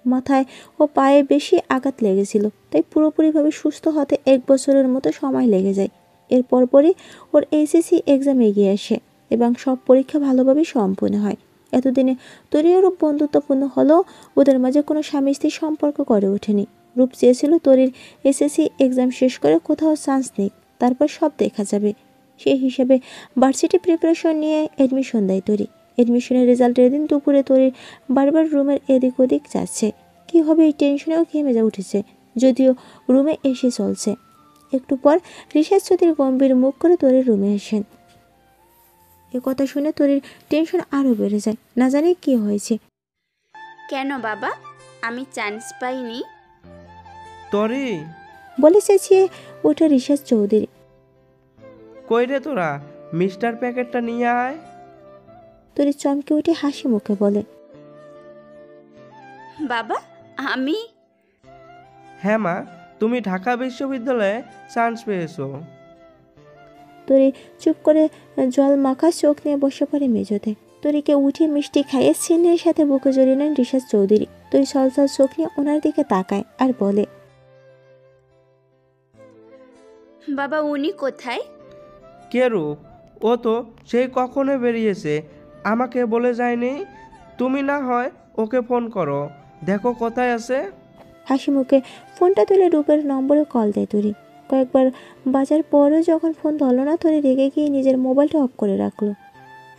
মাথায় ও পায়ে বেশি আঘাত লেগেছিল, তাই পুরোপুরিভাবে সুস্থ হতে 1 বছরের মতো সময় লেগে যায়। এর পরপরই ওর এইচএসসি এক্সাম এগিয়ে আসে এবং সব পরীক্ষা ভালোভাবেই সম্পূর্ণ হয়। এতদিনে তরি ও রূপ বন্ধুত্বপূর্ণ হলেও ওদের মাঝে কোনো স্বামী স্ত্রীর সম্পর্ক গড়ে ওঠেনি। রূপ চেয়েছিল তরির এসএসসি এক্সাম শেষ করে কোথাও চান্স নিক, তারপর সব দেখা যাবে। সেই হিসাবে ভার্সিটি প্রিপারেশন নিয়ে অ্যাডমিশন দেয় তরি। অ্যাডমিশনের রেজাল্টের দিন দুপুরে তরি বারবার রুমের এদিক ওদিক যাচ্ছে। কী হবে এই টেনশনেও ঘেমে যা উঠেছে, যদিও রুমে এসে চলছে। একটু পর রিসার্চ চৌধুরী গম্ভীর মুখ করে তরির রুমে আসেন। এ কথা শুনে তরির টেনশন আরও বেড়ে যায়, না জানি কি হয়েছে। কেন বাবা, আমি চান্স পাইনি? তরি, বলে চেঁচিয়ে ওঠে রিসার্চ চৌধুরী। কই রে তোরা, মিস্টার প্যাকেটটা নিয়ে আয়। তরি চমকে উঠে হাসি মুখে বলে, বাবা আমি? হ্যাঁ মা, তুমি ঢাকা বিশ্ববিদ্যালয়ে চান্স পেয়েছো। তরি চুপ করে জল মাখা চোখ নিয়ে বসে পড়ে মেঝোতে। তরিকে উঠিয়ে মিষ্টি খাইয়ে সিনের সাথে বুকে জড়িয়ে নেন রিসার্চ চৌধুরী। তরি সলসল চোখ নিয়ে ওনার দিকে তাকায় আর বলে, বাবা উনি কোথায়? কে রূপ? ও তো সেই কখনো বেরিয়েছে, আমাকে বলে যায়নি। তুমি না হয় ওকে ফোন করো, দেখো কোথায় আছে। হাসি মুখে ফোনটা তুলে রূপের নম্বরে কল দেয় তরি। কয়েকবার বাজার পরও যখন ফোন ধরল না, তরি রেগে গিয়ে নিজের মোবাইলটা অফ করে রাখলো।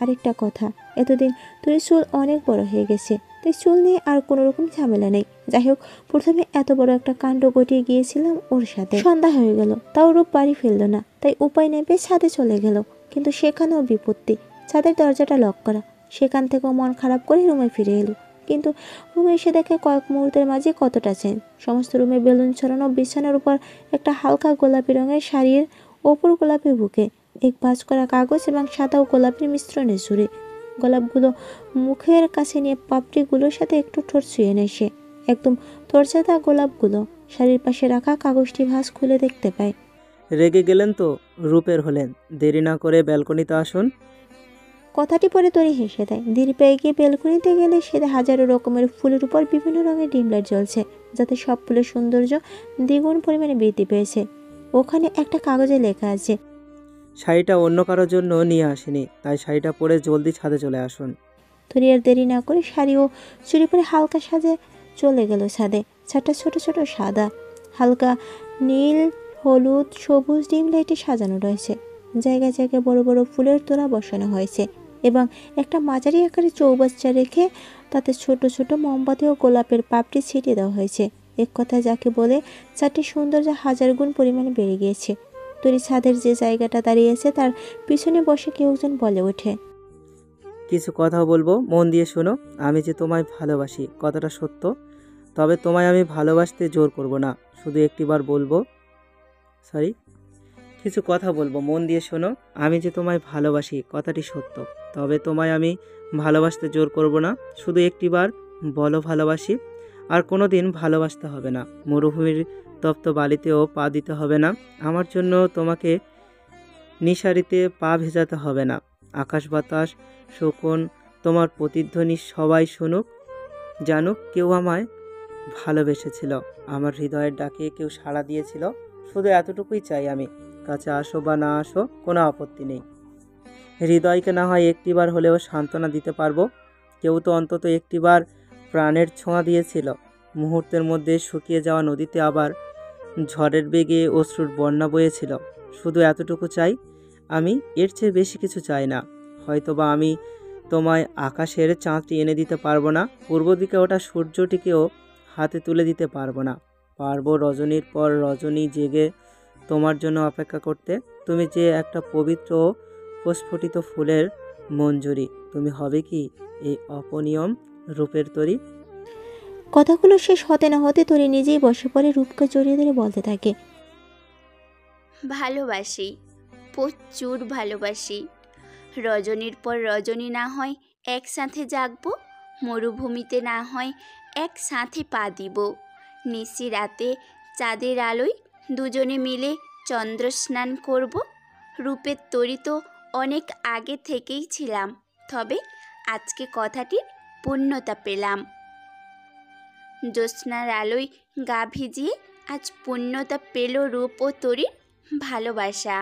আরেকটা কথা, এতদিন তরি চুল অনেক বড় হয়ে গেছে, তাই চুল নিয়ে আর কোনো রকম ঝামেলা নেই। যাই হোক, প্রথমে এত বড় একটা কাণ্ড ঘটিয়ে গিয়েছিলাম ওর সাথে। সন্ধ্যা হয়ে গেল, তাও রূপ বাড়ি ফেলল না, তাই উপায় নেই পেয়ে ছাদে চলে গেল। কিন্তু সেখানেও বিপত্তি, ছাদের দরজাটা লক করা। সেখান থেকেও মন খারাপ করে রুমে ফিরে এলো। কিন্তু রুমে এসে দেখে কয়েক মুহূর্তের মাঝে কতটা চেঞ্জ। সমস্ত রুমে বেলুন ছড়ানো, বিছানার উপর একটা হালকা গোলাপি রঙের শাড়ির ওপর গোলাপি বুকে এক ভাঁজ করা কাগজ এবং সাদা ও গোলাপির মিশ্রণে ঝুড়ি। গোলাপগুলো মুখের কাছে নিয়ে পাপড়িগুলোর সাথে একটু ঠোঁট ছুঁয়ে নেয় সে। একদম তরচাদা গোলাপগুলো শাড়ির পাশে রাখা কাগজটি ভাঁজ খুলে দেখতে পায়। রেগে গেলেন তো? রূপের হলেন, দেরি না করে ব্যালকনিতে আসুন। কথাটি পরে তরি হেসে দেয়। ধীরে পেয়ে গিয়ে বেলকনিতে গেলে সে হাজারো রকমের ফুলের উপর বিভিন্ন রঙের ডিম লাইট জ্বলছে, যাতে সব ফুলের সৌন্দর্য দ্বিগুণ পরিমাণে বৃদ্ধি পেয়েছে। ওখানে একটা কাগজে লেখা আছে, শাড়িটা অন্য কারোর জন্য নিয়ে আসেনি, তাই শাড়িটা পরে জলদি ছাদে চলে আসুন। তরি আর দেরি না করে শাড়ি ও চুড়ি পরে হালকা সাজে চলে গেল ছাদে। ছাদটা ছোট ছোট সাদা, হালকা নীল, হলুদ, সবুজ ডিম লাইটে সাজানো রয়েছে। জায়গায় জায়গায় বড় বড় ফুলের তোড়া বসানো হয়েছে এবং একটা মাঝারি আকারে চৌবাচ্চা রেখে তাতে ছোট ছোট মোমবাতি ও গোলাপের পাপড়ি ছিটিয়ে দেওয়া হয়েছে। এক কথায় যাকে বলে চারটি সৌন্দর্য হাজার গুণ পরিমাণে বেড়ে গিয়েছে। তরি ছাদের যে জায়গাটা দাঁড়িয়েছে তার পিছনে বসে কেউ একজন বলে ওঠে, কিছু কথা বলবো, মন দিয়ে শোনো। আমি যে তোমায় ভালোবাসি কথাটা সত্য, তবে তোমায় আমি ভালোবাসতে জোর করব না, শুধু একটিবার বলবো। কিছু কথা বলবো, মন দিয়ে শোনো। আমি যে তোমায় ভালোবাসি কথাটি সত্য, তবে তোমায় আমি ভালোবাসতে জোর করব না, শুধু একটিবার বলো ভালোবাসি। আর কোনো দিন ভালোবাসতে হবে না, মরুভূমির তপ্ত বালিতেও পা দিতে হবে না, আমার জন্য তোমাকে নিশারিতে পা ভেজাতে হবে না। আকাশ বাতাস শকুন তোমার প্রতিধ্বনি সবাই শুনুক, জানুক কেউ আমায় ভালোবেসেছিল, আমার হৃদয়ের ডাকে কেউ সাড়া দিয়েছিল। শুধু এতটুকুই চাই আমি, কাছে আসো বা না আসো কোনো আপত্তি নেই। হৃদয়কে না হয় একটিবার হলেও সান্ত্বনা দিতে পারবো। কেউ তো অন্তত একটিবার প্রাণের ছোঁয়া দিয়েছিল। মুহূর্তের মধ্যে শুকিয়ে যাওয়া নদীতে আবার ঝড়ের বেগে অশ্রুর বন্যা বয়েছিল। শুধু এতটুকু চাই আমি, এর চেয়ে বেশি কিছু চাই না। হয়তোবা আমি তোমায় আকাশের চাঁদটি এনে দিতে পারবো না, পূর্ব দিকে ওটা সূর্যটিকেও হাতে তুলে দিতে পারবো না, পারবো রজনীর পর রজনী জেগে তোমার জন্য অপেক্ষা করতে। তুমি যে একটা পবিত্র ও প্রস্ফুটিত ফুলের মঞ্জুরি, তুমি হবে কি এই অপনিয়ম রূপের তরি? কথাগুলো শেষ হতে না হতে তরি নিজেই বসে পড়ে রূপকে জড়িয়ে ধরে বলতে থাকে, ভালোবাসি, প্রচুর ভালোবাসি। রজনীর পর রজনী না হয় একসাথে জাগবো, মরুভূমিতে না হয় একসাথে পা দিব, নিশি রাতে চাঁদের আলোয় দুজনে মিলে চন্দ্র স্নান করব। রূপের তরি তো অনেক আগে থেকেই ছিলাম, তবে আজকে কথাটির পূর্ণতা পেলাম। জ্যোৎস্নার আলোয় গা ভিজিয়ে আজ পূর্ণতা পেল রূপ ও তরির ভালোবাসা।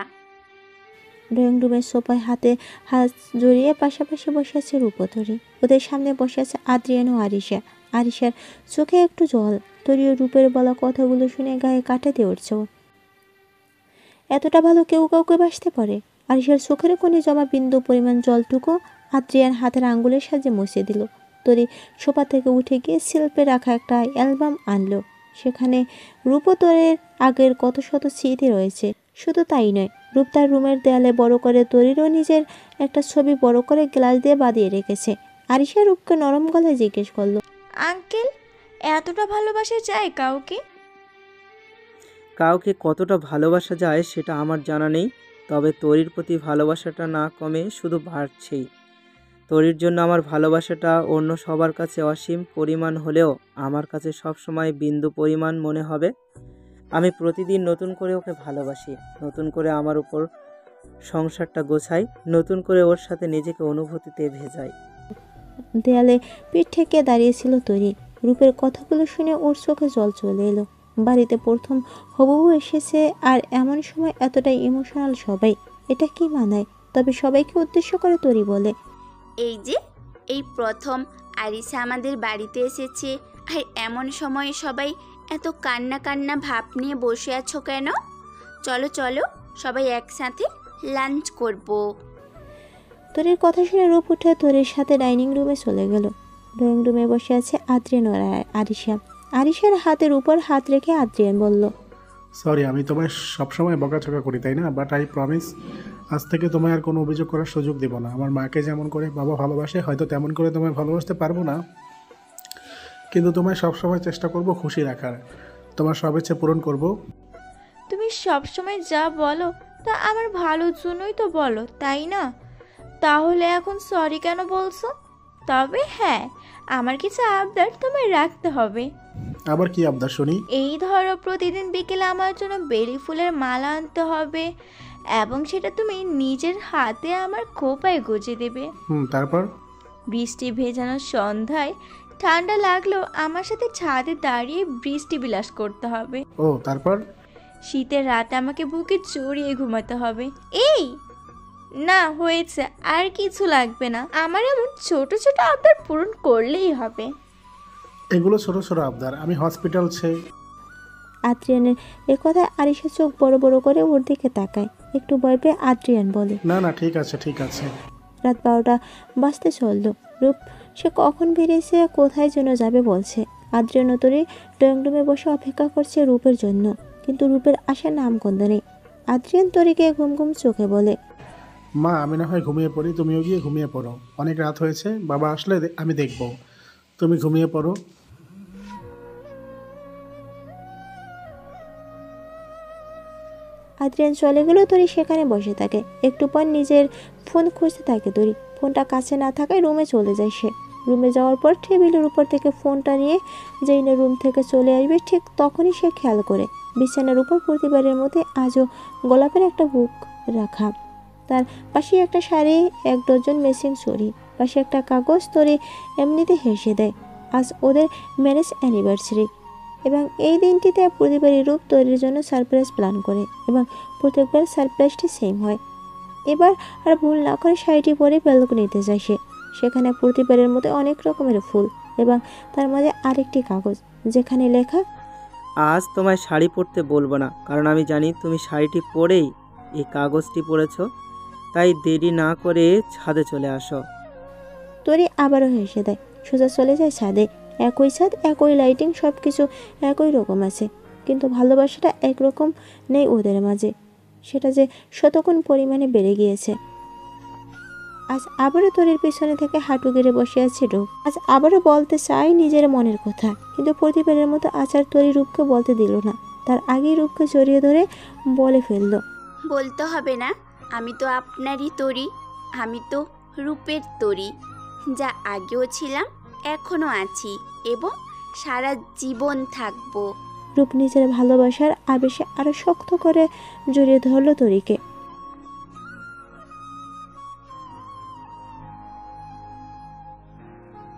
ড্রয়িং রুমের সোফায় হাতে হাত জড়িয়ে পাশাপাশি বসে আছে রূপ ও তরি। ওদের সামনে বসে আছে আদ্রিয়ান ও আরিশা। আরিশার চোখে একটু জল। তরি ও রূপের বলা কথাগুলো শুনে গায়ে কাঁটা দিয়ে উঠছে ওর। এতটা ভালো কেউ কাউকে বাসতে পারে? আরিশার চোখের কোণে জমা বিন্দু পরিমাণ জলটুকু আদ্রিয়ান হাতের আঙ্গুলের সাহায্যে মুছে দিল। তরি সোফা থেকে উঠে গিয়ে শিল্পে রাখা একটা অ্যালবাম আনলো। সেখানে রূপ ও তরির আগের কত শত স্মৃতি রয়েছে। শুধু তাই নয়, রূপ তার রুমের দেয়ালে বড় করে তরিরও নিজের একটা ছবি বড় করে গ্লাস দিয়ে বাঁধিয়ে রেখেছে। আরিশা রূপকে নরম গলায় জিজ্ঞেস করলো, আঙ্কেল, এতটা ভালোবাসা যায় কাউকে? কাউকে কতটা ভালোবাসা যায় সেটা আমার জানা নেই, তবে তরির প্রতি ভালোবাসাটা না কমে শুধু বাড়ছেই। তরির জন্য আমার ভালোবাসাটা অন্য সবার কাছে অসীম পরিমাণ হলেও আমার কাছে সবসময় বিন্দু পরিমাণ মনে হবে। আমি প্রতিদিন নতুন করে ওকে ভালোবাসি, নতুন করে আমার উপর সংসারটা গোছাই, নতুন করে ওর সাথে নিজেকে অনুভূতিতে ভেজাই। দেয়ালে পিঠ থেকে দাঁড়িয়েছিল তরি। রূপের কথাগুলো শুনে ওর চোখে জল চলে এলো। বাড়িতে প্রথম হবু এসেছে আর এমন সময় এতটাই ইমোশনাল সবাই, এটা কি মানায়? তবে সবাইকে উদ্দেশ্য করে তরি বলে, এই যে এই প্রথম আরিশা আমাদের বাড়িতে এসেছে, আর এমন সময়ে সবাই এত কান্না কান্না ভাব নিয়ে বসে আছো কেন? চলো চলো সবাই একসাথে লাঞ্চ করব। তরির কথা শুনে রূপ উঠে তরির সাথে ডাইনিং রুমে চলে গেল। ড্রয়িং রুমে বসে আছে আদ্রিয়ান আর আরিশা। আরিশার হাতের উপর হাত রেখে আদ্রিয়ান বলল, সরি, আমি তোমায় সবসময় বকাঝকা করি তাই না, বাট আই প্রমিস আজ থেকে তোমায় আর কোনো অভিযোগ করার সুযোগ দেব না। আমার মাকে যেমন করে বাবা ভালোবাসে হয়তো তেমন করে তোমায় ভালোবাসতে পারবো না, কিন্তু তোমায় সবসময় চেষ্টা করব খুশি রাখার, তোমার সব ইচ্ছে পূরণ করব। তুমি সবসময় যা বলো তা আমার ভালোর জন্যই তো বলো, তাই না? তাহলে এখন সরি কেন বলছো? তবে হ্যাঁ, আমার কিছু আবদার তোমায় রাখতে হবে। আবার কি আবদার শুনি? এই ধরো, প্রতিদিন বিকেলে আমার জন্য বেলি ফুলের মালা আনতে হবে এবং সেটা তুমি নিজের হাতে আমার খোপায় গুজে দেবে। তারপর? বৃষ্টি ভেজানো সন্ধ্যায় ঠান্ডা লাগলেও আমার সাথে ছাদে দাঁড়িয়ে বৃষ্টি বিলাস করতে হবে। ও তারপর? শীতের রাতে আমাকে বুকে জড়িয়ে ঘুমাতে হবে। এই না, হয়েছে, আর কিছু লাগবে না। আমার এমন ছোট ছোট আবদার পূরণ করলেই হবে। এগুলো ছোট ছোট আবদার, আমি হসপিটাল ছেড়ে। আদ্রিয়ানের এ কথায় আরিশা চোখ বড় বড় করে ওর দিকে তাকায়। একটু ভয় পেয়ে আদ্রিয়ান বলে, না না ঠিক আছে ঠিক আছে। রাত 12টা বাজতে চললো। রূপ সে কখন বেরিয়েছে, কোথায় যেন যাবে বলছে। আদ্রিয়ান ও তরি ড্রয়িং রুমে বসে অপেক্ষা করছে রূপের জন্য, কিন্তু রূপের আসার নামগন্ধ নেই। আদ্রিয়ান তরিকে ঘুম ঘুম চোখে বলে, মা আমি না হয় ঘুমিয়ে পড়ি, তুমিও গিয়ে ঘুমিয়ে পড়ো, অনেক রাত হয়েছে, বাবা আসলে আমি দেখব, তুমি ঘুমিয়ে পড়ো। আদ্রিয়ান চলে গেল। তরি সেখানে বসে থাকে। একটু পর নিজের ফোন খুঁজতে থাকে তরি। ফোনটা কাছে না থাকায় রুমে চলে যায় সে। রুমে যাওয়ার পর টেবিলের উপর থেকে ফোনটা নিয়ে যেই না রুম থেকে চলে আসবে, ঠিক তখনই সে খেয়াল করে বিছানার উপর প্রতিবারের মধ্যে আজও গোলাপের একটা বুক রাখা, তার পাশে একটা শাড়ি, 1 ডজন মেসিং চড়ি, পাশে একটা কাগজ। তরি এমনিতে হেসে দেয়। আজ ওদের ম্যারেজ অ্যানিভার্সারি এবং এই দিনটিতে প্রতিবারই রূপ তৈরির জন্য সারপ্রাইজ প্ল্যান করে এবং প্রত্যেকবার সারপ্রাইজটি সেম হয়। এবার আর ভুল না করে শাড়িটি পরে ব্যালকনিতে যায় সে। সেখানে প্রতিবারের মধ্যে অনেক রকমের ফুল এবং তার মাঝে আরেকটি কাগজ যেখানে লেখা, আজ তোমায় শাড়ি পরতে বলবো না, কারণ আমি জানি তুমি শাড়িটি পরেই এই কাগজটি পরেছো, তাই দেরি না করে ছাদে চলে আসো। তরি আবারও হেসে দেয়। সোজা চলে যায় ছাদে। একই ছাদ, একই লাইটিং, সব কিছু একই রকম আছে, কিন্তু ভালোবাসাটা একরকম নেই ওদের মাঝে। সেটা যে শতগুণ পরিমাণে বেড়ে গিয়েছে। আজ আবারও তরির পিছনে থেকে হাঁটু গেড়ে বসে আছে রূপ। আজ আবারও বলতে চায় নিজের মনের কথা, কিন্তু প্রতিবারের মতো আচার তরি রূপকে বলতে দিল না। তার আগেই রূপকে জড়িয়ে ধরে বলে ফেলল, বলতে হবে না, আমি তো আপনারই তরি, আমি তো রূপের তরি, যা আগেও ছিলাম, এখনও আছি এবং সারা জীবন থাকবো। রূপ নিজের ভালোবাসার আবেশে আরো শক্ত করে জড়িয়ে ধরল তরিকে।